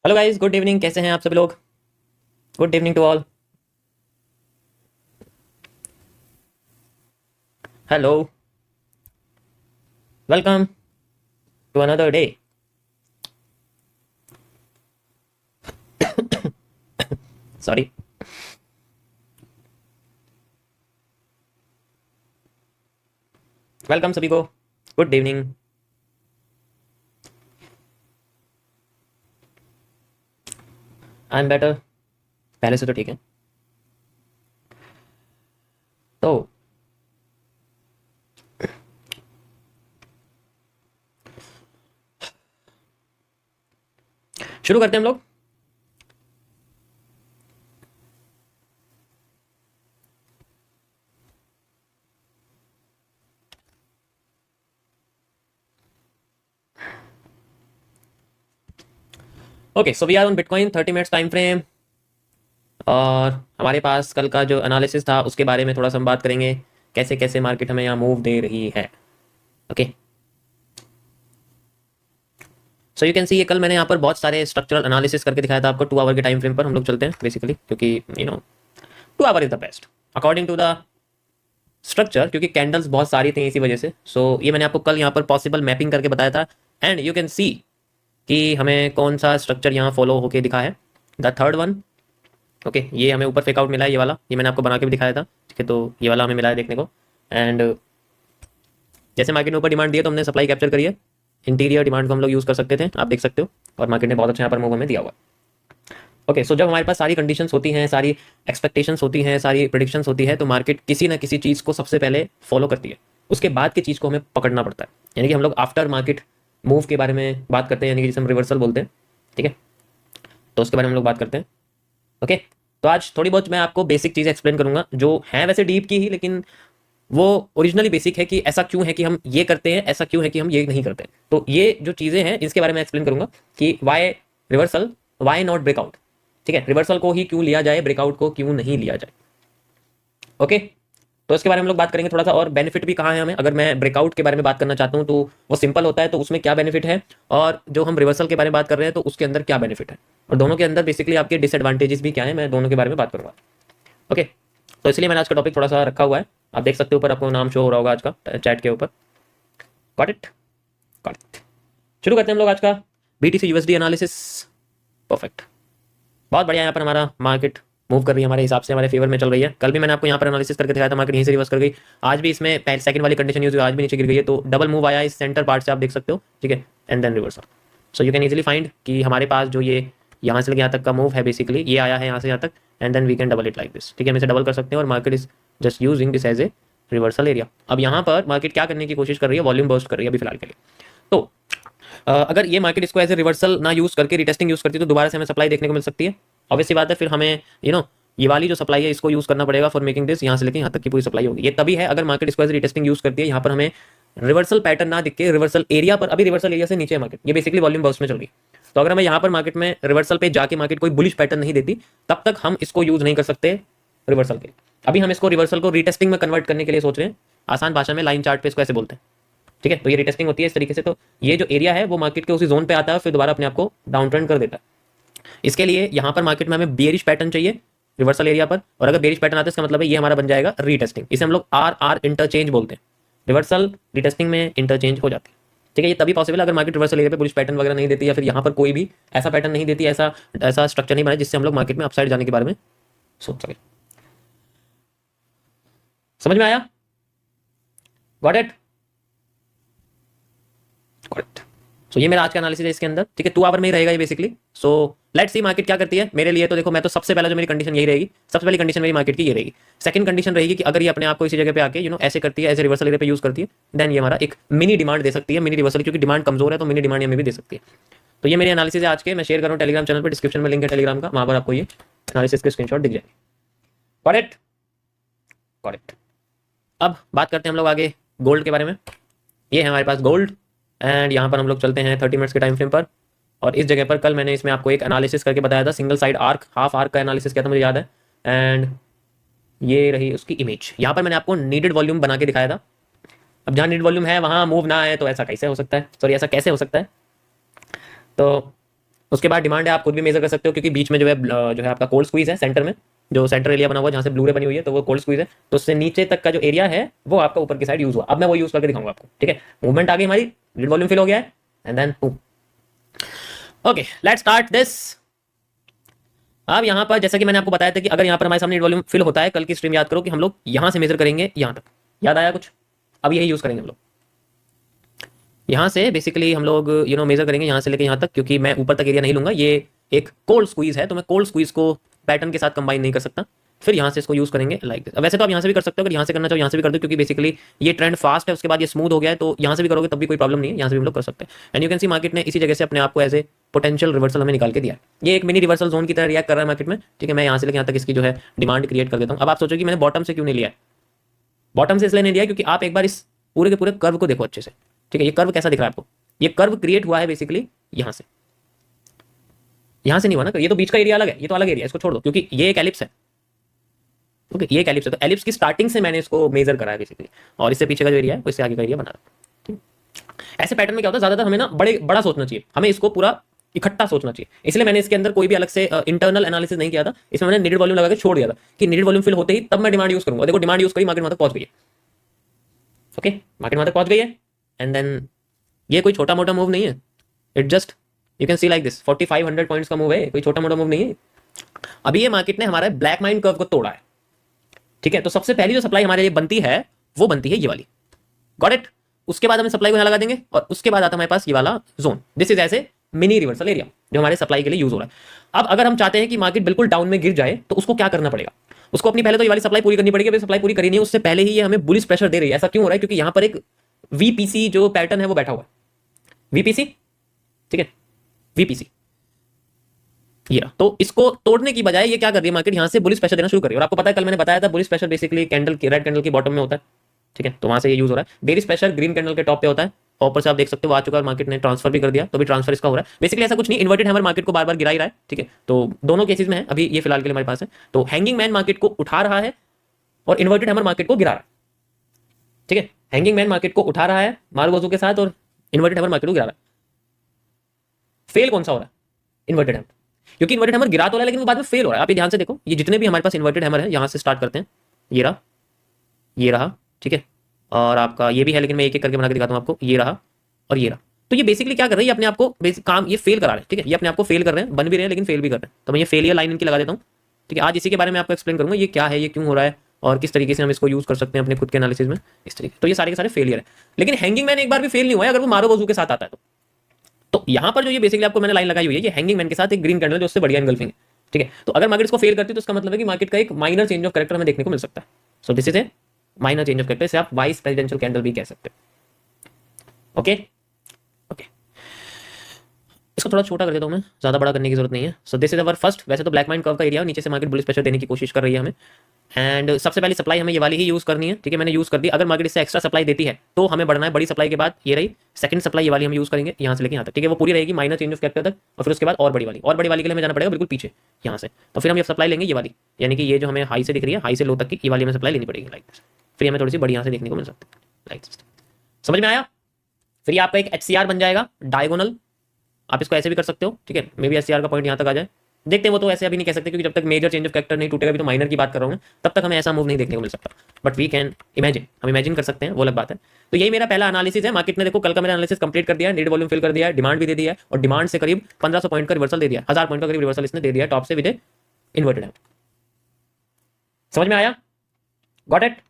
Hello guys, good evening. कैसे हैं आप सभी लोग? Good evening to all. Hello, welcome to another day. Sorry. Welcome सभी को। Good evening. I am better. पहले से तो ठीक है। तो शुरू करते हैं हम लोग। Okay, so we are on bitcoin 30 minutes time frame. और हमारे पास कल का जो एनालिसिस था उसके बारे में थोड़ा सा हम बात करेंगे, कैसे कैसे मार्केट हमें यहाँ मूव दे रही है। ओके, सो यू कैन सी, ये कल मैंने यहाँ पर बहुत सारे स्ट्रक्चरल एनालिसिस करके दिखाया था आपको। 2 आवर के टाइम फ्रेम पर हम लोग चलते हैं बेसिकली, क्योंकि 2 hour is the best according to the structure, क्योंकि कैंडल्स बहुत सारी थी इसी वजह से। ये मैंने आपको कल यहाँ पर पॉसिबल मैपिंग करके बताया था। एंड यू कैन सी कि हमें कौन सा स्ट्रक्चर यहाँ फॉलो होके दिखा है, द थर्ड वन। ओके, ये हमें ऊपर फेकआउट मिला है, ये वाला, ये मैंने आपको बना के भी दिखाया था। ठीक है, तो ये वाला हमें मिला है देखने को। एंड जैसे मार्केट ने ऊपर डिमांड दी है तो हमने सप्लाई कैप्चर करी है। इंटीरियर डिमांड को हम लोग यूज़ कर सकते थे, आप देख सकते हो। और मार्केट ने बहुत अच्छा यहाँ पर मूव हमें दिया हुआ है। ओके, सो जब हमारे पास सारी कंडीशंस होती हैं, सारी एक्सपेक्टेशंस होती हैं, सारी प्रिडिक्शंस होती है, तो मार्केट किसी ना किसी चीज़ को सबसे पहले फॉलो करती है। उसके बाद की चीज़ को हमें पकड़ना पड़ता है। यानी कि हम लोग आफ्टर मार्केट मूव के बारे में बात करते हैं, यानी कि जिसे हम रिवर्सल बोलते हैं। ठीक है, तो उसके बारे में हम लोग बात करते हैं। ओके, तो आज थोड़ी बहुत मैं आपको बेसिक चीज़ें एक्सप्लेन करूंगा, जो हैं वैसे डीप की ही, लेकिन वो ओरिजिनली बेसिक है कि ऐसा क्यों है कि हम ये करते हैं, ऐसा क्यों है कि हम ये नहीं करते। तो ये जो चीज़ें हैं इसके बारे में एक्सप्लेन करूंगा कि why reversal, why not breakout. ठीक है, रिवर्सल को ही क्यों लिया जाए, ब्रेकआउट को क्यों नहीं लिया जाए। ओके, तो इसके बारे में हम लोग बात करेंगे थोड़ा सा, और बेनिफिट भी कहाँ है हमें। अगर मैं ब्रेकआउट के बारे में बात करना चाहता हूँ तो वो सिंपल होता है, तो उसमें क्या बेनिफिट है, और जो हम रिवर्सल के बारे में बात कर रहे हैं तो उसके अंदर क्या बेनिफिट है, और दोनों के अंदर बेसिकली आपके डिसएडवांटेजेस भी क्या है, मैं दोनों के बारे में बात करूँगा। ओके, तो इसलिए मैंने आज का टॉपिक थोड़ा सा रखा हुआ है। आप देख सकते हो ऊपर, आपको नाम शो हो रहा होगा आज का चैट के ऊपर। Got it, got it. शुरू करते हैं हम लोग आज का BTC USD एनालिसिस। परफेक्ट, बहुत बढ़िया। यहाँ पर हमारा मार्केट मूव कर रही है, हमारे हिसाब से हमारे फेवर में चल रही है। कल भी मैंने आपको यहाँ पर एनालिसिस करके दिखाया था, मार्केट यहीं से रिवर्स कर गई। आज भी इसमें पहले सेकंड वाली कंडीशन यूज हुई, आज भी नीचे गिर गई है, तो डबल मूव आया इस सेंटर पार्ट से, आप देख सकते हो। ठीक है, and then reversal. So you can easily find कि हमारे पास जो ये यहाँ से लेकर यहाँ तक का मूव है, बेसिकली ये आया है यहाँ से यहाँ तक, and then we can double it like this. ठीक है, हम इसे डबल कर सकते हैं, और market is just using this as a reversal area. अब यहाँ पर मार्केट क्या करने की कोशिश कर रही है, वॉल्यूम बर्स्ट कर रही है अभी फिलहाल के लिए। तो अगर ये मार्केट इसको एज ए रिवर्सल ना यूज करके रिटेस्टिंग यूज करती है, तो दोबारा से हमें सप्लाई देखने को मिल सकती है। ऑब्वियसली बात है, फिर हमें ये वाली जो सप्लाई है इसको यूज करना पड़ेगा फॉर मेकिंग दिस। यहाँ से लेकर यहाँ तक की पूरी सप्लाई होगी। ये तभी है अगर मार्केट इसको एज रिटेस्टिंग यूज करती है। यहाँ पर हमें रिवर्सल पैटर्न ना दिख के रिवर्सल एरिया पर, अभी रिवर्सल एरिया से नीचे मार्केट, ये बेसिकली वॉल्यूम बर्स्ट में चल रही है। तो अगर हमें यहाँ पर मार्केट में रिवर्सल पे जाके मार्केट कोई बुलिश पैटर्न नहीं देती, तब तक हम इसको यूज नहीं कर सकते रिवर्सल के लिए। अभी हम इसको रिवर्सल को रिटेस्टिंग में कन्वर्ट करने के लिए सोच रहे हैं। आसान भाषा में लाइन चार्ट पे इसको ऐसे बोलते हैं। ठीक है, तो ये रिटेस्टिंग होती है इस तरीके से। तो ये जो एरिया है वो मार्केट के उसी जोन पे आता है, फिर दोबारा अपने आप को डाउन ट्रेंड कर देता है। इसके लिए यहाँ पर मार्केट में हमें बेरिश पैटर्न चाहिए रिवर्सल एरिया पर, और अगर बेरिश पैटर्न आता है इसका मतलब है ये हमारा बन जाएगा रीटेस्टिंग। इसे हम लोग RR इंटरचेंज बोलते हैं। रिवर्सल रिटेस्टिंग में इंटरचेंज हो जाती है। ठीक है, ये तभी पॉसिबल है अगर मार्केट रिवर्सल एरिया पे बुलिश पैटर्न वगैरह नहीं देती, या फिर यहाँ पर कोई भी ऐसा पैटर्न नहीं देती, ऐसा ऐसा स्ट्रक्चर नहीं बना जिससे हम लोग मार्केट में अपसाइड जाने के बारे में सोच सके। समझ में आया? Got it, got. सो ये मेरा आज का एनालिसिस है इसके अंदर। ठीक है, 2 आवर में ही रहेगा ये basically. So let's see market क्या करती है। मेरे लिए तो देखो, मैं तो सबसे पहला जो मेरी कंडीशन यही रहेगी, सबसे पहली कंडीशन मेरी मार्केट की ये रहेगी। सेकंड कंडीशन रहेगी कि अगर ये अपने आप को इसी जगह पे आके ऐसे करती है, ऐसे रिवर्सल एरिया पे यूज करती है, देन ये हमारा एक मिनी डिमांड दे सकती है, मिनी रिवर्सल, क्योंकि डिमांड कमजोर है तो मिनी डिमांड में भी दे सकती है। तो ये मेरी एनालिसिस है आज के। मैं शेयर कर रहा हूँ टेलीग्राम चैनल पर, डिस्क्रिप्शन में लिंक है टेलीग्राम का, वहां पर आपको ये एनालिसिस के स्क्रीनशॉट दिख जाएंगे। Got it, got it. अब बात करते हैं हम लोग आगे गोल्ड के बारे में। ये है हमारे पास गोल्ड, एंड यहाँ पर हम लोग चलते हैं 30 मिनट्स के टाइम फ्रेम पर। और इस जगह पर कल मैंने इसमें आपको एक एनालिसिस करके बताया था, single side arc, half arc का एनालिसिस किया था, मुझे याद है। एंड ये रही उसकी इमेज। यहाँ पर मैंने आपको नीडेड वॉल्यूम बना के दिखाया था। अब जहाँ नीड वॉल्यूम है वहाँ मूव ना आए तो ऐसा कैसे हो सकता है, सॉरी ऐसा कैसे हो सकता है। तो उसके बाद डिमांड है, आप खुद भी मेजर कर सकते हो, क्योंकि बीच में जो है आपका कोल्ड स्क्वीज है, सेंटर में जो सेंटर एरिया बना हुआ है जहाँ से ब्लू रे बनी हुई है, तो वो कोल्ड स्क्वीज है। तो उससे नीचे तक का जो एरिया है वो आपका ऊपर की साइड यूज हुआ। अब मैं वो यूज करके दिखाऊंगा आपको, ठीक है। मूवमेंट आ गई हमारी, लीड वॉल्यूम फिल हो गया है, and then okay let's start this. अब यहाँ पर जैसा कि मैंने आपको बताया था कि अगर यहाँ पर हमारे सामने लीड वॉल्यूम फिल होता है, कल की स्ट्रीम याद करो कि हम लोग यहाँ से मेजर करेंगे यहाँ तक, याद आया कुछ? अब यही यूज करेंगे हम लोग, यहाँ से बेसिकली हम लोग मेजर करेंगे यहाँ से लेके यहाँ तक, क्योंकि मैं ऊपर तक एरिया नहीं लूंगा, ये एक कोल्ड स्क्वीज है, तो मैं कोल्ड स्क्वीज को पैटर्न के साथ कंबाइन नहीं कर सकता। फिर यहाँ से इसको यूज करेंगे लाइक दिस। वैसे तो आप यहाँ से भी कर सकते हो, अगर यहाँ से करना चाहो यहाँ से भी कर दो, क्योंकि बेसिकली ये ट्रेंड फास्ट है, उसके बाद ये स्मूथ हो गया है, तो यहाँ से भी करोगे तब भी कोई प्रॉब्लम नहीं है, यहाँ से भी हम लोग कर सकते हैं। And you can see market ने इसी जगह से अपने आप को एज ए पोटेंशियल रिवर्सल हमें निकाल के दिया। ये एक मिनी रिवर्सल जोन की तरह रिएक्ट कर रहा है मार्केट में, ठीक है। मैं यहाँ से लेकर यहाँ तक इसकी जो है डिमांड क्रिएट कर देता हूँ। अब आप सोचो कि मैंने बॉटम से क्यों नहीं लिया है? बॉटम से इसलिए नहीं लिया क्योंकि आप एक बार इस पूरे के पूरे कर्व को देखो अच्छे से, ठीक है। ये कर्व कैसा दिख रहा है आपको? ये कर्व क्रिएट हुआ है बेसिकली यहाँ से, यहाँ से नहीं हुआ ना, ये तो बीच का एरिया अलग है, ये तो अलग एरिया, इसको छोड़ दो, क्योंकि ये एक एलिप्स है। ओके ये एक एलिप्स है, तो एलिप्स की स्टार्टिंग से मैंने इसको मेजर करा है बेसिकली, और इससे पीछे का जो एरिया है उससे आगे का एरिया बना रहा है। ऐसे पैटर्न में क्या होता है, ज्यादातर हमें ना बड़ा सोचना चाहिए, हमें इसको पूरा इकट्ठा सोचना चाहिए। इसलिए मैंने इसके अंदर कोई भी अलग से इंटरनल एनालिसिस नहीं किया था, इसमें मैंने नीडेड वॉल्यूम लगा के छोड़ दिया था कि नीडेड वॉल्यूम फिल होते ही तब मैं डिमांड यूज करूंगा। देखो डिमांड यूज करी, मार्केट वहां तक पहुंच गई है, ओके मार्केट वहां तक पहुंच गई है, एंड देन ये कोई छोटा मोटा मूव नहीं है, it just you can C like this 4500 points का मूव है, कोई छोटा मोटा मूव नहीं है। अभी ये मार्केट ने हमारा ब्लैक माइन कर्व को तोड़ा है, ठीक है। तो सबसे पहली जो सप्लाई हमारे लिए बनती है वो बनती है ये वाली, गॉट इट। उसके बाद हम सप्लाई को यहां लगा देंगे, और उसके बाद आता है हमारे पास ये वाला जोन, दिस इज ऐसे मिनी रिवर्सल एरिया जो हमारे सप्लाई के लिए यूज हो रहा है। अब अगर हम चाहते हैं कि मार्केट बिल्कुल डाउन में गिर जाए तो उसको क्या करना पड़ेगा? उसको अपनी पहले तो ये वाली सप्लाई पूरी करनी पड़ेगी। अभी सप्लाई पूरी करी नहीं है, उससे पहले ही ये हमें बुलिश प्रेशर दे रही है। ऐसा क्यों हो रहा है? क्योंकि यहां पर एक वीपीसी जो पैटर्न है वो बैठा हुआ है, वीपीसी, ठीक है, वीपीसी ये रहा। तो इसको तोड़ने की बजाय ये क्या कर रही है, मार्केट यहां से बुलिश प्रेशर देना शुरू कर रही है। और आपको पता है कल मैंने बताया था बुलिश प्रेशर बेसिकली कैंडल की, रेड कैंडल की बॉटम में होता है, ठीक है, तो वहां से ये यूज हो रहा है। बेरिश प्रेशर ग्रीन कैंडल के टॉप पे होता है, और ऊपर से आप देख सकते हो आ चुका है, मार्केट ने ट्रांसफर भी कर दिया, तो भी ट्रांसफर इसका हो रहा है। बेसिकली ऐसा कुछ नहीं, इन्वर्टेड हैमर मार्केट को बार बार गिरा ही रहा है, ठीक है। तो दोनों केसेस में है, अभी ये फिलहाल के लिए हमारे पास है। तो हैंगिंग मैन मार्केट को उठा रहा है और इन्वर्टेड हैमर मार्केट को गिरा रहा है, ठीक है। हैंगिंग मैन मार्केट को उठा रहा है मारुगोजू के साथ, और इन्वर्टेड हैमर मार्केट को गिरा रहा है। फेल कौन सा हो रहा है? इन्वर्टेड हैमर, क्योंकि इन्वर्टेड हैमर गिरा तो रहा है लेकिन वो बाद में फेल हो रहा है। आप ये ध्यान से देखो, ये जितने भी हमारे पास इन्वर्टेड हैमर है, यहां से स्टार्ट करते हैं, ये रहा, ये रहा, ठीक है, और आपका ये भी है, लेकिन मैं एक एक करके बना के दिखाता हूं आपको, ये रहा और ये रहा। तो ये बेसिकली क्या कर रही है, अपने आप को काम ये फेल करा रहे हैं, ठीक है। ये अपने आप को फेल कर रहे हैं, बन भी रहे हैं लेकिन फेल भी कर रहे हैं। तो मैं ये फेलियर लाइन इनकी लगा देता हूँ, ठीक है। आज इसी के बारे में आपको एक्सप्लेन करूंगा, ये क्या है, ये क्यों हो रहा है, और किस तरीके से हम इसको यूज कर सकते हैं अपने खुद के एनालिसिस में, इस तरीके। तो ये सारे के सारे फेलियर है, लेकिन हैंगिंग मैन एक बार भी फेल नहीं हुआ है अगर वो मारुगोजू के साथ आता है तो यहां पर जो ये बेसिकली आपको मैंने लाइन लगाई हुई है, ये हैंगिंग मैन के साथ एक ग्रीन कैंडल जो उससे बढ़िया एंगल्फिंग है, ठीक है। तो अगर मार्केट इसको फेल करती है तो इसका मतलब है कि मार्केट का एक माइनर चेंज ऑफ कैरेक्टर हमें देखने को मिल सकता है। So this is a minor change of character, इसे आप वाइस प्रेसिडेंशियल कैंडल भी कह सकते हो, ओके ओके। इसको थोड़ा छोटा कर देता हूं मैं, ज्यादा बड़ा करने की जरूरत नहीं है। So this is our first, वैसे तो ब्लैक माइन कर्व का एरिया, नीचे से मार्केट बुलिश प्रेशर देने की कोशिश कर रही है हमें, एंड सबसे पहली सप्लाई हमें ये वाली ही यूज करनी है, ठीक है। मैंने यूज कर दी, अगर मार्केट इससे एक्स्ट्रा सप्लाई देती है तो हमें बढ़ना है। बड़ी सप्लाई के बाद ये रही सेकंड सप्लाई, ये वाली हम यूज करेंगे यहाँ से लेके यहाँ तक, ठीक है। वो पूरी रहेगी माइनर चेंज ऑफ कैरेक्टर तक, और फिर उसके बाद और बड़ी वाली के लिए हमें जाना पड़ेगा बिल्कुल पीछे यहाँ से। तो फिर हम ये सप्लाई लेंगे ये वाली, यानी कि ये जो हमें हाई से दिख रही है, हाई से लो तक की ये वाली हमें सप्लाई लेनी पड़ेगी लाइक दिस। फिर हमें थोड़ी सी बड़ी यहाँ से देखने को मिल सकती है लाइक दिस। समझ में आया? फिर ये आपका एक HCR बन जाएगा डायगोनल, आप इसको ऐसे भी कर सकते हो, ठीक है। मे बी HCR का पॉइंट यहाँ तक आ जाए, देखते हैं। वो तो ऐसे अभी नहीं कह सकते, क्योंकि जब तक मेजर चेंज ऑफ कैरेक्टर नहीं टूटेगा, अभी तो माइनर की बात कर रहा हूँ, तब तक हमें ऐसा मूव नहीं देखने को मिल सकता। बट वी कैन इमेजिन, हम इमेजिन कर सकते हैं, वो अलग बात है। तो यही मेरा पहला एनालिसिस है। मार्केट ने देखो कल का मेरा एनालिसिस कंप्लीट कर दिया है, नीड वॉल्यूम फिल कर दिया है, डिमांड भी दे दिया है, और डिमांड से करीब 1500 पॉइंट का रिवर्सल दे दिया, 1000 पॉइंट का करीब रिवर्सल इसने दे दिया टॉप से विद इन्वर्टेड है। समझ में आया? Got it?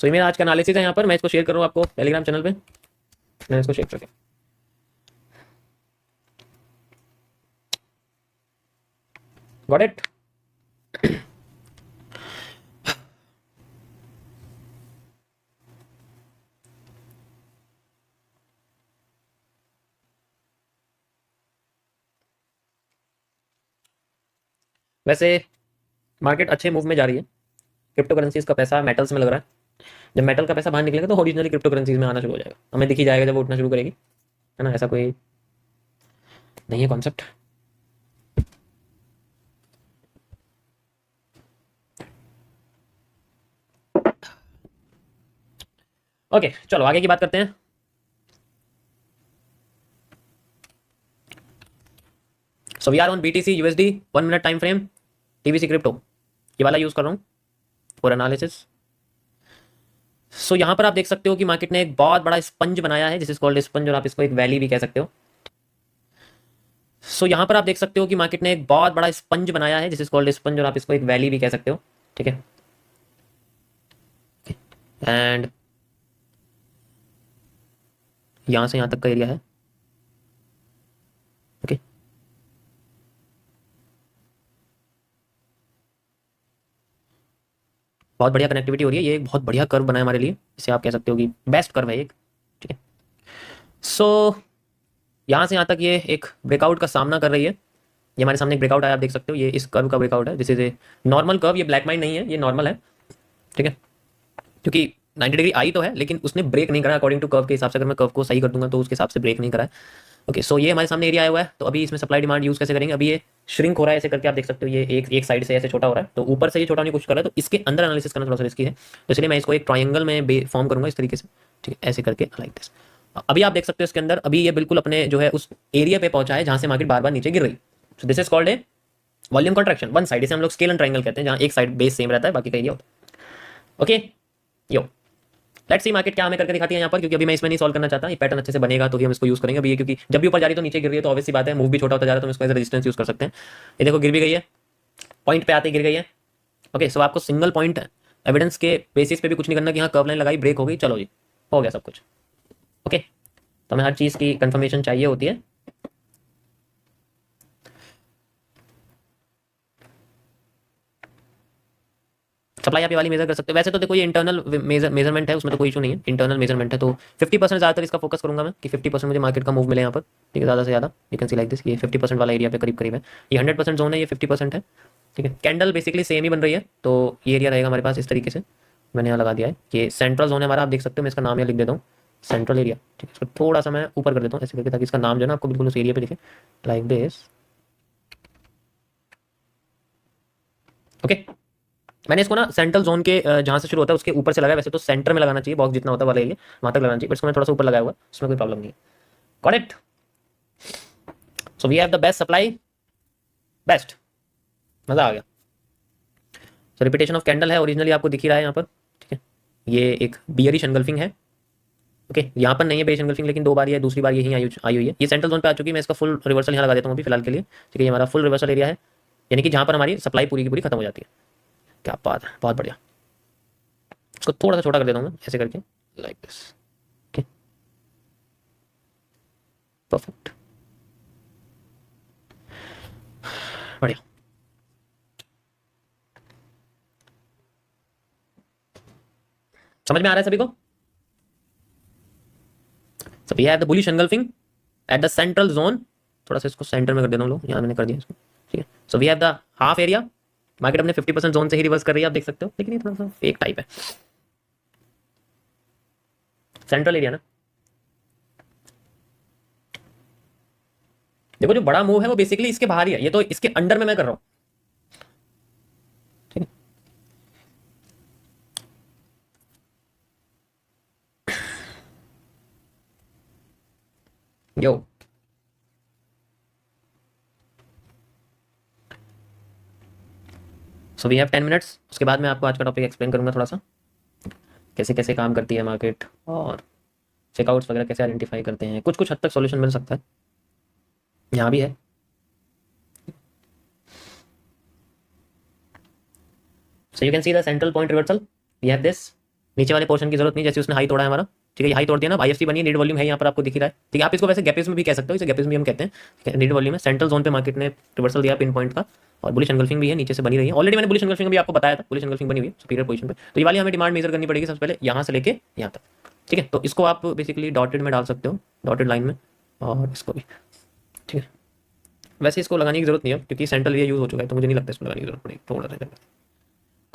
सो ये मेरा आज का एनालिसिस है। यहाँ पर मैं इसको शेयर करूँ आपको टेलीग्राम चैनल पे, मैंने इसको शेयर करके, गॉट इट? वैसे मार्केट अच्छे मूव में जा रही है, क्रिप्टो करेंसीज का पैसा मेटल्स में लग रहा है। जब मेटल का पैसा बाहर निकलेगा तो ओरिजिनली क्रिप्टो करेंसीज में आना शुरू हो जाएगा, हमें दिख ही जाएगा जब वो उठना शुरू करेगी, है ना। ऐसा कोई नहीं है कॉन्सेप्ट। ओके चलो आगे की बात करते हैं। So we are on BTC USD 1 minute time frame, TVC crypto, ये वाला यूज कर रहा हूँ फॉर एनालिसिस। सो यहाँ पर आप देख सकते हो कि मार्केट ने एक बहुत बड़ा स्पंज बनाया है, जिस इज कॉल्ड स्पंज, और आप इसको एक वैली भी कह सकते हो। सो यहाँ पर आप देख सकते हो कि मार्केट ने एक बहुत बड़ा स्पंज बनाया है, जिस इज कॉल्ड स्पंज, और आप इसको एक वैली भी कह सकते हो, ठीक है। एंड यहाँ से यहाँ तक का एरिया है, ओके। बहुत बढ़िया कनेक्टिविटी हो रही है, ये एक बहुत बढ़िया कर्व बना है हमारे लिए, इसे आप कह सकते हो कि बेस्ट कर्व है एक, ठीक है। सो यहाँ से यहाँ तक ये एक ब्रेकआउट का सामना कर रही है। ये हमारे सामने एक ब्रेकआउट आया, आप देख सकते हो, ये इस कर्व का ब्रेकआउट है। This is a normal curve, ये ब्लैक माइन नहीं है, ये नॉर्मल है, ठीक है। क्योंकि 90 डिग्री आई तो है, लेकिन उसने ब्रेक नहीं करा अकॉर्डिंग टू कर्व के हिसाब से। अगर मैं कर्व को सही कर दूंगा तो उसके हिसाब से ब्रेक नहीं करा है, ओके। सो ये हमारे सामने एरिया आया हुआ है, तो अभी इसमें सप्लाई डिमांड यूज कैसे करेंगे। अभी ये श्रिंक हो रहा है ऐसे करके, आप देख सकते हो, ये एक साइड से ऐसे छोटा हो रहा है, तो ऊपर से ये छोटा होने की कोशिश कर रहा है, तो इसके अंदर एनालिसिस करना थोड़ा सा रिस्की है, तो इसलिए मैं इसको एक ट्रायंगल में फॉर्म करूंगा इस तरीके से, ठीक है, ऐसे करके, लाइक दिस। अभी आप देख सकते हो इसके अंदर अभी ये बिल्कुल अपने जो है उस एरिया पे पहुंचा है जहां से मार्केट बार बार नीचे गिर रही। So this is called a volume contraction one side, इसे हम लोग स्केल एंड ट्रायंगल कहते हैं, जहां एक साइड बेस सेम रहता है, बाकी का एरिया होता है, okay. Yo let's see market क्या हमें करके दिखाती है यहाँ पर, क्योंकि अभी मैं इसमें नहीं सॉल्व करना चाहता, ये पैटर्न अच्छे से बनेगा तो ही हम इसको यूज करेंगे अभी ये, क्योंकि जब भी ऊपर जा रही है तो नीचे गिर रही है, तो ऑब्वियसली बात है, मूव भी छोटा होता जा रहा है, तो हम इसको एज रेजिस्टेंस यूज कर सकते हैं। ये देखो गिर भी गई है, पॉइंट पे आते गिर गई है, ओके। सो आपको सिंगल पॉइंट एविडेंस के बेसिस पे भी कुछ नहीं करना कि हाँ कर्व लाइन लगाई, ब्रेक हो गई, चलो जी हो गया सब कुछ, ओके। तो हमें हर चीज की कंफर्मेशन चाहिए होती है। सप्लाई आप ये वाली मेजर कर सकते हो। वैसे तो देखो ये इंटरनल मेजरमेंट है, उसमें तो कोई इशू नहीं है, इंटरनल मेजरमेंट है, तो 50% ज़्यादातर इसका फोकस करूंगा मैं कि 50% मुझे मार्केट का मूव मिले यहाँ पर, ठीक है, ज़्यादा से ज़्यादा। You can C like this, ये 50% वाला एरिया पे करीब करीब है, ये 100% जोन है, ये 50% है, ठीक है। कैंडल बेसिकली सेम ही बन रही है, तो ये एरिया रहेगा हमारे पास इस तरीके से, मैंने यहाँ लगा दिया है, ये सेंट्रल जोन है हमारा, आप देख सकते हो, मैं इसका नाम यहाँ लिख देता हूँ, सेंट्रल एरिया, ठीक है। इसको थोड़ा सा मैं ऊपर कर देता हूँ ऐसे करके, ताकि इसका नाम जो है ना आपको बिल्कुल उस एरिया पे दिखे, लाइक दिस, ओके। मैंने इसको ना सेंट्रल जोन के जहाँ से शुरू होता है उसके ऊपर से लगाया, वैसे तो सेंटर में लगाना चाहिए, बॉक्स जितना होता है वाला एरिया वहाँ तक लगाना चाहिए, बट इसको मैं थोड़ा सा ऊपर लगाया हुआ है, उसमें कोई प्रॉब्लम नहीं है, got it. So we have the best supply, best, मजा आ गया। सो रिपीटेशन ऑफ कैंडल है, ओरिजिनली आपको दिख ही रहा है यहाँ पर, ठीक है। ये एक बियरिश एनगल्फिंग है, ओके। यहाँ पर नहीं है बेरिश एनगल्फिंग, लेकिन 2 बार ये दूसरी बार यही आई हुई है, ये सेंट्रल जोन पे आ चुकी है। मैं इसका फुल रिवर्सल यहाँ लगा देता हूँ अभी फिलहाल के लिए, ठीक है। ये हमारा फुल रिवर्सल एरिया है, यानी कि जहाँ पर हमारी सप्लाई पूरी की पूरी खत्म हो जाती है। क्या बात है, बहुत बढ़िया। इसको थोड़ा सा छोटा कर देता हूँ मैं ऐसे करके, लाइक दिस, ओके, परफेक्ट, बढ़िया। समझ में आ रहा है सभी को। So we have the bullish engulfing at the central zone, थोड़ा सा इसको सेंटर में कर देता हूँ लोग, यहाँ मैंने कर दिया इसको, ठीक है। So we have the half area, market अपने 50% जोन से ही रिवर्स कर रही है, आप देख सकते हो, लेकिन ये थोड़ा सा फेक टाइप है, सेंट्रल एरिया ना। देखो जो बड़ा मूव है वो बेसिकली इसके बाहर ही है, ये तो इसके अंडर में मैं कर रहा हूं, ठीक है। यो सो वी हैव 10 मिनट्स, उसके बाद मैं आपको आज का टॉपिक एक्सप्लेन करूंगा थोड़ा सा, कैसे कैसे काम करती है मार्केट, और चेकआउट्स वगैरह कैसे आइडेंटिफाई करते हैं, कुछ कुछ हद तक सॉल्यूशन मिल सकता है, यहाँ भी है। So you can see the central point reversal, we have this, नीचे वाले पोर्शन की जरूरत नहीं, जैसे उसने हाई तोड़ा है हमारा, ठीक है। ये हाई तोड़ दिया ना, IFC बनी, नीड वॉल्यूम है यहाँ पर आपको दिख रहा है, ठीक है। आप इसको वैसे गैपेज में भी कह सकते हो, इसे गैपेज में हम कहते हैं, नीड वॉल्यूम है। सेंट्रल जोन पे मार्केट ने रिवर्सल दिया पिन पॉइंट का, और बुलिश एनगल्फिंग भी है, नीचे से बनी रही है। ऑलरेडी मैंने बुलिश एनगल्फिंग भी आपको बताया था, बुलिश एनगल्फिंग बनी हुई है सुपीरियर पोजीशन पे, तो ये वाली हमें डिमांड मेजर करनी पड़ेगी सबसे पहले, यहाँ से लेके यहाँ तक, ठीक है। तो इसको आप बेसिकली डॉटेड में डाल सकते हो, डॉटेड लाइन में, और इसको भी, ठीक है। वैसे इसको लगाने की जरूरत नहीं है, क्योंकि सेंट्रल एरिया यूज हो चुका है, तो मुझे नहीं लगता इसको लगाने की जरूरत पड़ेगी, थोड़ा सा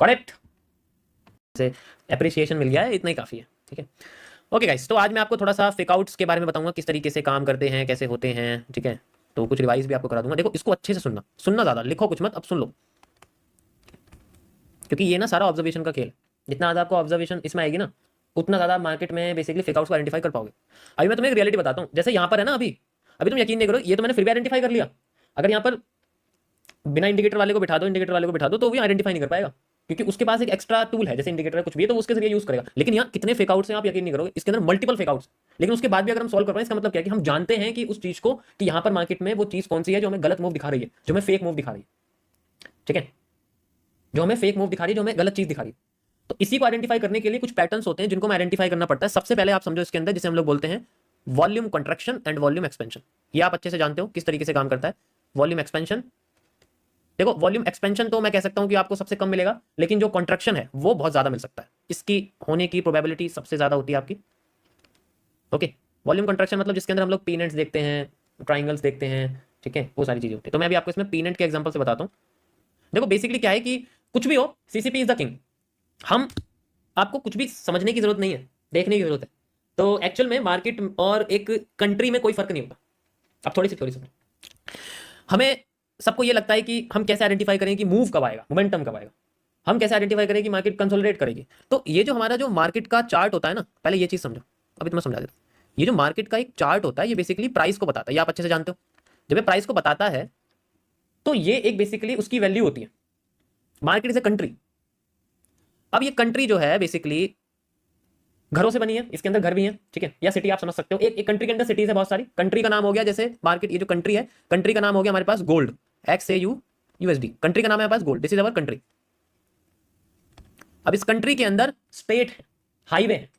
करेक्ट से एप्रिसिएशन मिल गया है, इतना ही काफ़ी है, ठीक है। ओके गाइस, तो आज मैं आपको थोड़ा सा फेकआउट्स के बारे में बताऊंगा, किस तरीके से काम करते हैं, कैसे होते हैं, ठीक है। तो कुछ रिवाइज भी आपको करा दूंगा। देखो इसको अच्छे से सुनना, सुनना ज़्यादा, लिखो कुछ मत, अब सुन लो, क्योंकि ये ना सारा ऑब्जर्वेशन का खेल, जितना ज़्यादा आपको ऑब्जर्वेशन इसमें आएगी ना, उतना ज़्यादा मार्केट में बेसिकली फेकआउट्स को आइडेंटिफाई कर पाओगे। अभी मैं तुम्हें एक रियलिटी बताता हूँ, जैसे यहाँ पर है ना, अभी अभी तुम यकीन नहीं करो, ये तो मैंने फिर भी आइडेंटिफाई कर लिया, अगर यहाँ पर बिना इंडिकेटर वाले को बिठा दो, इंडिकेटर वाले को बिठा दो, तो वो आइडेंटिफाई नहीं कर पाएगा, क्योंकि उसके पास एक एक्स्ट्रा टूल है, जैसे इंडिकेटर है कुछ भी है, तो उसके जरिए यूज करेगा। लेकिन यहाँ कितने फेक आउट्स हैं आप यकीन नहीं करोगे, इसके अंदर मल्टीपल फेक आउट्स, लेकिन उसके बाद भी अगर हम सॉल्व कर रहे हैं, इसका मतलब क्या है कि हम जानते हैं कि उस चीज को, कि यहाँ पर मार्केट में वो चीज कौन सी है जो हमें गलत मूव दिखा रही है, जो हमें फेक मूव दिखा रही है, ठीक है, जो हमें फेक मूव दिखा रही है, जो हमें गलत चीज दिखा रही है। तो इसी को आइडेंटिफाई करने के लिए कुछ पैटर्न्स होते हैं जिनको हमें आइडेंटिफाई करना पड़ता है। सबसे पहले आप समझो इसके अंदर, जिसे हम लोग बोलते हैं volume contraction and volume expansion. ये आप अच्छे से जानते हो किस तरीके से काम करता है वॉल्यूम एक्सपेंशन। देखो, वॉल्यूम एक्सपेंशन तो मैं कह सकता हूं कि आपको सबसे कम मिलेगा, लेकिन जो कंट्रैक्शन है वो बहुत ज्यादा मिल सकता है, इसकी होने की प्रोबेबिलिटी सबसे ज्यादा होती है आपकी। ओके, वॉल्यूम कंट्रैक्शन मतलब जिसके अंदर हम लोग पीनेट्स देखते हैं, ट्राइंगल्स देखते हैं, ठीक है, वो सारी चीजें होती है। तो मैं भी आपको इसमें पीनेट के एग्जांपल से बताता हूं। देखो बेसिकली क्या है कि कुछ भी हो, सीसीपी इज द किंग। हम आपको कुछ भी समझने की जरूरत नहीं है, देखने की जरूरत है। तो एक्चुअल में मार्केट और एक कंट्री में कोई फर्क नहीं होता। अब थोड़ी सी थ्योरी समझो। हमें सबको ये लगता है कि हम कैसे आइडेंटिफाई करें कि मूव कब आएगा, मोमेंटम कब आएगा, हम कैसे आइडेंटिफाई करें कि मार्केट कंसोलिडेट करेगी। तो ये जो हमारा जो मार्केट का चार्ट होता है ना, पहले ये चीज समझो, अभी तुम्हें समझा देता हूं। ये जो मार्केट का एक चार्ट होता है, ये बेसिकली प्राइस को बताता है, ये आप अच्छे से जानते हो। जब ये प्राइस को बताता है तो ये एक बेसिकली उसकी वैल्यू होती है। Market is a country. अब ये कंट्री जो है बेसिकली घरों से बनी है, इसके अंदर घर भी हैं, ठीक है, या सिटी आप समझ सकते हो। एक कंट्री के अंदर सिटीज है बहुत सारी। कंट्री का नाम हो गया, जैसे मार्केट, ये जो कंट्री है, कंट्री का नाम हो गया हमारे पास गोल्ड, XAU USD, कंट्री का नाम है हमारे पास gold, this is our country. अब इस कंट्री के अंदर स्टेट है, हाईवे है,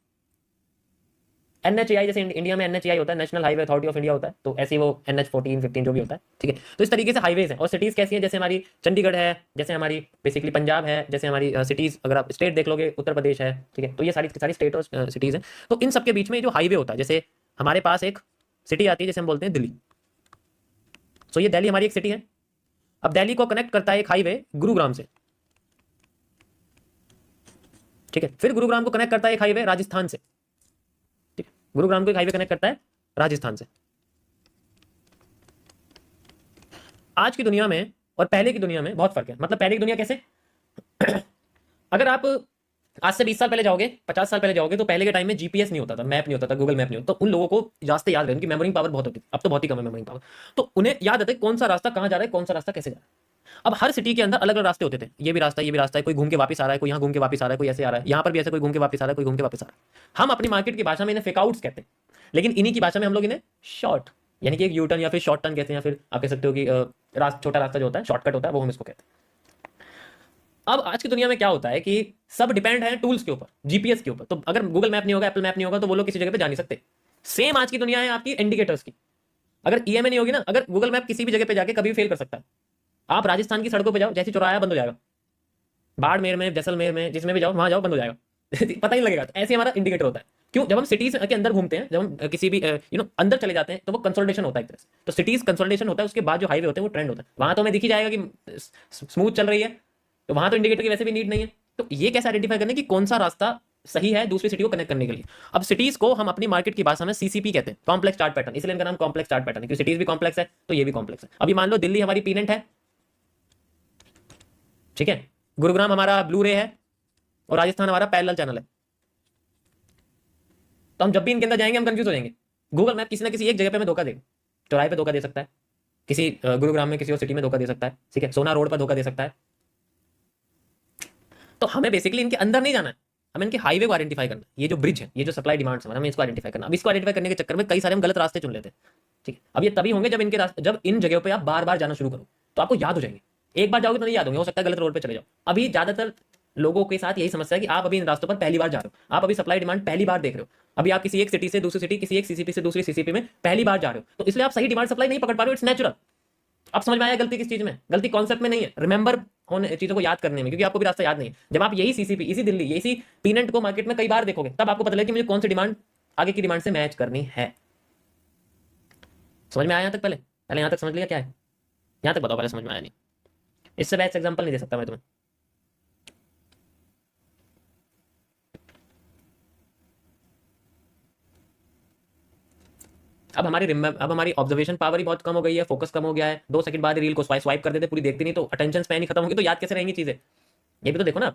NHAI, जैसे इंडिया में NHAI होता है, national highway authority of India होता है, तो ऐसे वो NH14 15 जो भी होता है, ठीक है। तो इस तरीके से हाईवेज हैं। और सिटीज कैसी हैं, जैसे हमारी चंडीगढ़ है, जैसे हमारी बेसिकली पंजाब है, जैसे हमारी सिटीज, अगर आप स्टेट देख लोगे उत्तर प्रदेश है, ठीक है। तो ये सारी सारी स्टेट और सिटीज हैं। तो इन सबके बीच में जो हाईवे होता है, जैसे हमारे पास एक सिटी आती है जैसे हम बोलते हैं दिल्ली। सो ये दिल्ली हमारी एक सिटी है। अब दिल्ली को कनेक्ट करता है एक हाईवे गुरुग्राम से, ठीक है। फिर गुरुग्राम को कनेक्ट करता है एक हाईवे राजस्थान से, ठीक है। गुरुग्राम को एक हाईवे कनेक्ट करता है राजस्थान से। आज की दुनिया में और पहले की दुनिया में बहुत फर्क है। मतलब पहले की दुनिया कैसे अगर आप आज से 20 साल पहले जाओगे, 50 साल पहले जाओगे, तो पहले के टाइम में जीपीएस नहीं होता था, मैप नहीं होता था, गूगल मैप नहीं होता। तो उन लोगों को रास्ते याद रहे, उनकी मेमोरिंग पावर बहुत होती थी। अब तो बहुत ही कम है मेमोरिंग पावर। तो उन्हें याद आता है कौन सा रास्ता कहाँ जा रहा है, कौन सा रास्ता कैसे जा रहा है। अब हर सिटी के अंदर अलग अलग रास्ते होते थे, ये भी रास्ता है, ये भी रास्ता है, कोई घूम के वापस आ रहा है, कोई यहाँ घूम के वापस आ रहा है, कोई ऐसे आ रहा है, यहाँ पर भी ऐसे कोई घूम के वापस आ रहा है, कोई घूम के वापस आ रहा है। हम अपनी मार्केट की भाषा में इन्हें फेकआउट्स कहते हैं, लेकिन इन्हीं की भाषा में हम लोग इन्हें शॉर्ट, यानी कि एक यूटर्न या फिर शॉर्ट टर्न कहते हैं, या फिर आप कह सकते हो कि छोटा रास्ता जो होता है, शॉर्टकट होता है, वो हम इसको कहते हैं। अब आज की दुनिया में क्या होता है कि सब डिपेंड है टूल्स के ऊपर, जीपीएस के ऊपर। तो अगर गूगल मैप नहीं होगा, एप्पल मैप नहीं होगा, तो वो लोग किसी जगह पे जा नहीं सकते। सेम आज की दुनिया है आपकी इंडिकेटर्स की। अगर ईएमए नहीं होगी ना, अगर गूगल मैप किसी भी जगह पे जाके कभी भी फेल कर सकता है। आप राजस्थान की सड़कों पे जाओ, जैसे चौराहा बंद हो जाएगा, बाड़मेर में, जैसलमेर में, जिसमें भी जाओ, वहां जाओ, बंद हो जाएगा पता ही नहीं लगेगा। तो ऐसे हमारा इंडिकेटर होता है। क्यों? जब हम सिटीज के अंदर घूमते हैं, जब हम किसी भी अंदर चले जाते हैं, तो वो कंसोलिडेशन होता है एक तरह से। तो सिटीज कंसोलिडेशन होता है, उसके बाद जो हाईवे होते हैं वो ट्रेंड होता है। वहां तो हमें दिख ही जाएगा कि स्मूथ चल रही है, तो वहां तो इंडिकेटर की वैसे भी नीड नहीं है। तो ये कैसे आइडेंटिफाई करने की कौन सा रास्ता सही है दूसरी सिटी को कनेक्ट करने के लिए। अब सिटीज को हम अपनी मार्केट की भाषा में सीसीपी कहते हैं, कॉम्प्लेक्स चार्ट पैटर्न, इसलिए इनका नाम कॉम्प्लेक्स चार्ट पैटर्न है, क्योंकि सिटीज भी कॉम्प्लेक्स है, तो ये भी कॉम्प्लेक्स है। अभी मान लो दिल्ली हमारी पीनेंट है, ठीक है, गुरुग्राम हमारा ब्लू रे है, और राजस्थान हमारा पैरेलल चैनल है। तो हम जब भी इनके अंदर जाएंगे हम कंफ्यूज हो जाएंगे। गूगल मैप किसी ना किसी एक जगह पे हमें धोखा देगा, चौराहे पे धोखा दे सकता है, किसी गुरुग्राम में किसी और सिटी में धोखा दे सकता है, ठीक है, सोना रोड पर धोखा दे सकता है। तो हमें बेसिकली इनके अंदर नहीं जाना है, हमें इनके हाईवे को आइडेंटिफाई करना है। ये जो ब्रिज है, ये जो सप्लाई डिमांड है, हमें इसको आइडेंटिफाई करना। अब इसको आइडेंटिफाई करने के चक्कर में कई सारे हम गलत रास्ते चुन लेते हैं, ठीक है। अब ये तभी होंगे जब इनके रास्ते, जब इन जगहों पे आप बार बार जाना शुरू करो, तो आपको याद हो जाएंगे। एक बार जाओगे तो नहीं याद होंगे, हो सकता है गलत रोड पे चले जाओ। अभी ज्यादातर लोगों के साथ यही समस्या है कि आप अभी इन रास्तों पर पहली बार जा रहे हो, आप अभी सप्लाई डिमांड पहली बार देख रहे हो। अभी आप किसी एक सिटी से दूसरी सिटी, किसी एक सीसीपी से दूसरी सीसीपी में पहली बार जा रहे हो, तो इसलिए आप सही डिमांड सप्लाई नहीं पकड़ पा रहे हो। It's natural. अब समझ में आया गलती किस चीज में? गलती कॉन्सेप्ट में नहीं है, रिमेंबर होने, चीजों को याद करने में, क्योंकि आपको भी रास्ता याद नहीं है। जब आप यही सीसीपी, इसी दिल्ली, इसी पीनेंट को मार्केट में कई बार देखोगे, तब आपको पता लगेगा कि मुझे कौन सी डिमांड आगे की डिमांड से मैच करनी है। समझ में आया यहाँ तक? पहले पहले यहाँ तक समझ लिया क्या है? यहाँ तक बताओ, पहले समझ में आया नहीं? इससे बेस्ट एग्जाम्पल नहीं दे सकता मैं तुम्हें। अब हमारी ऑब्जर्वेशन पावर ही बहुत कम हो गई है, फोकस कम हो गया है। 2 सेकंड बाद रील को स्वाइप कर देते, पूरी देखते नहीं, तो अटेंशन स्पैन ही खत्म होगी, तो याद कैसे रहेंगी चीजें? ये भी तो देखो ना।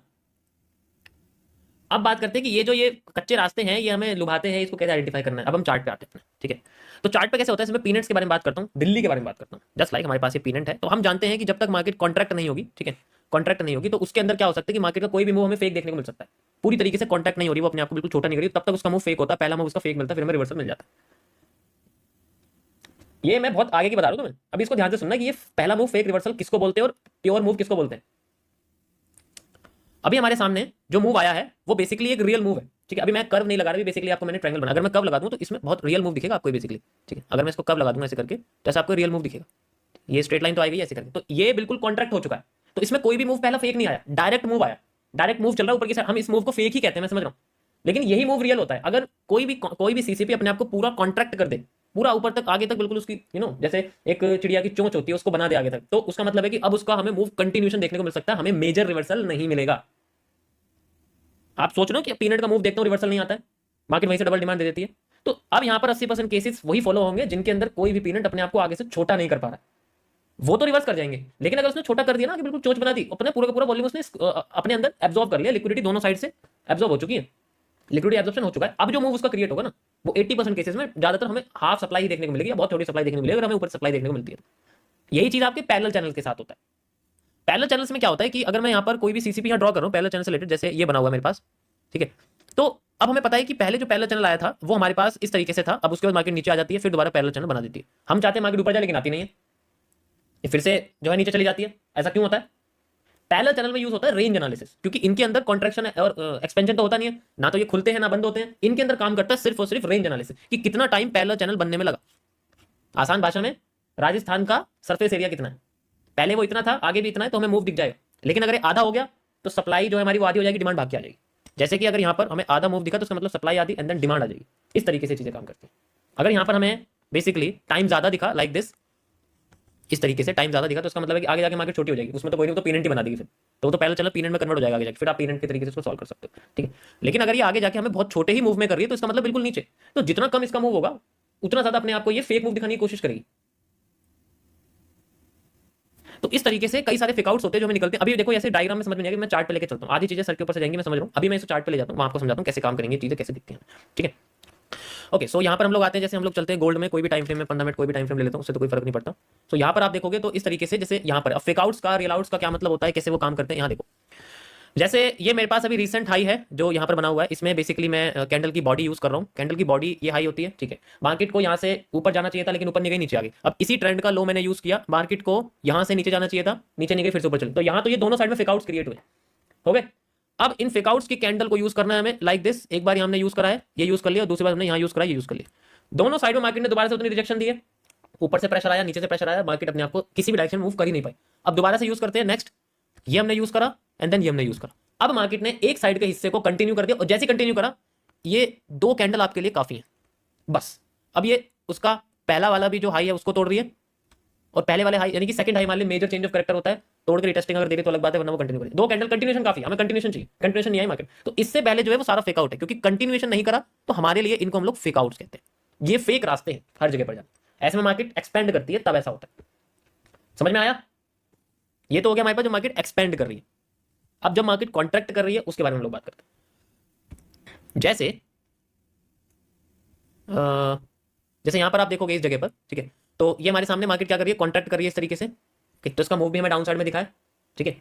अब बात करते हैं कि ये जो ये कच्चे रास्ते हैं, ये हमें लुभाते हैं, इसको कैसे आइडेंटिफाई करना है। अब हम चार्ट पे आते हैं। ठीक है। तो चार्ट पे कैसे होता है, इसमें पीनट्स के बारे में बात करता हूँ, दिल्ली के बारे में बात करता हूँ। जस्ट लाइक हमारे पास ये पीनट है, तो हम जानते हैं कि जब तक मार्केट कॉन्ट्रैक्ट नहीं होगी, ठीक है, कॉन्ट्रैक्ट नहीं होगी, तो उसके अंदर क्या हो सकता है कि मार्केट का कोई भी मूव हमें फेक देखने को मिल सकता है। पूरी तरीके से कॉन्ट्रैक्ट नहीं हो रही, वो अपने आप को बिल्कुल छोटा नहीं कर रही, तब तक उसका मूव फेक होता है, पहला मूव उसका फेक मिलता है, फिर हमें रिवर्सल मिल जाता है। ये मैं बहुत आगे की बता रहा हूँ तुम्हें, अभी इसको ध्यान से सुनना कि ये पहला मूव फेक रिवर्सल किसको बोलते हैं और प्योर मूव किसको बोलते हैं। अभी हमारे सामने जो मूव आया है वो बेसिकली एक रियल मूव है, ठीक है। अभी मैं कर्व नहीं लगा रहा, बेसिकली आपको मैंने ट्रायंगल बना, अगर मैं कर्व लगा दूं तो इसमें बहुत रियल मूव दिखेगा आपको बेसिकली, ठीक है। अगर मैं इसको कर्व लगा दूंगा ऐसे करके, जैसे आपको रियल मूव दिखेगा, ये स्ट्रेट लाइन तो आई गई ऐसे करके, तो ये बिल्कुल कॉन्ट्रैक्ट हो चुका है। तो इसमें कोई भी मूव पहला फेक नहीं आया, डायरेक्ट मूव आया, डायरेक्ट मूव चल रहा है ऊपर की साइड, हम इस मूव को फेक ही कहते हैं, मैं समझ रहा हूँ, लेकिन यही मूव रियल होता है। अगर कोई भी सीसीपी अपने आप को पूरा कॉन्ट्रैक्ट कर दे, पूरा ऊपर तक आगे तक बिल्कुल उसकी जैसे एक चिड़िया की चोंच होती है उसको बना दे आगे तक, तो उसका मतलब है कि अब उसका हमें मूव कंटिन्यूशन देखने को मिल सकता है, हमें मेजर रिवर्सल नहीं मिलेगा। आप सोच रहे हो कि पीनट का मूव देखते हो रिवर्सल नहीं आता है, मार्केट वहीं से डबल डिमांड दे देती है। तो अब यहां पर 80% केसेस वही फॉलो होंगे जिनके अंदर कोई भी पीनट अपने आप को आगे से छोटा नहीं कर पा रहा है, वो तो रिवर्स कर जाएंगे। लेकिन अगर उसने छोटा कर दिया ना कि बिल्कुल चोच बना दी, अपने पूरा का पूरा वॉल्यूम उसने अपने अंदर एब्जॉर्ब कर लिया, लिक्विडिटी दोनों साइड से एब्जॉर्ब हो चुकी है, लिक्विडिटी एब्जॉर्प्शन हो चुका है। अब जो मूव उसका क्रिएट होगा ना, वो 80% केसेस में ज्यादातर हमें हाफ सप्लाई ही देखने को मिलेगी, या बहुत थोड़ी सप्लाई देखने को मिलेगी, अगर हमें ऊपर सप्लाई देखने को मिलती है। यही चीज आपके पैरेलल चैनल के साथ होता है। पैरेलल चैनल्स में क्या होता है कि अगर मैं यहाँ पर कोई भी सीसीपी यहाँ ड्रॉ कर रहा हूँ पैरेलल चैनल से रिलेटेड, जैसे ये बना हुआ है मेरे पास, ठीक है। तो अब हमें पता है कि पहले जो पैरेलल चैनल आया था वो हमारे पास इस तरीके से था, अब उसके बाद मार्केट नीचे आ जाती है, फिर दोबारा पैरेलल चैनल बना देती है। हम चाहते हैं मार्केट ऊपर जाए लेकिन आती नहीं है, ये फिर से जो है नीचे चली जाती है। ऐसा क्यों होता है? पैरेलल चैनल में यूज होता है रेंज एनालिसिस, क्योंकि इनके अंदर कॉन्ट्रैक्शन और एक्सपेंशन तो होता नहीं है ना, तो ये खुलते हैं ना बंद होते हैं, इनके अंदर काम करता है सिर्फ और सिर्फ रेंज एनालिसिस कि कितना टाइम पैरेलल चैनल बनने में लगा। आसान भाषा में, राजस्थान का सरफेस एरिया कितना है, पहले वो इतना था, आगे भी इतना है, तो हमें मूव दिख जाएगा। लेकिन अगर आधा हो गया तो सप्लाई जो है हमारी वो आधी हो जाएगी, डिमांड भाग के आ जाएगी। जैसे कि अगर यहाँ पर हमें आधा मूव दिखा तो उसका मतलब सप्लाई आधी एंड देन डिमांड आ जाएगी। इस तरीके से चीजें काम करती हैं। अगर यहाँ पर हमें बेसिकली टाइम ज्यादा दिखा लाइक दिस, इस तरीके से टाइम ज्यादा दिखा, तो उसका मतलब है कि आगे जाके मार्केट छोटी हो जाएगी, उसमें तो कोई नहीं, तो पीनट ही बना देगी फिर, तो पहले चलो पीनट में कन्वर्ट हो जाएगा आगे जाके, फिर आप पीनट के तरीके से उसको सॉल्व कर सकते हो, ठीक है। लेकिन अगर ये आगे जाके हमें बहुत छोटे ही मूव में कर रही है तो इसका मतलब बिल्कुल नीचे, तो जितना कम इसका मूव होगा उतना ज्यादा अपने आप को ये फेक मूव दिखाने की कोशिश करेगी। तो इस तरीके से कई सारे फेकआउट्स होते हैं जो हमें निकलते हैं। अभी देखो ऐसे डायग्राम में समझ में नहीं आएगा, मैं चार्ट पे लेके चलता हूँ, आधी चीजें सर के ऊपर से जाएंगी, मैं समझ रहा हूँ। अभी मैं इस चार्ट पे ले जाता हूँ, आपको समझाता हूँ कैसे काम करेंगे, चीजें कैसे दिखती हैं, ठीक है। ओके, सो यहाँ पर हम लोग आते हैं, जैसे हम लोग चलते हैं गोल्ड में, कोई भी टाइम फ्रेम में 15 मिनट कोई भी टाइम फ्रेम ले लेता हूँ, उससे तो कोई फर्क नहीं पड़ता। तो यहाँ पर आप देखोगे तो इस तरीके से, जैसे यहाँ पर फेकआउट्स का रियल आउट्स का क्या मतलब होता है, कैसे वो काम करते हैं, यहाँ देखो। जैसे ये मेरे पास अभी रिसेंट हाई है जो यहाँ पर बना हुआ है, इसमें बेसिकली मैं कैंडल की बॉडी यूज कर रहा हूँ। कैंडल की बॉडी ये हाई होती है, ठीक है। मार्केट को यहाँ से ऊपर जाना चाहिए था लेकिन ऊपर नहीं गई, नीचे आ गई। अब इसी ट्रेंड का लो मैंने यूज किया, मार्केट को यहाँ से नीचे जाना चाहिए था, नीचे नहीं गई, फिर से ऊपर चली। तो यहाँ तो ये दोनों साइड में फेकआउट्स क्रिएट हुए, हो गए। अब इन फेकआउट्स की कैंडल को यूज करना है हमें लाइक दिस। एक बार हमने यूज करा है, ये यूज कर लिया, और दूसरी बार हमने यहाँ यूज करा, ये यूज कर लिया। दोनों साइड में मार्केट ने दोबारा से उतनी रिजेक्शन दी है, ऊपर से प्रेशर आया, नीचे से प्रेशर आया, मार्केट अपने आप को किसी भी डायरेक्शन मूव कर ही नहीं पाई। अब दोबारा से यूज करते हैं, नेक्स्ट ये हमने यूज करा एंड देन ये हमने यूज करा। अब मार्केट ने एक साइड के हिस्से को कंटिन्यू कर दिया, और जैसे कंटिन्यू करा, ये दो कैंडल आपके लिए काफी है बस। अब ये उसका पहला वाला भी जो हाई है उसको तोड़ रही है, और पहले वाले हाई यानी कि सेकंड हाई मान ली मेजर चेंज ऑफ कैरेक्टर होता है, तोड़ के रिटेस्टिंग अगर दे दे तो अलग बात है, वरना वो कंटिन्यू करे। दो कैंडल कंटिन्यूएशन काफी, हमें कंटिन्यूएशन चाहिए, कंटिन्यूएशन नहीं आई मार्केट, तो इससे पहले जो है वो सारा फेक आउट है, क्योंकि कंटिन्यूएशन नहीं करा तो हमारे लिए इनको हम लोग फेक आउट्स कहते हैं। ये फेक रास्ते हैं हर जगह पर जाना, ऐसे में मार्केट एक्सपेंड करती है तब ऐसा होता है। समझ में आया? ये तो हो गया हमारे पास जो मार्केट एक्सपेंड कर रही है। अब जब मार्केट कॉन्ट्रैक्ट कर रही है उसके बारे में हम लोग बात करते हैं। जैसे यहां पर आप देखोगे इस जगह पर, ठीक है, तो ये हमारे सामने मार्केट क्या कर रही है, कॉन्ट्रैक्ट कर रही है इस तरीके से, तो इसका मूव भी हमें डाउन साइड में दिखा है, ठीक है।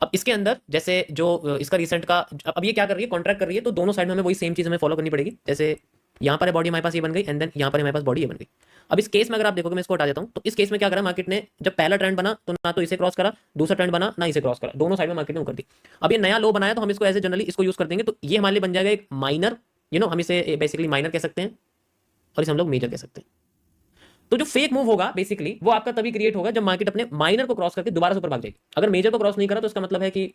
अब इसके अंदर जैसे जो इसका रिसेंट का, अब ये क्या कर रही है, कॉन्ट्रैक्ट कर रही है, तो दोनों साइड में हमें वही सेम चीज हमें फॉलो करनी पड़ेगी। जैसे यहाँ पर बॉडी हमारे पास ये बन गई, एंड देन यहाँ पर हमारे पास बॉडी ये बन गई। अब इस केस में अगर आप देखोगे, मैं इसको हटा देता हूँ, तो इस केस में क्या करा मार्केट ने, जब पहला ट्रेंड बना तो ना तो इसे क्रॉस करा, दूसरा ट्रेंड बना ना इसे क्रॉस करा, दोनों साइड में मार्केट ने कर दी। अब ये नया लो बनाया तो हम इसको ऐसे जनरली इसको यूज कर देंगे, तो ये हमारे लिए बन जाएगा एक माइनर, हम इसे बेसिकली माइनर कह सकते हैं, और इसे हम लोग मेजर कह सकते हैं। तो जो फेक मूव होगा बेसिकली वो आपका तभी क्रिएट होगा जब मार्केट अपने माइनर को क्रॉस करके दोबारा से ऊपर भाग जाएगी। अगर मेजर को क्रॉस नहीं करा तो इसका मतलब है कि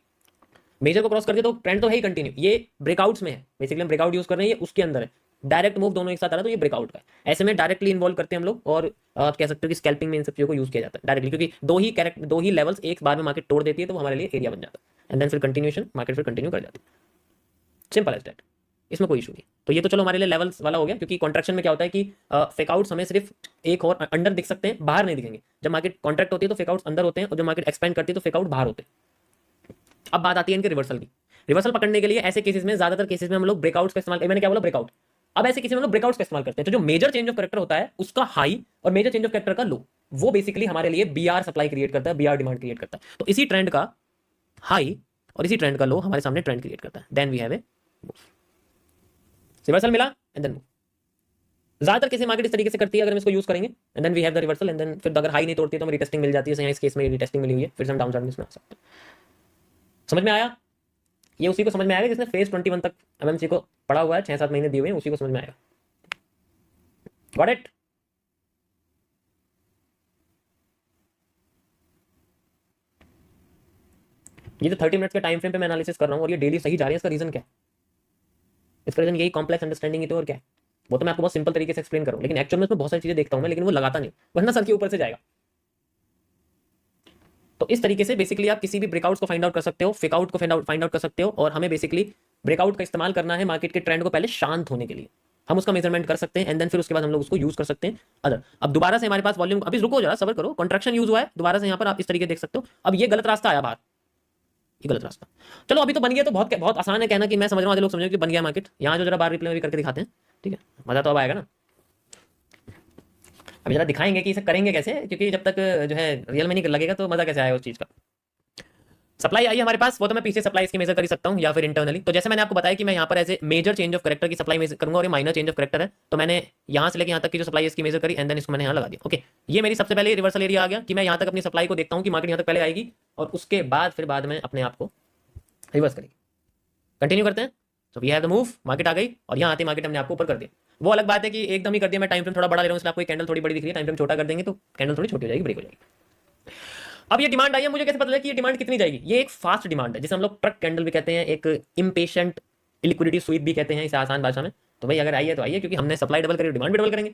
मेजर को क्रॉस करके तो ट्रेंड तो है ही कंटिन्यू, ये ब्रेकआउट्स में है, बेसिकली हम ब्रेकआउट यूज कर रहे हैं, ये उसके अंदर है। डायरेक्ट मूव दोनों एक साथ आ रहा है तो ये ब्रेकआउट का है। ऐसे में डायरेक्टली इन्वॉल्व करते हैं हम लोग, और कह सकते हो कि स्कैल्पिंग में इन सब चीजों को यूज किया जाता है डायरेक्टली, क्योंकि दो ही लेवल्स एक बार में मार्केट तोड़ देती है तो वो हमारे लिए एरिया बन जाता है, एंड देन फिर कंटिन्यूएशन मार्केट फिर कंटिन्यू कर जाती है। सिंपल एज दैट, इसमें कोई इशू नहीं। तो ये तो चलो हमारे लिए लेवल्स वाला हो गया, क्योंकि कॉन्ट्रैक्शन में क्या होता है कि फेकआउट्स हमें सिर्फ एक और अंडर दिख सकते हैं, बाहर नहीं दिखेंगे। जब मार्केट कॉन्ट्रैक्ट होती है तो फेकआउट्स अंदर होते हैं, और जब मार्केट एक्सपेंड करती है तो फेकआउट बाहर होते हैं। अब बात आती है इनके रिवर्सल की। रिवर्सल पकड़ने के लिए ऐसे केसेस में, ज्यादातर केसेस में हम लोग ब्रेकआउट्स का इस्तेमाल, मैंने क्या बोला, ब्रेकआउट, अब ऐसे किसी में हम लोग ब्रेकआउट्स का इस्तेमाल करते हैं, तो जो मेजर चेंज ऑफ कैरेक्टर होता है उसका हाई और मेजर चेंज ऑफ कैरेक्टर का लो, वो बेसिकली हमारे लिए बीआर सप्लाई क्रिएट करता है, बीआर डिमांड क्रिएट करता है। तो इसी ट्रेंड का हाई और इसी ट्रेंड का लो हमारे सामने ट्रेंड क्रिएट करता है। Then we have a reversal मिला एंड देन ज्यादातर कैसे मार्केट इस तरीके से करती है, अगर हम इसको यूज करेंगे and then we have the reversal and then फिर अगर हाई नहीं तोड़ती है तो हमें रिटेस्टिंग मिल जाती है। इस केस में रिटेस्टिंग मिली हुई है, फिर हम डाउन साइड में इसमें आ सकते हैं। समझ में आया? ये उसी को समझ में आएगा जिसने फेज 21 तक एमएमसी को पढ़ा हुआ है, 6-7 महीने दिए हुए हैं, उसी को समझ में आएगा। Got it? ये जो 30 मिनट्स के टाइम फ्रेम पे मैं एनालिसिस कर रहा हूँ और ये डेली सही जा रही है, इसका रीजन क्या है? इसका रीजन यही कॉम्प्लेक्स अंडरस्टैंडिंग ही तो, और क्या है? वो तो मैं आपको बहुत सिंपल तरीके से एक्सप्लेन करूँ, लेकिन एक्चुअल में इसमें बहुत सारी चीजें देखता हूँ मैं, लेकिन वो लगाता नहीं, वरना सर के ऊपर से जाएगा। तो इस तरीके से बेसिकली आप किसी भी ब्रेकआउट्स को फाइंड आउट कर सकते हो, फेकआउट को फाइंड आउट कर सकते हो, और हमें बेसिकली ब्रेकआउट का इस्तेमाल करना है मार्केट के ट्रेंड को पहले शांत होने के लिए। हम उसका मेजरमेंट कर सकते हैं एंड देन फिर उसके बाद हम लोग उसको यूज कर सकते हैं अदर। अब दोबारा से हमारे पास वॉल्यूम, अभी रुको जरा, सब्र करो, कॉन्ट्रैक्शन यूज हुआ है दोबारा से यहाँ पर, आप इस तरीके देख सकते हो। अब ये गलत रास्ता आया बाहर, ये गलत रास्ता, चलो अभी तो बन गया, तो बहुत बहुत आसान है कहना कि मैं समझ रहा हूँ, लोग समझो कि बन गया मार्केट। यहाँ जो जरा बार रिप्ले में भी करके दिखाते हैं, ठीक है, मजा तो अब आएगा ना। अभी जरा दिखाएंगे कि इसे करेंगे कैसे, क्योंकि जब तक जो है रियल में नहीं लगेगा तो मजा कैसे आएगा उस चीज का। सप्लाई आई हमारे पास, वो तो मैं पीछे सप्लाई इसकी मेजर कर ही सकता हूँ या फिर इंटरनली। तो जैसे मैंने आपको बताया कि मैं यहाँ पर as a major change of character की सप्लाई मेजर करूंगा और ये माइनर चेंज ऑफ कैरेक्टर है, तो मैंने यहाँ से लेकर यहाँ तक की जो सप्लाई इसकी मेजर करी एंड देन इसको मैंने यहाँ लगा दिया। ओके, ये मेरी सबसे पहले रिवर्सल एरिया आ गया कि मैं यहाँ तक अपनी सप्लाई को देखता हूँ कि मार्केट यहाँ तक पहले आएगी और उसके बाद फिर बाद में अपने आप को रिवर्स करेगी। कंटिन्यू करते हैं। तो we have the move, market आ गई और यहाँ आते मार्केट हमने आपको ऊपर कर दिया। वो अलग बात है कि एकदम ही कर दिया, मैं टाइम फ्रेम थोड़ा बड़ा ले रहा हूँ, इसलिए आपको कैंडल थोड़ी बड़ी दिख रही है, टाइम फ्रेम छोटा कर देंगे तो कैंडल थोड़ी छोटी हो जाएगी, ब्रेक हो जाएगी। अब ये डिमांड आई है, मुझे कैसे पता चला कि ये डिमांड कितनी जाएगी? ये एक फास्ट डिमांड है जिसे हम लोग ट्रक कैंडल भी कहते हैं, एक इम्पेशेंट लिक्विडिटी स्वीप भी कहते हैं इसे आसान भाषा में। तो भाई अगर आई है तो आई है, क्योंकि हमने सप्लाई डबल करी, डिमांड भी डबल करेंगे।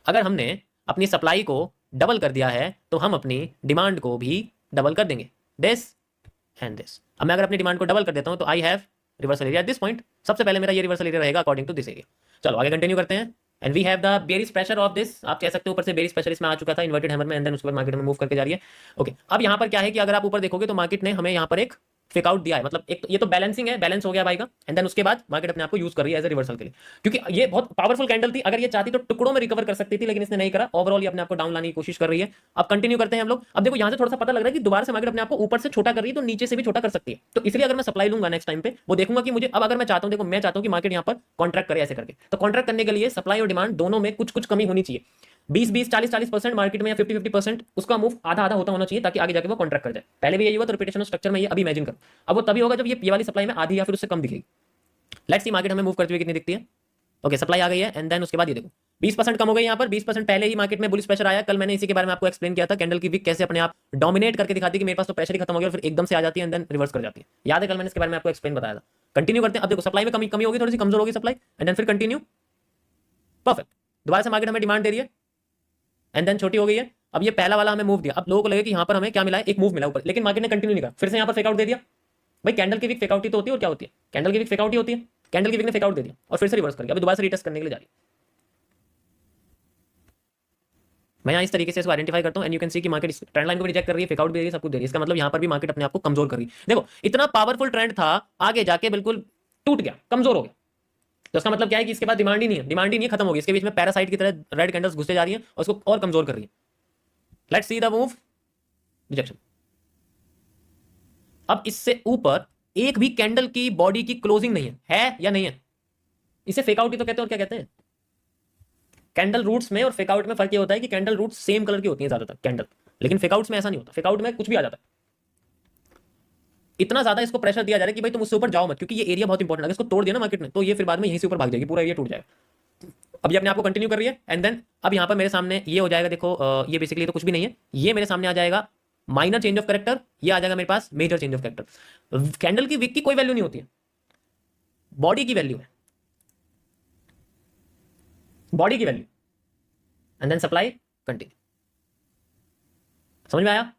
अगर हमने अपनी सप्लाई को डबल कर दिया है तो हम अपनी डिमांड को भी डबल कर देंगे, दिस एंड दिस। अब मैं अगर अपनी डिमांड को डबल कर देता हूं तो I have reversal area at this point. सबसे पहले मेरा ये रिवर्सल एरिया रहेगा अकॉर्डिंग टू दिस एरिया। चलो आगे कंटिन्यू करते हैं। And we have the bearish pressure of this, आप कह सकते हो ऊपर से बेरिश प्रेशर इसमें आ चुका था इन्वर्टेड हैमर में, एंड देन उसके बाद मार्केट में मूव करके जा रही है। ओके, अब यहाँ पर क्या है कि अगर आप ऊपर देखोगे तो मार्केट ने हमें यहाँ पर एक फेकआउट दिया है, मतलब एक ये तो बैलेंसिंग है, बैलेंस हो गया भाई का, एंड देन उसके बाद मार्केट अपने आप को यूज कर रही है एज ए रिवर्सल के लिए, क्योंकि ये बहुत पावरफुल कैंडल थी। अगर ये चाहती तो टुकड़ों में रिकवर कर सकती थी, लेकिन इसने नहीं करा। ओवरऑल ये अपने आप को डाउन लाने की कोशिश कर रही है। अब कंटिन्यू करते हैं हम लोग। अब देखो यहाँ से थोड़ा सा पता लग रहा है कि दोबारा से मार्केट अपने आप को ऊपर से छोटा कर रही है, तो नीचे से भी छोटा कर सकती है। तो इसलिए अगर मैं सप्लाई लूंगा नेक्स्ट टाइम पे, वो देखूंगा कि मुझे, अब अगर मैं चाहता हूँ, देखो मैं चाहता हूँ कि मार्केट यहाँ पर कॉन्ट्रैक्ट करे ऐसे करके, तो कॉन्ट्रैक्ट करने के लिए सप्लाई और डिमांड दोनों में कुछ कुछ कमी होनी चाहिए। 20-20, 40-40% मार्केट में या 50-50% उसका मूव आधा आधा होता होना चाहिए, ताकि आगे जाके वो कॉन्ट्रैक्ट कर जाए। पहले भी यही हुआ, तो रिपीटेशन स्ट्रक्चर में ये अभी इमेजिन करो। अब वो तभी होगा जब ये वाली सप्लाई में आधी या फिर उससे कम दिखेगी। लेट्स सी मार्केट हमें मूव करते हुए कितनी दिखती है। ओके, सप्लाई आ गई है एंड देन उसके बाद ये देखो 20% कम हो गई यहाँ पर। 20% पहले ही मार्केट में बुलिश प्रेशर आया। कल मैंने इसी के बारे में आपको एक्सप्लेन किया था, कैंडल की विक कैसे अपने आप डोमिनेट करके दिखाती है कि मेरे पास तो प्रेशर ही खत्म हो गया, फिर एकदम से आ जाती है एंड देन रिवर्स कर जाती है। याद है कल मैंने इसके बारे में आपको एक्सप्लेन बताया था। कंटिन्यू करते हैं। अब देखो सप्लाई में कमी होगी, थोड़ी सी कमजोर होगी सप्लाई, एंड देन फिर कंटिन्यू, परफेक्ट। दोबारा से मार्केट हमें डिमांड दे रही है एंड देन छोटी हो गई है। अब ये पहला वाला हमें मूव दिया, अब लोगों को लगे कि यहाँ पर हमें क्या मिला है, एक मूव मिला ऊपर, लेकिन मार्केट ने कंटिन्यू नहीं करा, फिर से यहाँ पर फेकआउट दे दिया। भाई कैंडल की विक फेकआउट ही तो होती है, और क्या होती है? कैंडल की विक फेकआउट ही होती है। कैंडल की विक ने फेकआउट दे दिया और फिर से रिवर्स कर गया। अभी दोबारा से रीटेस्ट करने के लिए जा रही है। मैं यहाँ इस तरीके से इसको आइडेंटिफाई करता हूँ एंड यू कैन सी कि मार्केट ट्रेंड लाइन को भी रिजेक्ट कर रही है, फेकआउट भी दे रही है, सब कुछ दे रही है। इसका मतलब यहाँ पर भी मार्केट अपने आप को कमजोर कर रही है। देखो इतना पावरफुल ट्रेंड था, आगे जाके बिल्कुल टूट गया, कमजोर हो गया। तो इसका मतलब क्या है कि इसके बाद डिमांड ही नहीं है, डिमांड ही नहीं है, खत्म हो गई। इसके बीच में पैरासाइट की तरह रेड कैंडल्स घुसते जा रही है और उसको और कमजोर कर रही है। Let's see the move, rejection. अब इससे ऊपर एक भी कैंडल की बॉडी की क्लोजिंग नहीं है या नहीं है? इसे फेकआउट ही तो कहते हैं, और क्या कहते हैं? कैंडल रूट्स में और फेकआउट में फर्क ये होता है कि कैंडल रूट्स सेम कलर की होती हैं ज्यादातर कैंडल, लेकिन फेकआउट्स में ऐसा नहीं होता। फेकआउट में कुछ भी आ जाता है। इतना ज्यादा इसको प्रेशर दिया जा रहा है कि भाई तुम उससे ऊपर जाओ मत, क्योंकि ये एरिया बहुत इंपॉर्टेंट है। अगर इसको तोड़ दिया ना मार्केट ने, तो ये फिर बाद में यहीं से ऊपर भाग जाएगी, पूरा एरिया टूट जाएगा। अब ये अपने आप को कंटिन्यू कर रही है एंड देन अब यहाँ पर मेरे सामने ये हो जाएगा। देखो ये बेसिकली तो कुछ भी नहीं है, ये मेरे सामने आ जाएगा माइनर चेंज ऑफ कैरेक्टर, ये आ जाएगा मेरे पास major change of character. Candle की विक की कोई वैल्यू नहीं होती है, बॉडी की वैल्यू है, बॉडी की value, and then supply continue. समझ में आया?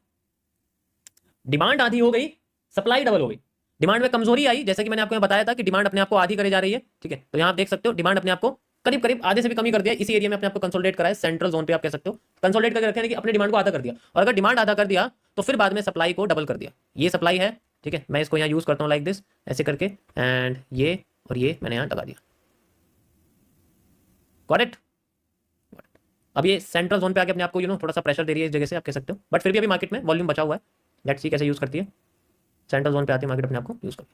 डिमांड आधी हो गई, सप्लाई डबल हो गई। डिमांड में कमजोरी आई, जैसे कि मैंने आपको बताया था कि डिमांड अपने आप को आधी करे जा रही है, ठीक है। तो यहां आप देख सकते हो डिमांड अपने आप को करीब करीब आधे से भी कमी कर दिया। इसी एरिया में अपने आप को कंसोलिडेट करा है, सेंट्रल जोन पे आप कह सकते हो। कंसोलिडेट करके रखे कि अपने डिमांड को आधा कर दिया, और अगर डिमांड आधा कर दिया तो फिर बाद में सप्लाई को डबल कर दिया। ये सप्लाई है, ठीक है। मैं इसको यहाँ यूज करता हूँ लाइक दिस, ऐसे करके, एंड ये और ये मैंने यहाँ लगा दिया। Got it. अब ये सेंट्रल जोन पे आके अपने आपको थोड़ा सा प्रेशर दे रही है इस जगह से, आप कह सकते हो, बट फिर भी अभी मार्केट में वॉल्यूम बचा हुआ है। लेट्स सी कैसे यूज करती है। सेंट्रल जोन पे आती है मार्केट अपने आपको यूज कर,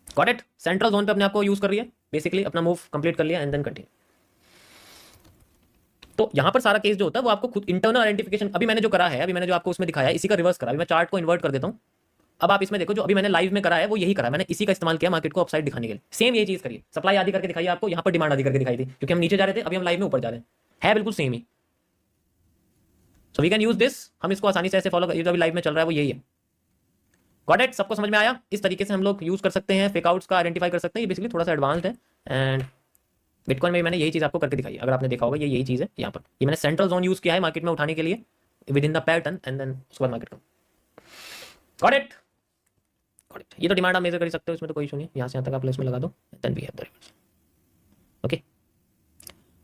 गॉट इट। सेंट्रल जोन पे अपने आपको यूज कर रही है, बेसिकली अपना मूव कंप्लीट कर लिया एंड देन कंटिन्यू। तो यहां पर सारा केस जो होता है वो आपको खुद इंटरनल आइडेंटिफिकेशन, अभी मैंने जो करा है, अभी मैंने जो आपको उसमें दिखाया है, इसी का रिवर्स करा। अभी मैं चार्ट को इन्वर्ट कर देता हूं। अब आप इसमें देखो, जो अभी मैंने लाइव में करा है वो यही करा, मैंने इसी का इस्तेमाल किया मार्केट को अपसाइड दिखाने के लिए। सेम ये चीज करिए, सप्लाई आदि करके दिखाई आपको, यहाँ पर डिमांड आदि करके दिखाई थी, क्योंकि हम नीचे जा रहे थे, अभी हम लाइव में ऊपर जा रहे हैं, है बिल्कुल सेम ही। So we can use this, हम इसको आसानी से ऐसे फॉलो करिए, जो अभी लाइव में चल रहा है वो यही है। गॉट इट, सबको समझ में आया? इस तरीके से हम लोग यूज कर सकते हैं, फेकआउट्स का आइडेंटिफाई कर सकते हैं। ये बेसिकली थोड़ा सा एडवांस्ड है, एंड बिटकॉइन में मैंने यही चीज आपको करके दिखाई है। अगर आपने देखा होगा, ये यही चीज है यहाँ पर, ये मैंने सेंट्रल जोन यूज किया है मार्केट में उठाने के लिए within the pattern, and then उसके बाद मार्केट का। Got it, got it. ये तो डिमांड आप मेजर कर सकते हो, इसमें तो कोई इशू नहीं है। यहाँ से यहाँ तक आप प्लेस में लगा दो, then we have the reverse. Okay,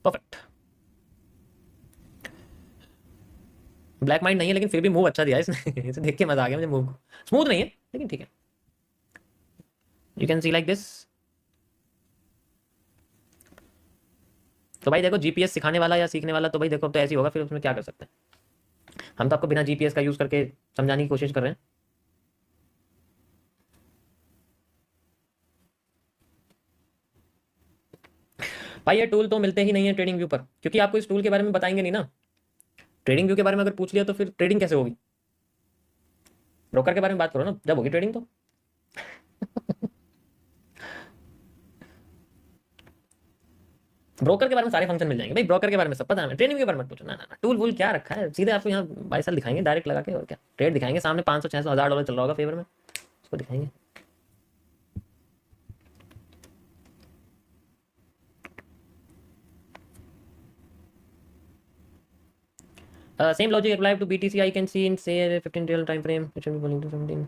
perfect. Black mind नहीं है, लेकिन फिर भी मूव अच्छा दिया है इसने। इसे देख के मजा आ गया मुझे मूव को। स्मूथ नहीं है लेकिन ठीक है, you can C like this. तो भाई देखो, जीपीएस सिखाने वाला या सीखने वाला तो भाई देखो, अब तो ऐसे ही होगा, फिर उसमें क्या कर सकते हैं। हम तो आपको बिना जीपीएस का यूज करके समझाने की कोशिश कर रहे हैं। भाई ये टूल तो मिलते ही नहीं है ट्रेडिंग व्यू पर, क्योंकि आपको इस टूल के बारे में बताएंगे नहीं ना। ट्रेडिंग व्यू के बारे में अगर पूछ लिया तो फिर ट्रेडिंग कैसे होगी? ब्रोकर के बारे में बात करो ना, जब होगी ट्रेडिंग तो। ब्रोकर के बारे में सारे फंक्शन मिल जाएंगे भाई, ब्रोकर के बारे में सब पता है हमें, ट्रेडिंग के बारे में मत पूछो ना ना। टूल वूल क्या रखा है, सीधे आपको यहाँ बाई सेल दिखाएंगे डायरेक्ट लगा के, और क्या ट्रेड दिखाएंगे सामने, 500 600 $1000 चल रहा होगा फेवर में, उसको दिखाएंगे। Same logic applied to BTC. I can see in say 15 real time frame. It should be falling to 17.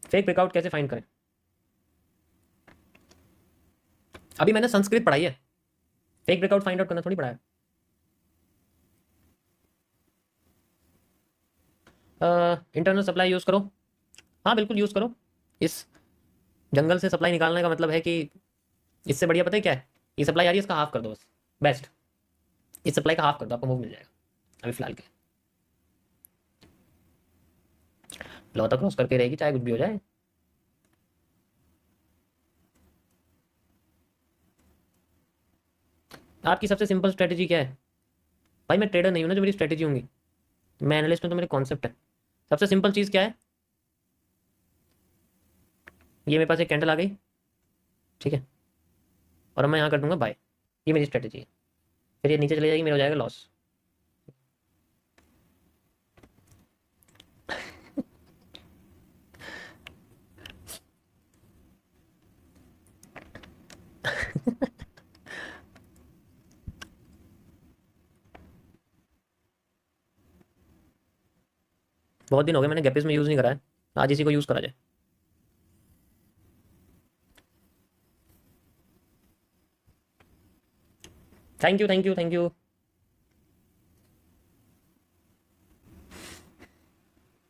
Fake breakout कैसे फाइंड करें? अभी मैंने संस्कृत पढ़ाई है, फेक ब्रेकआउट फाइंड आउट करना थोड़ी पढ़ाया। इंटरनल सप्लाई यूज करो, हाँ बिल्कुल यूज करो। इस जंगल से सप्लाई निकालने का मतलब है कि इससे बढ़िया पता है क्या है, ये सप्लाई आ रही है, इसका हाफ कर दो बस, बेस्ट। इस सप्लाई का हाफ कर दो, आपको मूव मिल जाएगा अभी फिलहाल के। लॉ तो क्रॉस करके रहेगी, चाहे कुछ भी हो जाए। आपकी सबसे सिंपल स्ट्रेटेजी क्या है? भाई मैं ट्रेडर नहीं हूं ना जो मेरी स्ट्रेटेजी होंगी, मैं एनालिस्ट हूं तो मेरे कॉन्सेप्ट है। सबसे सिंपल चीज़ क्या है, ये मेरे पास एक कैंडल आ गई, ठीक है, और मैं यहाँ कर दूंगा बाय, ये मेरी स्ट्रेटेजी है। फिर ये नीचे चले जाएगी, मेरा हो जाएगा लॉस। बहुत दिन हो गए मैंने गैपिस में यूज़ नहीं करा है, आज इसी को यूज़ करा जाए। Thank you thank you thank you.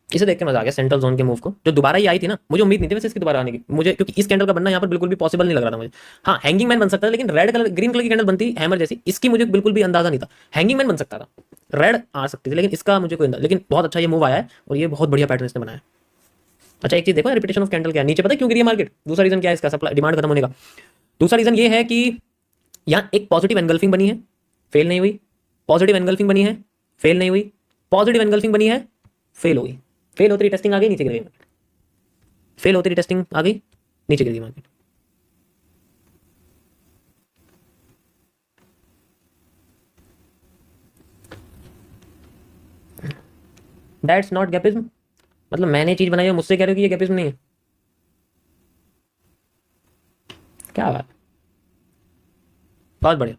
इसे देख के मजा आ गया सेंट्रल जोन के मूव को, जो दोबारा ही आई थी ना, मुझे उम्मीद नहीं थी वैसे इसकी दोबारा आने की मुझे, क्योंकि इस कैंडल का बनना यहाँ पर बिल्कुल भी पॉसिबल नहीं लग रहा था मुझे। हाँ हैंगिंग मैन बन सकता था, लेकिन रेड कलर ग्रीन कलर की कैंडल बनती हैमर जैसी, इसकी मुझे बिल्कुल भी अंदाजा नहीं था। हैंगिंग मैन बन सकता था, रेड आ सकती थी, लेकिन इसका मुझे कोई अंदाजा, लेकिन बहुत अच्छा ये मूव आया है, और ये बहुत बढ़िया पैटर्न इसने बनाया। अच्छा एक चीज देखो, रिपीटेशन ऑफ कैंडल क्या है नीचे, पता है क्यों गिरी मार्केट? दूसरा रीजन क्या है इसका, सप्लाई डिमांड खत्म होने का। दूसरा रीजन ये है कि यहाँ एक पॉजिटिव एनगल्फिंग बनी है, फेल नहीं हुई, पॉजिटिव एनगल्फिंग बनी है, फेल नहीं हुई, पॉजिटिव एनगल्फिंग बनी है, फेल हो गई, फेल होती रही टेस्टिंग आ गई, नीचे गिर गई मार्केट, फेल होती रही टेस्टिंग आ गई, नीचे गिर गई मार्केट। दैट्स नॉट गैपिज्म, मतलब मैंने चीज बनाई है, मुझसे कह रहे हो कि ये गैपिज्म नहीं है? क्या बात, बहुत बढ़िया।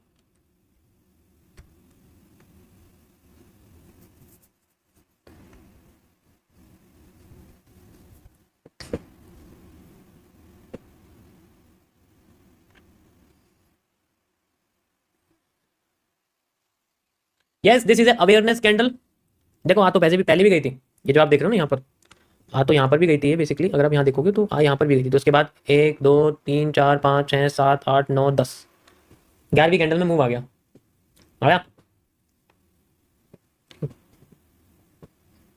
Yes this is a awareness candle. देखो हाँ, तो पैसे भी पहले भी गई थी, ये जो आप देख रहे हो ना यहाँ पर, तो यहाँ पर भी गई थी बेसिकली, अगर आप यहाँ देखोगे तो यहाँ पर भी गई थी। तो उसके बाद 1 2 3 4 5 6 7 8 9 10, 11वीं कैंडल में मूव आ गया। आया,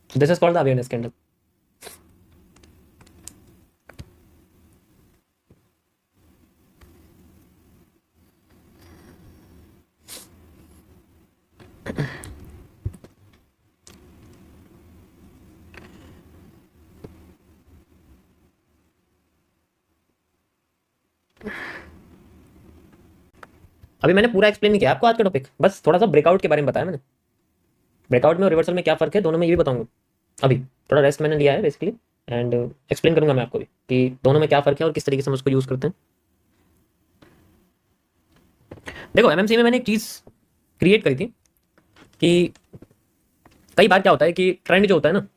this is called the awareness candle. अभी मैंने पूरा एक्सप्लेन नहीं किया आपको आज का टॉपिक, बस थोड़ा सा ब्रेकआउट के बारे में बताया मैंने। ब्रेकआउट में और रिवर्सल में क्या फर्क है, दोनों में ये भी बताऊंगा। अभी थोड़ा रेस्ट मैंने लिया है बेसिकली, एंड एक्सप्लेन करूंगा मैं आपको भी कि दोनों में क्या फर्क है और किस तरीके से हम उसको यूज करते हैं। देखो एमएमसी में मैंने एक चीज क्रिएट करी थी कि कई बार क्या होता है कि ट्रेंड जो होता है ना,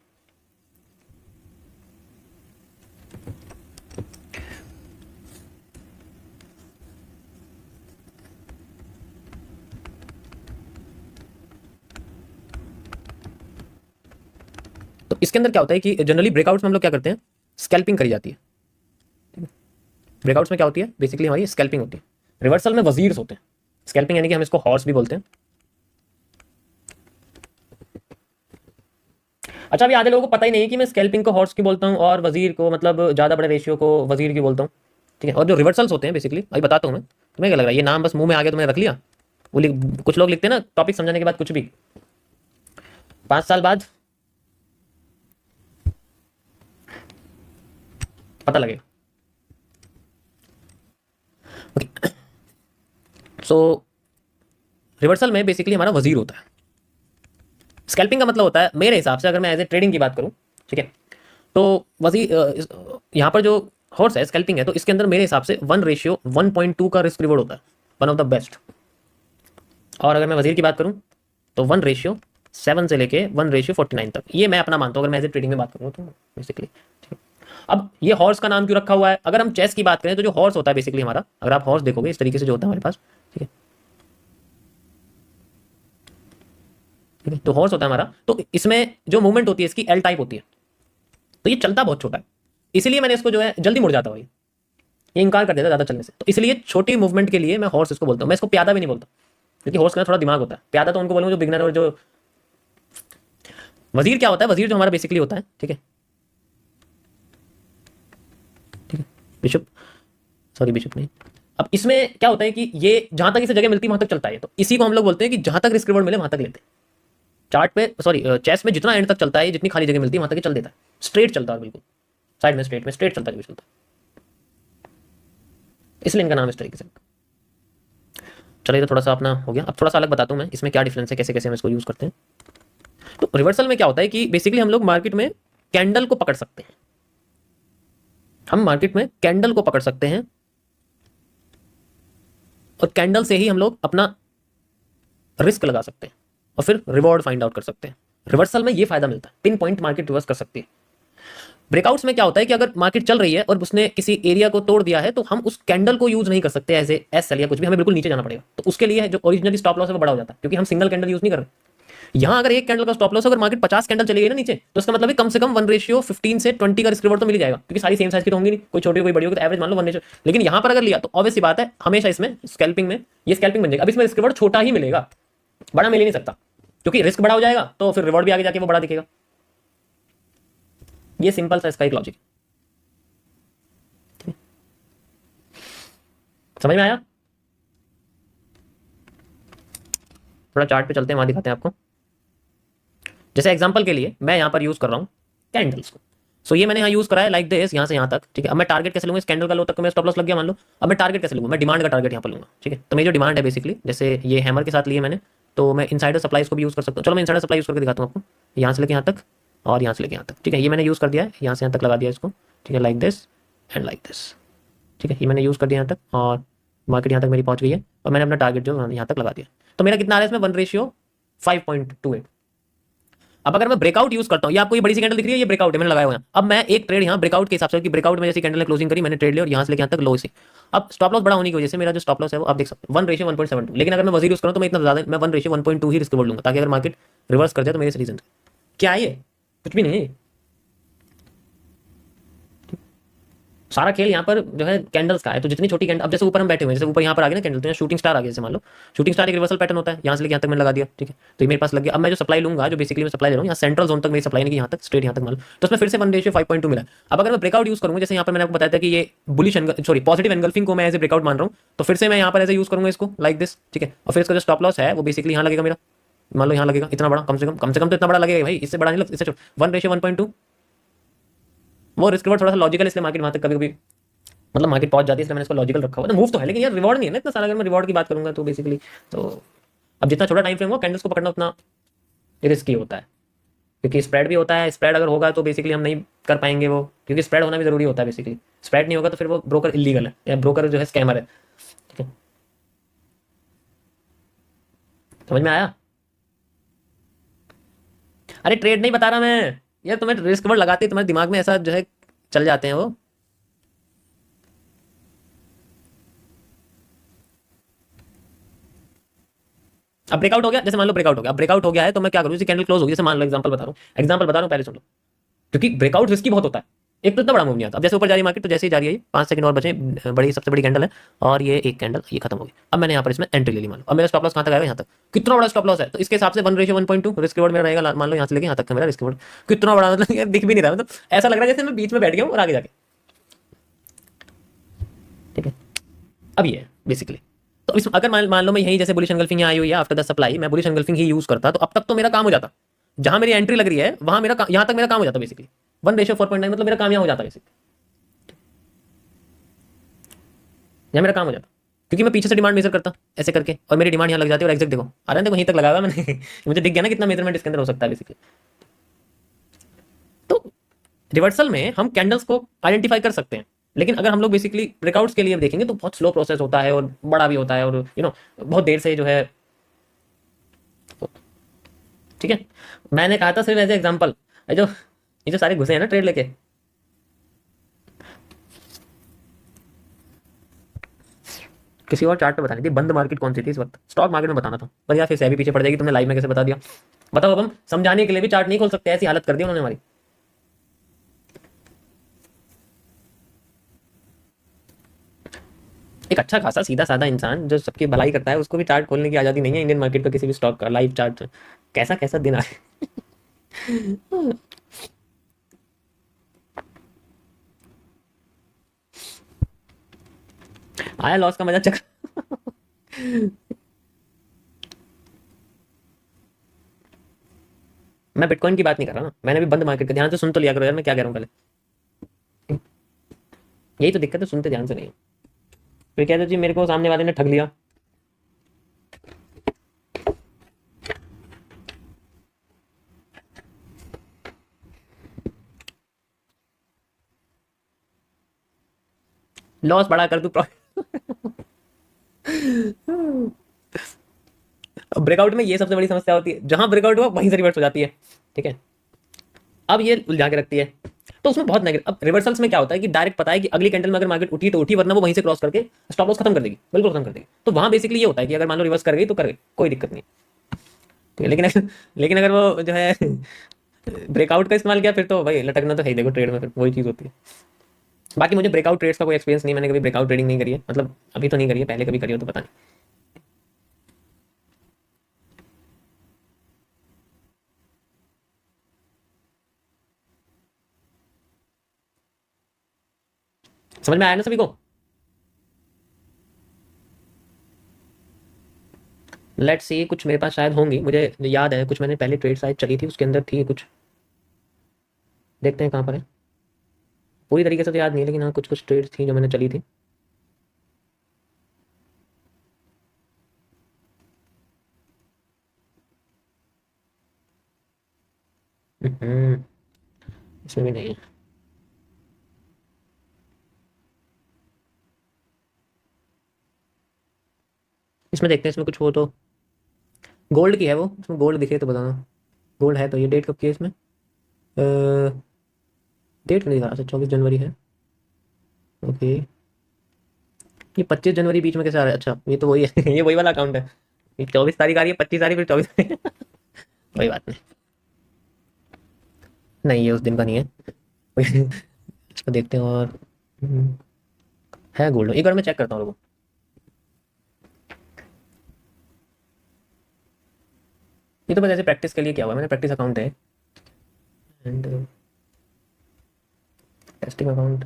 तो इसके अंदर क्या होता है कि जनरली ब्रेकआउट्स में हम लोग क्या करते हैं, स्कैल्पिंग करी जाती है। ब्रेकआउट्स में क्या होती है, बेसिकली हमारी स्कैल्पिंग होती है। रिवर्सल में वजीर्स होते हैं। स्कैल्पिंग यानी कि हम इसको हॉर्स भी बोलते हैं। अच्छा, अभी आधे लोगों को पता ही नहीं है कि मैं स्कैल्पिंग को हॉर्स की बोलता हूँ और वजीर को, मतलब ज्यादा बड़े रेशियो को वजीर की बोलता हूँ। ठीक है, और जो रिवर्सल्स होते हैं बेसिकली, अभी बताता हूँ मैं। तुम्हें क्या लग रहा है, ये नाम बस मुंह में आ गया तो मैंने रख लिया? वो कुछ लोग लिखते हैं ना टॉपिक समझाने के बाद कुछ भी, 5 साल बाद पता लगेगा। सो रिवर्सल में बेसिकली हमारा वजीर होता है। स्कैल्पिंग का मतलब होता है मेरे हिसाब से, अगर मैं एज ए ट्रेडिंग की बात करूं, ठीक है, तो वजीर यहाँ पर जो हॉर्स है स्कैल्पिंग है, तो इसके अंदर मेरे हिसाब से 1:1.2 का रिस्क रिवॉर्ड होता है, वन ऑफ द बेस्ट। और अगर मैं वजीर की बात करूं तो 1:7 से लेके 1:49 तक, ये मैं अपना मानता हूँ अगर मैं एज ए ट्रेडिंग में बात करूँ तो बेसिकली। अब ये हॉर्स का नाम क्यों रखा हुआ है, अगर हम चेस की बात करें तो जो हॉर्स होता है बेसिकली हमारा, अगर आप हॉर्स देखोगे इस तरीके से जो होता है हमारे पास, ठीक है, ठीक है, तो हॉर्स होता है हमारा, तो इसमें जो मूवमेंट होती है इसकी एल टाइप होती है, तो ये चलता बहुत छोटा है, इसीलिए मैंने इसको जो है जल्दी मुड़ जाता भाई, ये इंकार कर देता ज्यादा चलने से, तो इसलिए छोटी मूवमेंट के लिए मैं हॉर्स इसको बोलता हूँ। मैं इसको प्यादा भी नहीं बोलता, क्योंकि हॉर्स का थोड़ा दिमाग होता है। प्यादा तो उनको बोलूंगा जो बिगनर और जो वजीर क्या होता है, वजीर जो हमारा बेसिकली होता है, ठीक है, ठीक है, बिशप, सॉरी बिशप नहीं। अब इसमें क्या होता है कि ये जहां तक इसे जगह मिलती है वहां तक चलता है, तो इसी को हम लोग बोलते हैं कि जहां तक रिस्क रिवॉर्ड मिले वहां तक लेते हैं। चार्ट पे, सॉरी चेस में जितना एंड तक चलता है, जितनी खाली जगह मिलती है वहां तक चल देता है, स्ट्रेट चलता है, बिल्कुल साइड में स्ट्रेट चलता है, चलता है, इसलिए इनका नाम इस तरीके से। चलिए, तो थोड़ा सा अपना हो गया, अब थोड़ा सा अलग बताता हूँ मैं इसमें क्या डिफरेंस है, कैसे कैसे हम इसको यूज करते हैं। तो रिवर्सल में क्या होता है कि बेसिकली हम लोग मार्केट में कैंडल को पकड़ सकते हैं, हम मार्केट में कैंडल को पकड़ सकते हैं और कैंडल से ही हम लोग अपना रिस्क लगा सकते हैं और फिर रिवॉर्ड फाइंड आउट कर सकते हैं। रिवर्सल में ये फायदा मिलता है, पिन पॉइंट मार्केट रिवर्स कर सकती है। ब्रेकआउट्स में क्या होता है कि अगर मार्केट चल रही है और उसने किसी एरिया को तोड़ दिया है, तो हम उस कैंडल को यूज नहीं कर सकते एज एस सेल या कुछ भी, हमें बिल्कुल नीचे जाना पड़ेगा। तो उसके लिए जो ओरिजिनली स्टॉप लॉस है वो बड़ा हो जाता है, क्योंकि हम सिंगल कैंडल यूज नहीं कर रहे। यहाँ अगर एक कैंडल का स्टॉप लॉस, अगर मार्केट 50 कैंडल चली गई ना नीचे, तो इसका मतलब है कम से कम 1:15 से 20 का रिस्क रिवॉर्ड तो मिल जाएगा, क्योंकि सारी सेम साइज की तो होंगी नहीं, कोई छोटी कोई बड़ी होगी, तो एवरेज मान लो 1 रेशियो। लेकिन यहाँ पर अगर लिया तो ऑब्वियस सी बात है, हमेशा इसमें स्कैल्पिंग में ये स्कैल्पिंग बन जाएगा। अब इसमें रिस्क रिवॉर्ड छोटा ही मिलेगा, बड़ा मिल ही नहीं सकता, क्योंकि रिस्क बड़ा हो जाएगा तो फिर रिवॉर्ड भी आगे जाके वो बड़ा दिखेगा। ये सिंपल सा इसका एक लॉजिक, समझ में आया? थोड़ा चार्ट पे चलते हैं, वहां दिखाते हैं आपको। जैसे एग्जांपल के लिए मैं यहाँ पर यूज कर रहा हूँ कैंडल्स को। सो ये मैंने यहाँ यूज करा है लाइक दिस, यहाँ से यहाँ तक, ठीक है। अब मैं टारगेट कैसे लूंगा, इस कैंडल का लो तक मैं स्टॉप लॉस लग गया मान लो। अब मैं टारगेट कैसे लूंगा, मैं डिमांड का टारगेट यहाँ पर लूंगा, ठीक है। तो मेरी जो डिमांड है बेसिकली, जैसे ये हैमर के साथ लिए मैंने, तो मैं इनसाइडर सप्लाईज को भी यूज कर सकता हूँ। चलो मैं इनसाइडर सप्लाई यूज करके दिखाता हूँ आपको, यहाँ से लेके यहाँ तक और यहाँ से लेके यहाँ तक, ठीक है। ये मैंने यूज कर दिया है, यहाँ से यहाँ तक लगा दिया इसको, ठीक है, like this and like this, ठीक है। ये मैंने यूज कर दिया यहाँ तक और मार्केट यहाँ तक मेरी पहुंच गई है और मैंने अपना टारगेट जो यहाँ तक लगा दिया। तो मेरा कितना आ रहा है इसमें, 1:5.28। अब अगर मैं ब्रेकआउट यूज करता हूँ, ये आपको ये बड़ी सी कैंडल दिख रही है, ये ब्रेकआउट है, मैंने लगाया हुआ है। अब मैं एक ट्रेड यहाँ ब्रेकआउट के हिसाब से, कि ब्रेकआउट में जैसे कैंडल ने क्लोजिंग करी, मैंने ट्रेड लिया और यहाँ से लेके यहाँ तक लो से। अब स्टॉप लॉस बड़ा होने की वजह से मेरा जो स्टॉप लॉस है वो आप देख सकते हैं 1:1.72। लेकिन अगर मैं वजीर यूज करूँ तो मैं इतना ज्यादा, मैं 1:1.2 ही रिस्क बोल लूंगा, ताकि अगर मार्केट रिवर्स कर जाए तो मेरे रीजन क्या है, ये कुछ भी नहीं है। सारा खेल यहाँ पर जो है कैंडल्स का है। तो जितनी छोटी कैंडल, अब जैसे ऊपर हम बैठे हुए हैं, जैसे ऊपर यहाँ पर आ गए ना कैंडल, तो यहाँ शूटिंग स्टार आ गया। जैसे मान लो शूटिंग स्टार एक रिवर्सल पैटर्न होता है, यहाँ से लेके यहाँ तक मैंने लगा दिया, ठीक है। तो ये मेरे पास लग गया। अब मैं जो सप्लाई लूंगा, जो बेसिकली मैं सप्लाई ले रहा हूँ, यहाँ सेंट्रल जोन तक मेरी सप्लाई नहीं की, यहाँ तक स्ट्रेट यहाँ तक मान लो, तो उसमें फिर से 1:5.2 मिला है। अब अगर मैं ब्रेकआउट यूज करूंगा, जैसे यहाँ पर मैंने आपको बताया था कि ये बुलिश सॉरी पॉजिटिव एनगल्फिंग को मैं एज ए ब्रेकआउट मान रहा हूँ, तो फिर से मैं यहाँ पर ऐसे यूज करूंगा इसको लाइक दिस, ठीक है। और फिर इसका जो स्टॉप लॉस है वो बेसिकली यहाँ लगेगा मेरा, मान लो यहाँ लगेगा इतना बड़ा, कम से कम तो इतना बड़ा लगेगा भाई, इससे बड़ा नहीं लगता, इससे 1:1.2। वो रिस्क रिवॉर्ड थोड़ा सा लॉजिकल, इसलिए मार्केट वहां तक कभी कभी मतलब मार्केट पहुंच जाती है, इसलिए मैंने इसको लॉजिकल रखा हुआ है। तो मूव तो है, लेकिन यार रिवॉर्ड नहीं है ना इतना सारा। अगर मैं रिवॉर्ड की बात करूंगा तो बेसिकली तो अब जितना छोटा टाइम फ्रेम हो, कैंडल्स को पकड़ना उतना रिस्की होता है, क्योंकि स्प्रेड भी होता है। स्प्रेड अगर होगा तो बेसिकली हम नहीं कर पाएंगे वो, क्योंकि स्प्रेड होना भी जरूरी होता है। बेसिकली स्प्रेड नहीं होगा तो फिर वो ब्रोकर इलीगल है, या ब्रोकर जो है स्कैमर है, ठीक है। समझ में आया? अरे ट्रेड नहीं बता रहा मैं यार, तुम्हें रिस्क वर्ड लगाते ही तुम्हारे दिमाग में ऐसा जो है चल जाते हैं वो। अब ब्रेकआउट हो गया, जैसे मान लो ब्रेकआउट हो गया, अब ब्रेकआउट हो गया है तो मैं क्या करूँ, जैसे कैंडल क्लोज होगी, जैसे मान लो एग्जांपल बता रहा हूँ, पहले सुन लो, क्योंकि ब्रेकआउट रिस्की बहुत होता है। एक तो इतना बड़ा मूव नहीं आता। अब जैसे ऊपर जा रही है मार्केट, तो जैसे ही जा रही है, 5 सेकंड और बचे, बड़ी सबसे बड़ी कैंडल है, और ये एक कैंडल ये खत्म हो गई। अब मैंने यहाँ पर इसमें एंट्री ले ली, मान लो। अब मेरा स्टॉप लॉस कहाँ तक आएगा, यहाँ तक। कितना बड़ा स्टॉप लॉस है, तो इसके हिसाब से 1:1.2 रिस्क रिवॉर्ड मेरा रहेगा, मान लो यहाँ से लेके यहाँ तक का मेरा रिस्क रिवॉर्ड। कितना बड़ा, मतलब यार दिख भी नहीं रहा, मतलब ऐसा लग रहा है जैसे मैं बीच में बैठ गया हूँ और आगे जाके, ठीक है। अब ये है बेसिकली। तो इस अगर मान लो मैं यही जैसे बुलिश एंगल्फिंग यहाँ आई हुई है आफ्टर द सप्लाई, मैं बुलिश एंगल्फिंग ही यूज करता, तो अब तक तो मेरा काम हो जाता। जहां मेरी एंट्री लग रही है वहां मेरा यहाँ तक मेरा काम हो जाता बेसिकली। 1:4.9 मतलब मेरा काम यहाँ हो जाता बेसिकली, यहाँ मेरा काम हो जाता, क्योंकि मैं पीछे से डिमांड मेजर करता ऐसे करके, और मेरी डिमांड यहाँ लग जाती है, और एग्जैक्ट देखो आ रहा है, देखो वहीं तक लगा हुआ मैंने मुझे दिख गया ना कितना मेजरमेंट इसके अंदर हो सकता है बेसिकली। तो रिवर्सल में हम कैंडल्स को आइडेंटिफाई कर सकते हैं, लेकिन अगर हम लोग बेसिकली ब्रेकआउट्स के लिए देखेंगे तो बहुत स्लो प्रोसेस होता है, और बड़ा भी होता है, और बहुत देर से जो है, ठीक है। मैंने कहा था सिर्फ एज एग्जाम्पल, ये जो सारे घुसे हैं ना ट्रेड लेके, किसी और चार्ट पे बतानी थी बंद मार्केट कौन सी थी इस वक्त, स्टॉक मार्केट में बताना था, पर यार फिर से अभी पीछे पड़ जाएगी, तुमने लाइव में कैसे बता दिया। बताओ, अब हम समझाने के लिए भी चार्ट नहीं खोल सकते, ऐसी हालत कर दी उन्होंने हमारी। एक अच्छा खासा सीधा साधा इंसान जो सबकी भलाई करता है, उसको भी चार्ट खोलने की आजादी नहीं है इंडियन मार्केट पर, किसी भी स्टॉक का लाइव चार्ट। कैसा कैसा दिन आए आया लॉस का मजा चक मैं बिटकॉइन की बात नहीं कर रहा ना, मैंने भी बंद मार्केट का, ध्यान से सुन तो लिया करो यार मैं क्या कह रहा हूँ पहले। यही तो दिक्कत है, सुनते ध्यान से नहीं। फिर कहते जी मेरे को सामने वाले ने ठग लिया। लॉस बड़ा कर तू ब्रेकआउट में ये सबसे बड़ी समस्या होती है, जहां ब्रेकआउट हुआ वहीं से रिवर्स हो जाती है, ठीक है। अब ये उलझा के रखती है, तो उसमें बहुत नेगेटिव। अब रिवर्सल्स में क्या होता है कि डायरेक्ट पता है कि अगली कैंडल में अगर मार्केट उठी तो उठी, वरना वो वहीं से क्रॉस करके स्टॉप लॉस खत्म कर देगी, बिल्कुल खत्म कर देगी। तो वहां बेसिकली ये होता है कि अगर मान लो रिवर्स कर गई तो कर गई, कोई दिक्कत नहीं, ठीक है। लेकिन अगर वो जो है ब्रेकआउट का इस्तेमाल किया, फिर तो भाई लटकना तो है ही, देखो ट्रेड में फिर वही चीज़ होती है। बाकी मुझे ब्रेकआउट ट्रेड्स का कोई एक्सपीरियंस नहीं, मैंने कभी ब्रेकआउट ट्रेडिंग नहीं करी है, मतलब अभी तो नहीं करी है, पहले कभी करी हो तो पता नहीं। समझ में आया ना सभी को? लेट्स सी, कुछ मेरे पास शायद होंगी, मुझे याद है कुछ मैंने पहले ट्रेड शायद चली थी, उसके अंदर थी कुछ, देखते हैं कहाँ पर है। पूरी तरीके से तो याद नहीं है, लेकिन हाँ कुछ कुछ ट्रेड थी जो मैंने चली थी। हम्म, इसमें भी नहीं है। इसमें देखते हैं, इसमें कुछ हो तो। गोल्ड की है वो, इसमें गोल्ड दिखे तो बताना। गोल्ड है तो ये डेट कब की है इसमें? डेट नहीं दिखा, अच्छा 24 जनवरी है, ओके। ये 25 जनवरी बीच में कैसे आ रहा है? अच्छा ये तो वही है ये वही वाला अकाउंट है, ये 24 तारीख आ रही है, 25 तारीख, फिर 24 कोई बात नहीं, नहीं ये उस दिन का नहीं है इसको देखते हैं। और है गोल्ड, एक बार मैं चेक करता हूँ रुको। ये तो बस ऐसे प्रैक्टिस के लिए क्या हुआ, मैंने प्रैक्टिस अकाउंट है एंड टेस्टिंग अकाउंट।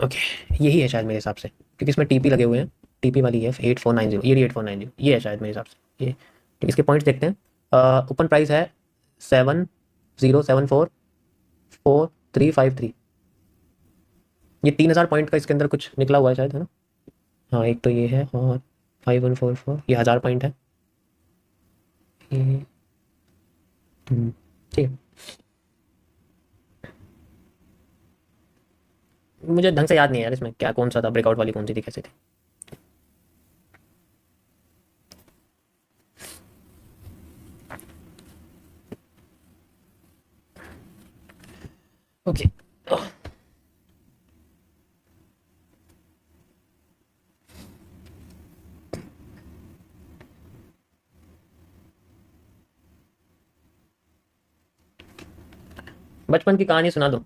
ओके, यही है शायद मेरे हिसाब से, क्योंकि इसमें टीपी लगे हुए हैं। टीपी वाली है 8490, ये 8490, ये है शायद मेरे हिसाब से ये। ठीक, इसके पॉइंट्स देखते हैं। ओपन प्राइस है 70744353। ये 3000 पॉइंट का इसके अंदर कुछ निकला हुआ है शायद, है ना। हाँ, एक तो ये है और 5144 ये 1000 पॉइंट है ये। ठीक है, मुझे ढंग से याद नहीं है यार इसमें क्या कौन सा था, ब्रेकआउट वाली कौन सी थी, कैसे थी। ओके, बचपन की कहानी सुना दो।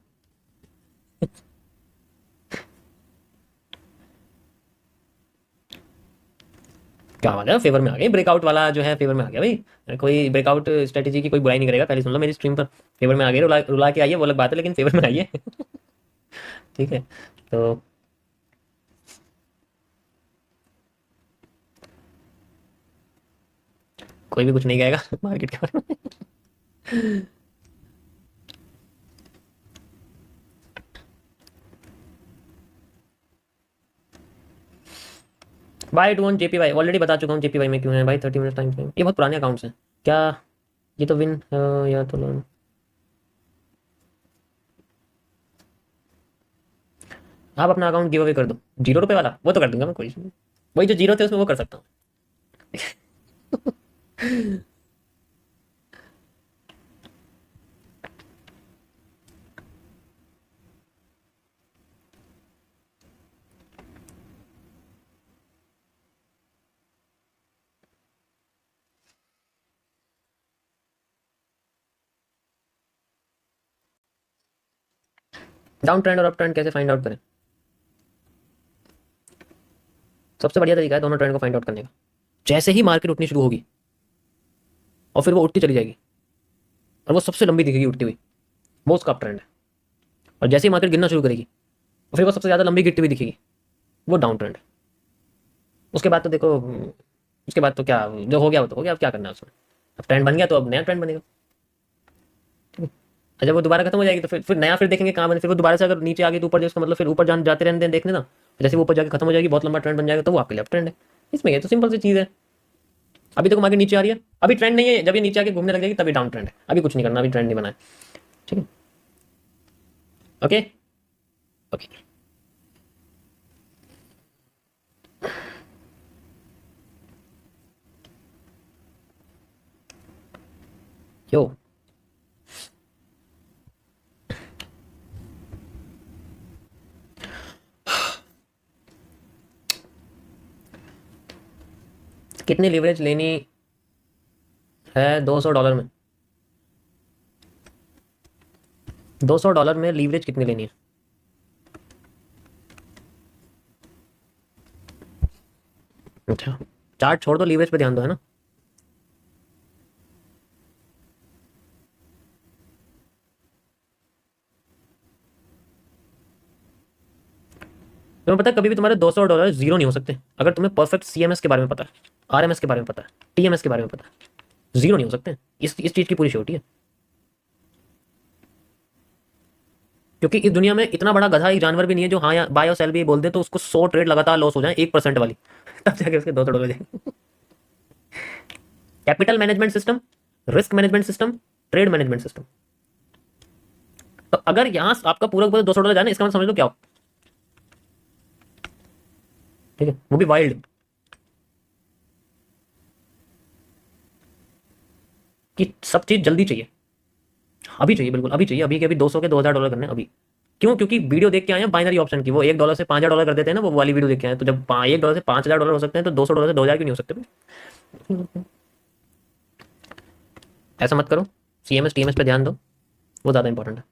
क्या बात है, फेवर में आ गई, ब्रेकआउट वाला जो है फेवर में आ गया भाई। कोई ब्रेकआउट स्ट्रेटेजी की कोई बुराई नहीं करेगा, पहले सुन लो मेरी स्ट्रीम पर। फेवर में आ गई, रुला रुला के आई है वो अलग बात है, लेकिन फेवर में आई है। ठीक है, तो कोई भी कुछ नहीं कहेगा मार्केट के बारे में। बाय टू ऑन जेपी भाई, ऑलरेडी बता चुका हूँ जेपी भाई में क्यों है भाई। 30 मिनट टाइम फ्रेम, ये बहुत पुराने अकाउंट्स हैं क्या। ये तो विन या तो लर्न। आप अपना अकाउंट गिव अवे कर दो, 0 रुपये वाला वो तो कर दूंगा मैं, कोई नहीं। वही जो 0 थे उसमें वो कर सकता हूँ। डाउन ट्रेंड और अप ट्रेंड कैसे फाइंड आउट करें। सबसे बढ़िया तरीका है दोनों ट्रेंड को फाइंड आउट करने का, जैसे ही मार्केट उठनी शुरू होगी और फिर वो उठती चली जाएगी और वो सबसे लंबी दिखेगी उठती हुई, वो उसका अप ट्रेंड है। और जैसे ही मार्केट गिरना शुरू करेगी और फिर वो सबसे ज़्यादा लंबी गिरती हुई दिखेगी, वो डाउन ट्रेंड है। उसके बाद तो देखो, उसके बाद तो क्या जो हो गया वो तो हो गया, अब क्या करना है उसमें। अब ट्रेंड बन गया तो अब नया ट्रेंड बनेगा। ठीक है, और जब वो दोबारा खत्म हो जाएगी तो फिर नया फिर देखेंगे कहाँ बने, फिर वो दोबारा से अगर नीचे आ गई तो ऊपर जाए, उसका मतलब फिर ऊपर जाते रहने दें, देखने ना। जैसे वो ऊपर जाके खत्म हो जाएगी, बहुत लंबा ट्रेंड बन जाएगा, तो वो आपके लिए अप ट्रेंड है। इसमें ये तो सिंपल सी चीज़ है। अभी देखो मार्केट नीचे आ रही है, अभी ट्रेंड नहीं है, जब ये नीचे आके घूमने लग जाएगी तभी डाउन ट्रेंड है। अभी कुछ नहीं करना, अभी ट्रेंड नहीं बना है। ठीक है, ओके ओके। यो, कितनी लीवरेज लेनी है $200 में। $200 में लीवरेज कितनी लेनी है। अच्छा, चार्ट छोड़ दो, लीवरेज पे ध्यान दो, है ना। तुम्हें पता है कभी भी तुम्हारे $200 जीरो नहीं हो सकते अगर तुम्हें परफेक्ट सीएमएस के बारे में पता है, आरएमएस के बारे में पता है, टीएमएस के बारे में पता है। जीरो नहीं हो सकते, इस चीज की पूरी श्योरिटी है। क्योंकि इस दुनिया में इतना बड़ा गधा एक जानवर भी नहीं है जो हाँ या बाय और सेल भी बोल दे तो उसको 100 ट्रेड लगातार लॉस हो जाए 1% वाली, तब जाके उसके $200 जाए। Capital management system, risk management system, trade management system. तो अगर यहां आपका पूरा पूरा $200 जाए ना, इसका मतलब समझ लो क्या हो। ठीक है, वो भी वाइल्ड, कि सब चीज जल्दी चाहिए, अभी चाहिए, बिल्कुल अभी चाहिए, अभी के अभी 200 के $2000 करने हैं अभी। क्यों, क्योंकि वीडियो देख के आए हैं बाइनरी ऑप्शन की, वो $1 से $5000 कर देते हैं ना, वो वाली वीडियो देख के आए हैं। तो जब $1 से $5000 हो सकते हैं तो $200 से 2000 क्यों नहीं हो सकते भाई? ऐसा मत करो, सीएमएस टीएमएस पे ध्यान दो। वो ज़्यादा इंपॉर्टेंट है।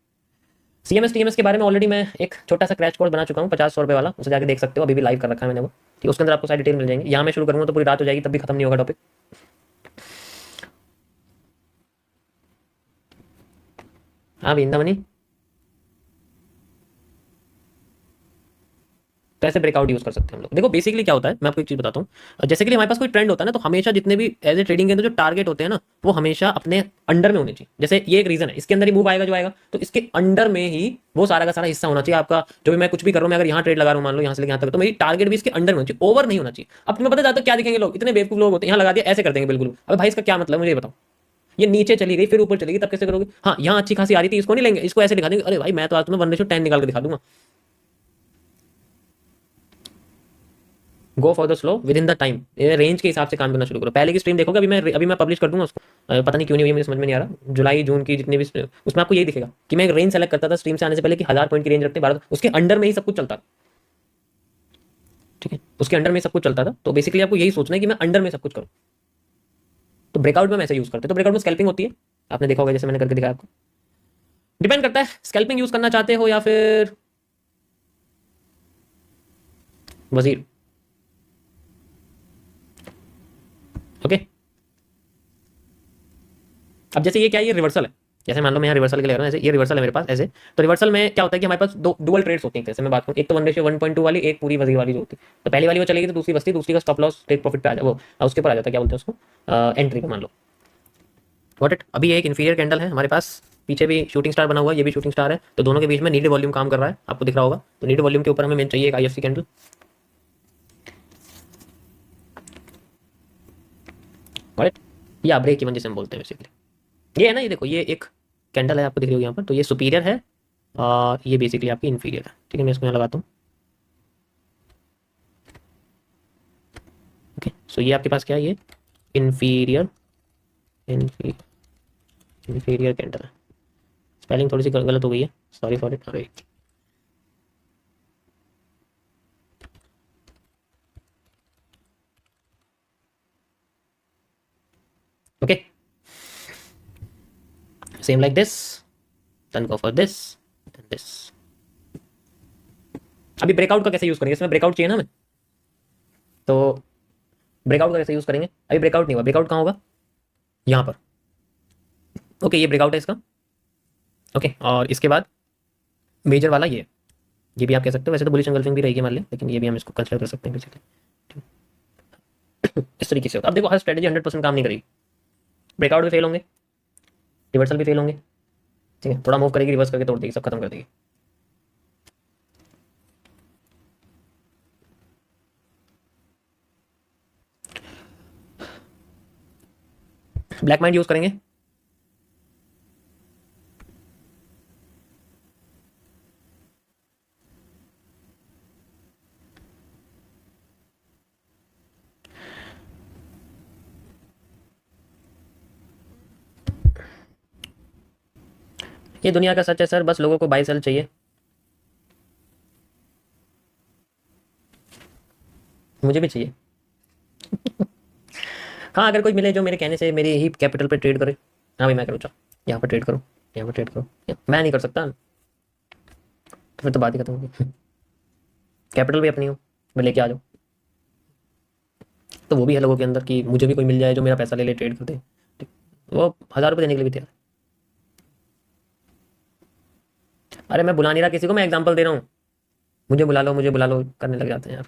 CMS TMS के बारे में ऑलरेडी मैं एक छोटा सा क्रैश कोर्स बना चुका हूँ 50-100 रुपये वाला, उसे जाके देख सकते हो, अभी भी लाइव कर रखा है मैंने वो। ठीक है, उसके अंदर आपको सारी डिटेल मिल जाएंगी। यहाँ मैं शुरू करूँगा तो पूरी रात हो जाएगी, तब भी खत्म नहीं होगा टॉपिक। हाँ बिंदामणि, तो ऐसे ब्रेकआउट यूज कर सकते हैं हम लोग। देखो बेसिकली क्या होता है, मैं आपको एक चीज बताता हूँ। जैसे कि हमारे पास कोई ट्रेंड होता है ना, तो हमेशा जितने भी एज ए ट्रेडिंग के अंदर जो टारगेट होते हैं ना, वो हमेशा अपने अंडर में होने चाहिए। जैसे ये एक रीजन है, इसके अंदर ही मूव आएगा जो आएगा, तो इसके अंडर में ही वो सारा का सारा हिस्सा होना चाहिए आपका। जो भी मैं कुछ भी कर रहा हूँ, मैं अगर यहाँ ट्रेड लगा रहा हूँ मान लो यहाँ से लेकर यहाँ तक, तो मेरी टारगेट भी इसके अंडर में होनी चाहिए, ओवर नहीं होना चाहिए। अब तुम्हें पता जाता है क्या दिखेंगे लोग, इतने बेवकूफ लोग होते हैं, यहाँ लगा दिया ऐसे कर देंगे बिल्कुल। अब भाई इसका क्या मतलब, मुझे बताओ। ये नीचे चली गई फिर ऊपर चलेगी, तब कैसे करोगे? हाँ यहाँ अच्छी खासी आ रही थी, इसको नहीं लेंगे, इसको ऐसे दिखा देंगे, अरे भाई मैं तो आज तुम्हें 1:10 निकाल के दिखा दूंगा। Go for the slow with in the time, range के हिसाब से काम करना शुरू करो। पहले की स्ट्रीम देखोगे, अभी मैं पब्लिश कर दूंगा उसको। पता नहीं क्यों नहीं हुई, मुझे समझ में नहीं आ रहा। जुलाई जून की जितनी भी उसमें आपको यही दिखेगा कि मैं एक रेंज सेलेक्ट करता था स्ट्रीम से आने से पहले कि 1000 पॉइंट की रेंज रखते हैं, 12, उसके अंडर में ही सब कुछ चलता था। ठीक है, उसके अंडर में सब कुछ चलता था। तो बेसिकली आपको यही सोचना है कि मैं अंडर में सब कुछ करूँ। तो ब्रेकआउट में हम ऐसे यूज करते हैं। तो ब्रेकआउट में स्कैल्पिंग होती है, आपने देखा होगा, जैसे मैंने करके दिखाया आपको। डिपेंड करता है स्कैल्पिंग यूज करना चाहते हो या फिर वजीर। ओके, अब जैसे ये क्या है, ये रिवर्सल है। जैसे मान लो मैं यहाँ रिवर्सल के ले रहा हूँ, ऐसे ये रिवर्सल है मेरे पास ऐसे। तो रिवर्सल में क्या होता है कि हमारे पास दो डुअल ट्रेड्स होती हैं। जैसे मैं बात करूँ, एक तो 1:1.2 वाली, एक पूरी वजीर वाली जो होती है। तो पहली वाली वो चलेगी तो दूसरी बस्ती, दूसरी का स्टॉप लॉस टेक प्रॉफिट पे आ जाए, वो उसके ऊपर आ जाता है, क्या बोलते हैं उसको, एंट्री पे मान लो। वॉट इट, अभी एक इन्फीरियर कैंडल है हमारे पास, पीछे भी शूटिंग स्टार बना हुआ है, ये भी शूटिंग स्टार है। तो दोनों के बीच में नीडेड वॉल्यूम काम कर रहा है, आपको दिख रहा होगा। तो नीडेड वॉल्यूम के ऊपर हमें चाहिए एक IFC कैंडल। राइट, या ब्रेक इवन जिसे हम बोलते हैं बेसिकली। ये है ना, ये देखो, ये एक कैंडल है, आपको दिख रही होगी यहाँ पर। तो ये सुपीरियर है और ये बेसिकली आपकी इन्फीरियर है। ठीक है, मैं इसको यहाँ लगाता हूँ। ओके, सो ये आपके पास क्या है, ये इन्फीरियर इन्फीरियर कैंडल है। स्पेलिंग थोड़ी सी गलत हो गई है, सॉरी फॉर इट। अरे okay, same like this, then go for this, then this. अभी ब्रेकआउट का कैसे यूज करेंगे, इसमें ब्रेकआउट चाहिए ना हमें, तो ब्रेकआउट का कैसे यूज करेंगे। अभी ब्रेकआउट नहीं हुआ, ब्रेकआउट कहाँ होगा, यहाँ पर। ओके, ये ब्रेकआउट है इसका। ओके, और इसके बाद मेजर वाला ये भी आप कह सकते हो। वैसे तो बुलिश एंगल्फिंग भी रहेगी मान लें, लेकिन ये भी हम इसको कंसिडर कर सकते हैं बेसिकली। इस तरीके से होता है। अब देखो, हर स्ट्रेटेजी 100% काम नहीं करेगी। ब्रेकआउट भी फेल होंगे, रिवर्सल भी फेल होंगे। ठीक है, थोड़ा मूव करेगी, रिवर्स करके तोड़ देगी, सब खत्म कर देगी। ब्लैक माइंड यूज करेंगे, ये दुनिया का सच है सर, बस लोगों को बाई सेल चाहिए। मुझे भी चाहिए। हाँ, अगर कोई मिले जो मेरे कहने से मेरी ही कैपिटल पे ट्रेड करे, हाँ भाई मैं करूँ, चाहो यहाँ पर ट्रेड करो, यहाँ पर ट्रेड करो। मैं नहीं कर सकता तो फिर तो बात ही खत्म होगी। कैपिटल भी अपनी हो, मैं लेके आ जाओ। तो वो भी है लोगों के अंदर कि मुझे भी कोई मिल जाए जो मेरा पैसा ले ले, ट्रेड कर दे। ठीक, वो 1000 रुपये देने के लिए भी तैयार है। अरे मैं बुला नहीं रहा किसी को, मैं एग्जांपल दे रहा हूँ। मुझे बुला लो, मुझे बुला लो करने लग जाते हैं यार।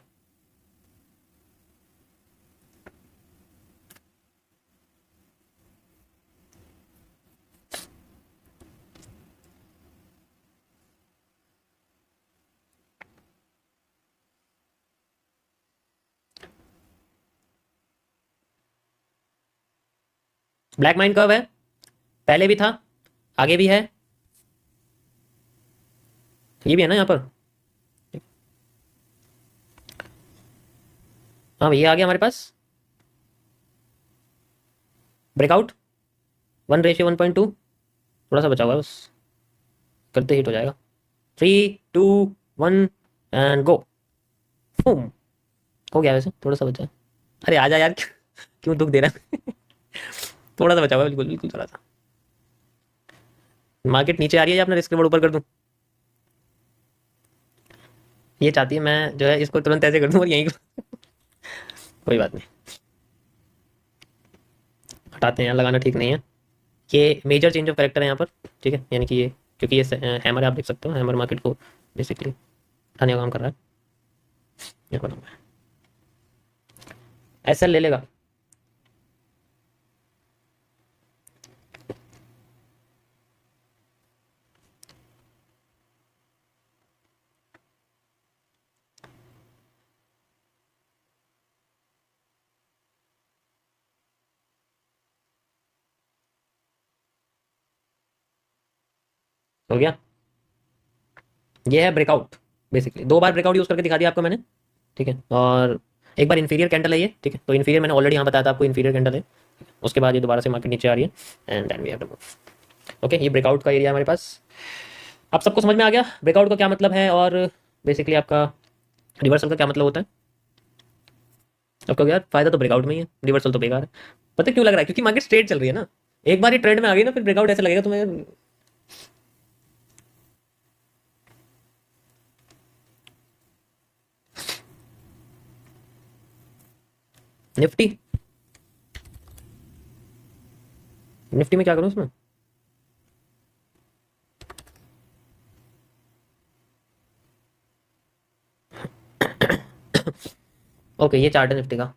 ब्लैक माइंड कब है, पहले भी था, आगे भी है, ये भी है ना यहाँ पर। हाँ भैया, आ गया हमारे पास ब्रेकआउट 1:1.2, थोड़ा सा बचा हुआ है बस, करते हिट हो जाएगा। 3, 2, 1 एंड गो। बूम, हो गया। वैसे थोड़ा सा बचा है। अरे आजा यार, क्यों दुख दे रहा है। थोड़ा सा बचा हुआ है, बिल्कुल बिल्कुल थोड़ा सा। मार्केट नीचे आ रही है या अपना रिस्क रिवॉर्ड ऊपर कर दूं? ये चाहती है मैं जो है इसको तुरंत ऐसे कर दूं और यहीं कोई बात नहीं, हटाते हैं यार, लगाना ठीक नहीं है। ये मेजर चेंज ऑफ कैरेक्टर है यहाँ पर, ठीक है, यानी कि ये क्योंकि ये हैमर है, आप देख सकते हो हैमर मार्केट को बेसिकली उठाने का काम कर रहा है। ये बनाऊंगा ऐसा ले लेगा। हो गया, ये है ब्रेकआउट। बेसिकली 2 बार ब्रेकआउट यूज करके दिखा दिया आपको मैंने, ठीक है, और एक बार इन्फीरियर कैंडल है ये, ठीक है, तो इन्फीरियर मैंने ऑलरेडी यहाँ बताया था आपको, इन्फीरियर कैंडल है। उसके बाद ये दोबारा से मार्केट नीचे आ रही है and then we have to move. Okay, ये ब्रेकआउट का एरिया हमारे पास। आप सबको समझ में आ गया ब्रेकआउट का क्या मतलब है और बेसिकली आपका रिवर्सल का क्या मतलब होता है? आपको यार फायदा तो ब्रेकआउट में ही है, रिवर्सल तो बेकार है। पता है क्यों लग रहा है? क्योंकि मार्केट स्ट्रेट चल रही है ना, एक बार ये ट्रेंड में आ गई ना, फिर ब्रेकआउट ऐसा लगेगा तुम्हें। निफ्टी, निफ्टी में क्या करूं उसमें? ओके, ये चार्ट है निफ्टी का।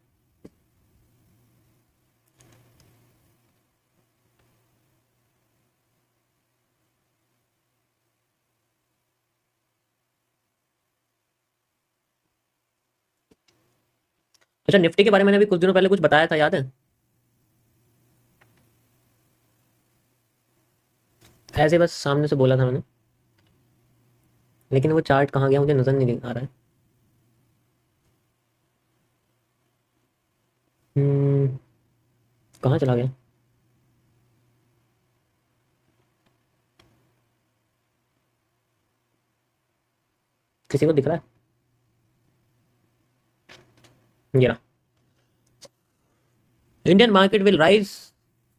अच्छा, निफ्टी के बारे में मैंने अभी कुछ दिनों पहले कुछ बताया था, याद है? ऐसे बस सामने से बोला था मैंने, लेकिन वो चार्ट कहाँ गया मुझे नजर नहीं आ रहा है। कहाँ चला गया? किसी को दिख रहा है? ये रहा, इंडियन मार्केट विल राइज,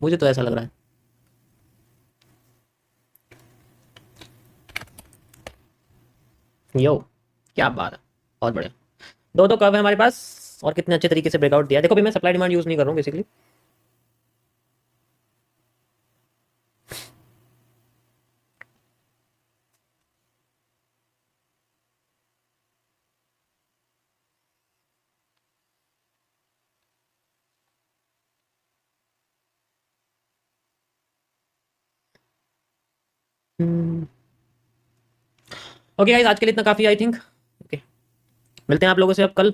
मुझे तो ऐसा लग रहा है। यो, क्या बात है, बहुत बढ़िया। दो दो कर्व है हमारे पास और कितने अच्छे तरीके से ब्रेकआउट दिया। देखो अभी मैं सप्लाई डिमांड यूज नहीं कर रहा हूँ बेसिकली। ओके गाइस, आज के लिए इतना काफ़ी आई थिंक। ओके, मिलते हैं आप लोगों से अब कल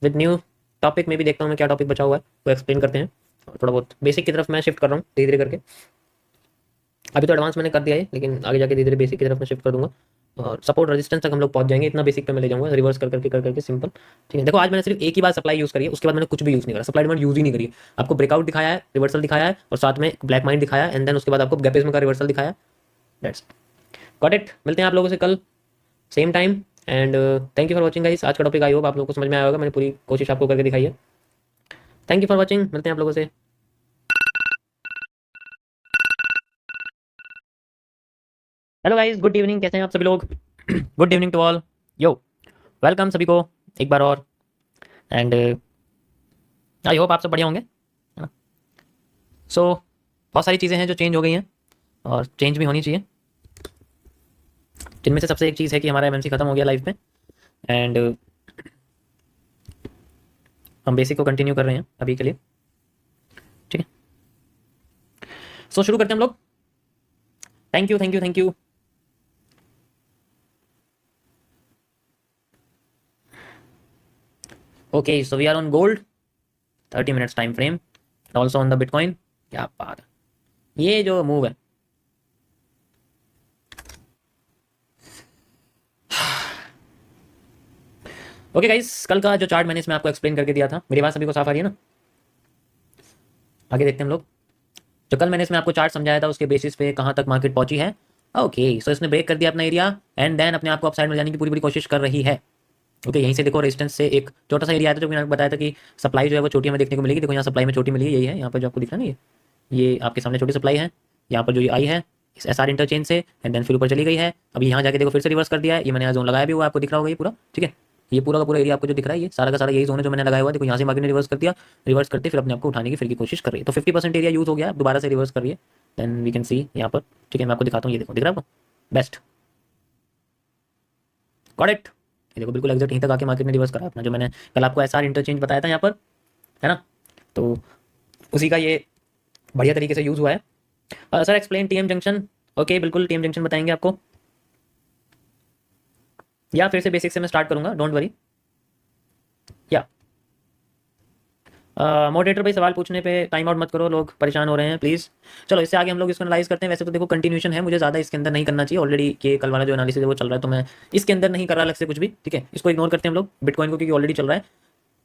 विद न्यू टॉपिक में। भी देखता हूँ मैं क्या टॉपिक बचा हुआ है, वो एक्सप्लेन करते हैं। और थोड़ा बहुत बेसिक की तरफ मैं शिफ्ट कर रहा हूँ धीरे धीरे करके। अभी तो एडवांस मैंने कर दिया है, लेकिन आगे जाके धीरे धीरे बेसिक की तरफ मैं शिफ्ट कर दूंगा और सपोर्ट रेजिस्टेंस तक हम लोग पहुंच जाएंगे। इतना बेसिक पे मैं ले जाऊंगा, रिवर्स कर करके सिंपल। ठीक है, देखो आज मैंने सिर्फ एक ही बार सप्लाई यूज़ करी है, उसके बाद मैंने कुछ भी यूज़ नहीं करा, सप्लाई डिमांड यूज़ ही नहीं करी है। आपको ब्रेकआउट दिखाया है, रिवर्सल दिखाया है और साथ में ब्लैक माइंड दिखाया है, एंड देन उसके बाद आपको गैपिज्म का रिवर्सल दिखाया। That's got it. मिलते हैं आप लोगों से कल same time and thank you for watching guys. आज का टॉपिक आई होप आप लोगों को समझ में आया होगा, मैंने पूरी कोशिश आपको करके दिखाई है। थैंक यू फॉर वॉचिंग, मिलते हैं आप लोगों से। हेलो गाइस, गुड इवनिंग, कैसे हैं आप सभी लोग? Good evening to all, yo, welcome सभी को एक बार और। एंड आई होप आप सब बढ़िया होंगे, है ना? सो बहुत सारी चीज़ें हैं जो चेंज हो गई हैं और चेंज भी होनी चाहिए, जिनमें से सबसे एक चीज़ है कि हमारा एमएनसी खत्म हो गया लाइफ में एंड हम बेसिक को कंटिन्यू कर रहे हैं अभी के लिए, ठीक है। सो शुरू करते हैं हम लोग। Thank you thank you thank you. Okay, so we are on gold 30 minutes time frame, also on the bitcoin. क्या बात है, ये जो मूव है, ओके गाइस, कल का जो चार्ट मैंने इसमें आपको एक्सप्लेन करके दिया था, मेरी बात सभी को साफ आ रही है ना? आगे देखते हैं हम लोग। जो कल मैंने इसमें आपको चार्ट समझाया था उसके बेसिस पे कहाँ तक मार्केट पहुंची है। ओके, सो इसने ब्रेक कर दिया अपना एरिया एंड देन अपने आप को अपसाइड में जाने की पूरी पूरी कोशिश कर रही है। ओके, यहीं से देखो रेजिस्टेंस से एक छोटा सा एरिया आया था, जो मैंने आपको बताया था कि सप्लाई जो है वो छोटी हमें देखने को मिलेगी। देखो यहाँ सप्लाई में छोटी मिली है, यही है यहाँ पर जो आपको दिख रहा है ना, ये आपके सामने छोटी सप्लाई है यहाँ पर जो ये आई है इस एसआर इंटरचेंज से, एंड देन फिर ऊपर चली गई है। अभी यहाँ जाके देखो फिर से रिवर्स कर दिया है। ये मैंने यहाँ जोन लगाया भी हुआ, आपको दिख रहा होगा ये पूरा, ठीक है। ये पूरा का पूरा एरिया आपको जो दिख रहा है ये सारा का सारा यही जोन है जो मैंने लगाया हुआ है। देखो यहाँ से मार्केट ने रिवर्स कर दिया, रिवर्स करते फिर अपने आपको उठाने की फिर की कोशिश कर रही है। तो 50% एरिया यूज हो गया, दोबारा से रिवर्स कर रही है। देन वी कैन सी यहाँ पर, ठीक है, मैं आपको दिखाता हूँ। ये देखो, दिख रहा है आपको, बेस्ट, गॉट इट। ये देखो बिल्कुल एग्जैक्ट यहीं तक आके मार्केट ने रिवर्स करा अपना, जो मैंने कल आपको एसआर इंटरचेंज बताया था यहाँ पर, है ना। तो उसी का ये बढ़िया तरीके से यूज हुआ है। Sir explain TM junction. Okay, बिल्कुल टीएम जंक्शन बताएंगे आपको, या फिर से बेसिक से मैं स्टार्ट करूंगा, डोंट वरी। या मॉडरेटर भाई सवाल पूछने पे टाइम आउट मत करो, लोग परेशान हो रहे हैं प्लीज़। चलो इससे आगे हम लोग इसको एनालाइज करते हैं। वैसे तो देखो कंटिन्यूशन है, मुझे ज़्यादा इसके अंदर नहीं करना चाहिए, ऑलरेडी ये कल वाला जो एनालिसिस है वो चल रहा है, तो मैं इसके अंदर नहीं कर रहा अलग से कुछ भी, ठीक है। इसको इग्नोर करते हैं हम लोग बिटकॉइन को, क्योंकि ऑलरेडी चल रहा है।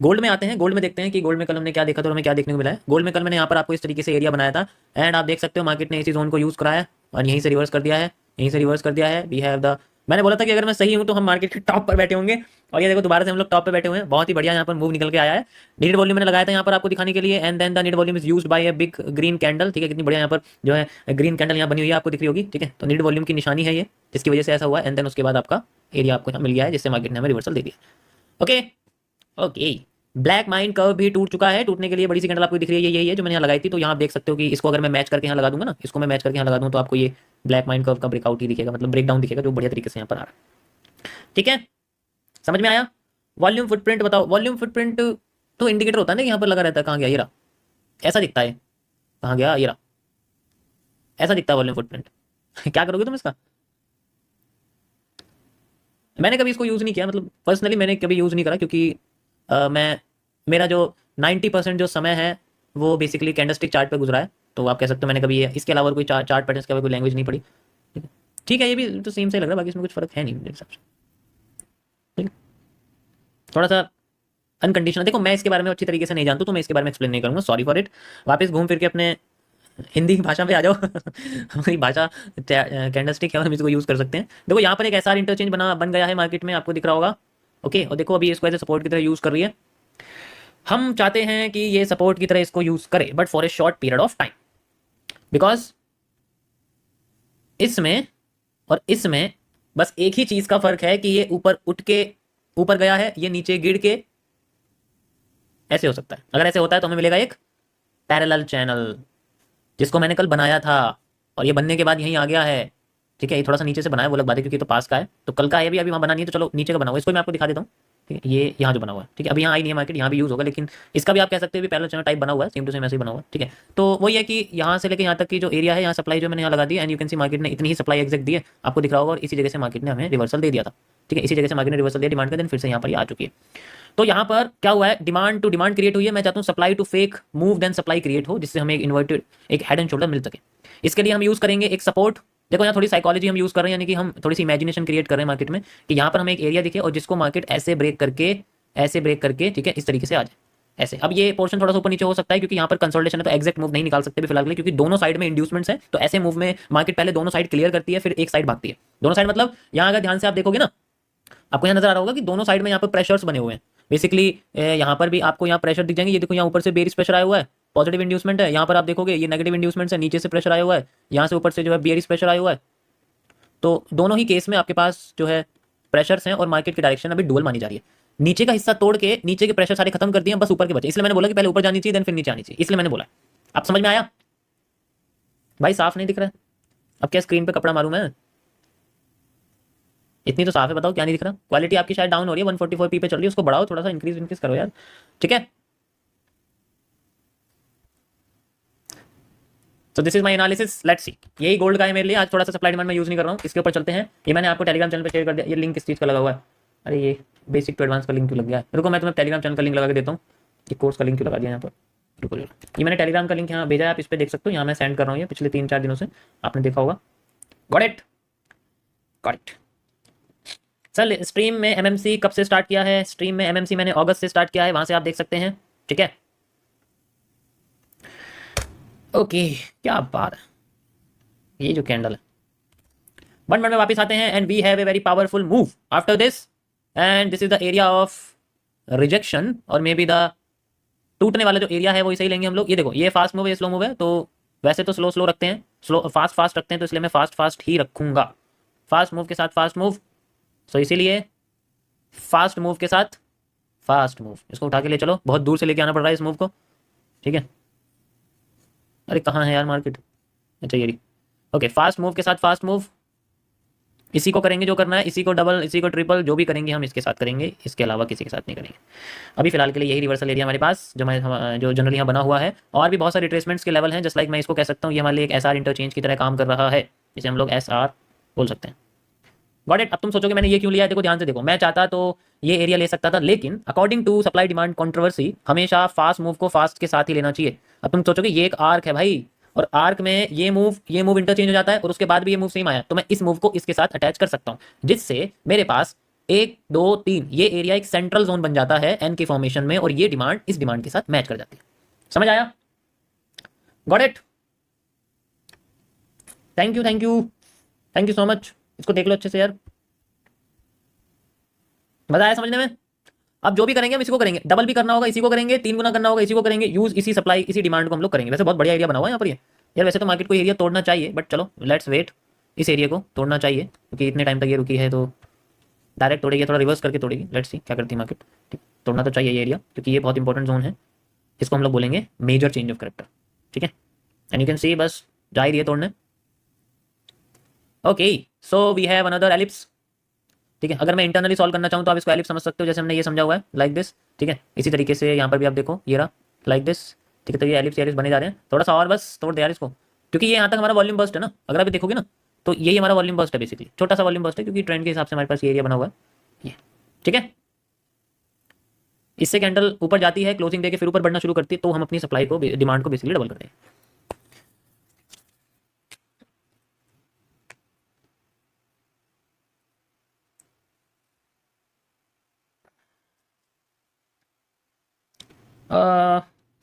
गोल्ड में आते हैं, गोल्ड में देखते हैं कि गोल्ड में कल हमने क्या देखा, तो हमें क्या देखने को मिला है। गोल्ड में कल मैंने यहाँ पर आपको इस तरीके से एरिया बनाया था, एंड आप देख सकते हो मार्केट ने इसी जोन को यूज़ कराया और यहीं से रिवर्स कर दिया है, यहीं से रिवर्स कर दिया है। वी हैव द, मैंने बोला था कि अगर मैं सही हूं तो हम मार्केट के टॉप पर बैठे होंगे, और ये देखो दोबारा से हम लोग टॉप पे बैठे हुए हैं। बहुत ही बढ़िया यहाँ पर मूव निकल के आया है। नीडेड वॉल्यूम मैंने लगाया था यहाँ पर आपको दिखाने के लिए, and then the needed volume is used by a big green candle, ठीक है। कितनी बढ़िया यहाँ पर जो है ग्रीन कैंडल यहाँ बनी हुई है, आपको दिख रही होगी, ठीक है। तो नीडेड वॉल्यूम की निशानी है ये, जिसकी वजह से ऐसा हुआ, एंड देन उसके बाद आपका एरिया आपको यहाँ मिल गया है, जिससे मार्केट ने हमें रिवर्सल दे दिया। Okay okay, black mine curve भी टूट चुका है। टूटने के लिए बड़ी सी कैंडल आपको दिख रही है, यही है जो मैंने यहाँ लगाई थी। तो यहाँ आप देख सकते हो कि इसको अगर मैं मैच करके यहाँ लगा दूंगा ना, इसको मैं मैच करके यहाँ लगा दूँ, तो आपको ये ब्लैक माइन कर्व का ब्रेकआउट ही दिखेगा, मतलब ब्रेकडाउन दिखेगा, जो बढ़िया तरीके से यहाँ पर आ रहा है, ठीक है। समझ में आया। वॉल्यूम फुटप्रिंट बताओ। वॉल्यूम फुटप्रिंट तो इंडिकेटर होता है ना, यहाँ पर लगा रहता है। कहाँ गया ये रहा, ऐसा दिखता है। कहाँ गया ये रहा, ऐसा दिखता है वॉल्यूम फुटप्रिंट। क्या करोगे तुम इसका। मैंने कभी इसको यूज़ नहीं किया, मतलब पर्सनली मैंने कभी यूज़ नहीं करा, क्योंकि मैं, मेरा जो 90% जो समय है वो बेसिकली कैंडलस्टिक चार्ट पे गुजरा है। तो आप कह सकते हो मैंने कभी ये इसके अलावा कोई चार्ट पैटर्न्स के कोई लैंग्वेज नहीं पढ़ी, ठीक है। ठीक है, ये भी तो सेम से लग रहा है, बाकी इसमें कुछ फर्क है नहीं मेरे हिसाब से, ठीक है। थोड़ा सा अनकंडीशनल, देखो मैं इसके बारे में अच्छी तरीके से नहीं जानता, तो मैं इसके बारे में एक्सप्लेन नहीं करूँगा, सॉरी फॉर इट। वापस घूम फिर के अपने हिंदी भाषा में आ जाओ। हमारी भाषा कैंडलस्टिक है और हम इसको यूज़ कर सकते हैं। देखो यहाँ पर एक एसआर इंटरचेंज बन गया है मार्केट में, आपको दिख रहा होगा, ओके। और देखो अभी इसको एज सपोर्ट की तरह यूज़ कर रही है। हम चाहते हैं कि ये सपोर्ट की तरह इसको यूज़ करे, but for a short period of time, because इसमें और इसमें बस एक ही चीज़ का फर्क है कि ये ऊपर उठ के ऊपर गया है, ये नीचे गिर के ऐसे हो सकता है। अगर ऐसे होता है तो हमें मिलेगा एक पैरेलल चैनल, जिसको मैंने कल बनाया था, और ये बनने के बाद यहीं आ गया है, ठीक है। ये थोड़ा सा नीचे से बनाया, वो अलग बात है, क्योंकि तो पास का है, तो कल का है भी, अभी वहाँ बना नहीं है, तो चलो नीचे का बना हुआ इसको मैं आपको दिखा देता हूँ, ठीक है। ये यहाँ जो बना हुआ है, ठीक है, अभी यहाँ आई नहीं है मार्केट, यहाँ भी यूज़ होगा, लेकिन इसका भी आप कह सकते हो भी पैरेलल चैनल टाइप बना हुआ है, सेम टू सेम ऐसे ही बना हुआ है, ठीक है। तो वही है कि यहाँ से लेकर यहाँ तक की जो एरिया है, यहाँ सप्लाई जो मैंने यहाँ लगा दी, and you can see market ने इतनी ही सप्लाई एग्जैक्ट दी है, आपको दिख रहा होगा, और इसी जगह से मार्केट ने हमें रिवर्सल दे दिया था, ठीक है। इसी जगह से मार्केट ने रिवर्सल दिया डिमांड का, देन फिर से यहाँ पर आ चुकी है। तो यहाँ पर क्या हुआ है, डिमांड टू डिमांड क्रिएट हुई है। मैं चाहता हूँ supply to fake move then supply create हो, जिससे हमें एक इन्वर्टेड, एक हेड एंड शोल्डर मिल सके। इसके लिए हम यूज़ करेंगे एक सपोर्ट। देखो यहाँ थोड़ी साइकोलॉजी हम यूज़ कर रहे हैं, यानी कि हम थोड़ी सी इमेजिनेशन क्रिएट कर रहे हैं मार्केट में, कि यहाँ पर हमें एक एरिया दिखे और जिसको मार्केट ऐसे ब्रेक करके, ठीक है, इस तरीके से आ जाए ऐसे। अब ये पोर्शन थोड़ा सा ऊपर नीचे हो सकता है, क्योंकि यहाँ पर कंसोलिडेशन है, तो एग्जैक्ट मूव नहीं निकाल सकते भी फिलहाल के लिए, क्योंकि दोनों साइड में इंड्यूसमेंट्स है। तो ऐसे मूव में मार्केट पहले दोनों साइड क्लियर करती है, फिर एक साइड भागती है। दोनों साइड मतलब यहाँ अगर ध्यान से आप देखोगे ना, आपको यहाँ नजर आ रहा होगा कि दोनों साइड में यहाँ पर प्रेशर्स बने हुए हैं। बेसिकली यहाँ पर भी आपको यहाँ प्रेशर दिख जाएंगे। ये देखो यहाँ ऊपर से बेरिश प्रेशर आया हुआ है, पॉजिटिव इंड्यूसमेंट है। यहाँ पर आप देखोगे ये नेगेटिव इंड्यूसमेंट है, नीचे से प्रेशर आया हुआ है, यहाँ से ऊपर से जो है बेरिश प्रेशर आया हुआ है। तो दोनों ही केस में आपके पास जो है प्रेशर्स हैं, और मार्केट की डायरेक्शन अभी डुअल मानी जा रही है। नीचे का हिस्सा तोड़ के नीचे के प्रेशर सारे खत्म कर दिए, बस ऊपर के बचे। इसलिए मैंने बोला कि पहले ऊपर जानी चाहिए, देन फिर नीचे आनी चाहिए, इसलिए मैंने बोला। आप समझ में आया भाई? साफ नहीं दिख रहा है? अब क्या स्क्रीन पे कपड़ा मारूं मैं? इतनी तो साफ है, बताओ क्या नहीं दिख रहा? क्वालिटी आपकी शायद डाउन हो रही है, 144p पे चल रही है, उसको बढ़ाओ थोड़ा सा, इंक्रीज करो यार, ठीक है। तो this is my analysis, let's see. यही गोल्ड का है मेरे लिए आज। थोड़ा सा सप्लाई डिमांड में यूज नहीं कर रहा हूँ, इसके ऊपर चलते हैं। ये मैंने आपको टेलीग्राम चैनल पे शेयर कर दिया। ये लिंक किस चीज़ का लगा हुआ है? अरे ये बेसिक टू एडवांस का लिंक क्यों लग गया है? रुको मैं तुम्हें टेलीग्राम चैनल का लिंक लगा के देता हूँ। ये कोर्स का लिंक क्यों लगा दिया यहाँ पर? रुको, ये मैंने टेलीग्राम का लिंक यहाँ भेजा है, आप इस पर देख सकते हो। यहाँ मैं सेंड कर रहा हूँ, ये पिछले 3-4 दिनों से आपने देखा होगा। Got it, got it. Sir stream में एमएमसी कब से स्टार्ट किया है? स्ट्रीम में एमएमसी मैंने अगस्त से स्टार्ट किया है, वहां से आप देख सकते हैं, ठीक है। ओके, क्या बात है। ये जो कैंडल है 1 मिनट में वापस आते हैं, and we have a very powerful move after this, and this is the area of rejection, और मे बी द टूटने वाला जो एरिया है वो सही लेंगे हम लोग। ये देखो, ये फास्ट मूव है, ये स्लो मूव है, तो वैसे तो स्लो रखते हैं, स्लो फास्ट फास्ट रखते हैं, तो इसलिए मैं फास्ट फास्ट ही रखूंगा, फास्ट मूव के साथ फास्ट मूव। सो इसीलिए फास्ट मूव के साथ फास्ट मूव। इसको उठा के ले चलो, बहुत दूर से लेके आना पड़ रहा है इस मूव को, ठीक है। अरे कहाँ है यार मार्केट, अच्छा ये रही। ओके, फास्ट मूव के साथ फास्ट मूव, इसी को करेंगे जो करना है, इसी को डबल, इसी को ट्रिपल, जो भी करेंगे हम इसके साथ करेंगे, इसके अलावा किसी के साथ नहीं करेंगे। अभी फिलहाल के लिए यही रिवर्सल एरिया हमारे पास जो जनरली यहाँ बना हुआ है। और भी बहुत सारे रिट्रेसमेंट्स के लेवल हैं, जस्ट लाइक मैं इसको कह सकता हूँ, ये हमारे लिए एक एसआर इंटरचेंज की तरह काम कर रहा है, जिसे हम लोग एसआर बोल सकते हैं। Got it. अब तुम सोचोगे मैंने ये क्यों लिया है, देखो ध्यान से देखो, मैं चाहता तो ये एरिया ले सकता था, लेकिन according to supply demand controversy हमेशा फास्ट मूव को फास्ट के साथ ही लेना चाहिए। अब तुम सोचोगे ये एक आर्क है भाई, और आर्क में ये मूव इंटरचेंज हो जाता है, और उसके बाद भी ये मूव सेम आया, तो मैं इस मूव को इसके साथ अटैच कर सकता हूँ, जिससे मेरे पास 1 2 3 ये एरिया एक सेंट्रल जोन बन जाता है एन के फॉर्मेशन में, और ये डिमांड इस डिमांड के साथ मैच कर जाती है। समझ आया? Got it. Thank you thank you thank you so much. इसको देख लो अच्छे से यार, मजा आया समझने में? अब जो भी करेंगे हम इसी को करेंगे, डबल भी करना होगा इसी को करेंगे, 3 गुना करना होगा इसी को करेंगे, यूज इसी सप्लाई इसी डिमांड को हम लोग करेंगे। वैसे बहुत बढ़िया एरिया बना हुआ है यहाँ पर ये यार, वैसे तो मार्केट को एरिया तोड़ना चाहिए, बट चलो लेट्स वेट, इस एरिया को तोड़ना चाहिए क्योंकि इतने टाइम तक ये रुकी है, तो डायरेक्ट तोड़ेगी, थोड़ा रिवर्स करके तोड़ेगी, लेट्स सी क्या करती है मार्केट। ठीक, तोड़ना तो चाहिए ये एरिया, क्योंकि ये बहुत इंपॉर्टेंट जोन है, इसको हम लोग बोलेंगे मेजर चेंज ऑफ करेक्टर, ठीक है। एंड यू कैन सी बस जा ही रही है तोड़ने। Okay, so we have another ellipse, ठीक है। अगर मैं इंटरनली सॉल्व करना चाहूँ तो आप इसको एलिप्स समझ सकते हो, जैसे हमने ये समझा हुआ है लाइक दिस, ठीक है। इसी तरीके से यहाँ पर भी आप देखो ये रहा लाइक दिस, ठीक है। तो ये एलिप्स एलिप्स बने जा रहे हैं, थोड़ा सा और बस तोड़ दे यार इसको, क्योंकि ये यहाँ तक हमारा वॉल्यूम बर्स्ट है ना, अगर आप देखोगे ना तो यही हमारा वॉल्यूम बर्स्ट है, बेसिकली छोटा सा वॉल्यूम बर्स्ट है, क्योंकि ट्रेंड के हिसाब से हमारे पास ये एरिया बना हुआ है ये, ठीक है। इससे कैंडल ऊपर जाती है, क्लोजिंग देके फिर ऊपर बढ़ना शुरू करती है, तो हम अपनी सप्लाई को डिमांड को बेसिकली डबल करते हैं।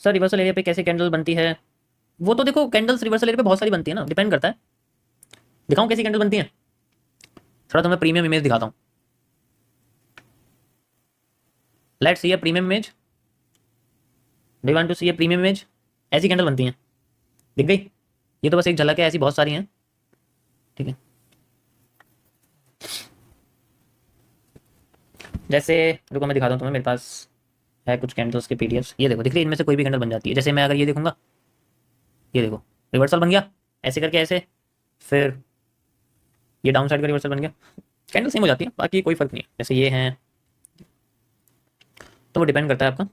सर रिवर्सल एरिया पे कैसे कैंडल बनती है? वो तो देखो कैंडल्स रिवर्सल एरिया पे बहुत सारी बनती है ना, डिपेंड करता है। दिखाऊं कैसी कैंडल बनती है? थोड़ा तो मैं प्रीमियम इमेज दिखाता हूँ। Let's see a premium image, do you want to see a premium image? ऐसी कैंडल बनती हैं, दिख गई? ये तो बस एक झलक है, ऐसी बहुत सारी हैं, ठीक है। जैसे रुको मैं दिखाता हूँ तुम्हें, मेरे पास है कुछ कैंडल्स के पीडीएफ्स, ये देखो दिख रही है, इनमें से कोई भी कैंडल बन जाती है। जैसे मैं अगर ये देखूंगा, ये देखो रिवर्सल बन गया, ऐसे करके ऐसे, फिर ये डाउन साइड का रिवर्सल बन गया, कैंडल सेम हो जाती है, बाकी कोई फर्क नहीं है। जैसे ये है, तो वो डिपेंड करता है आपका।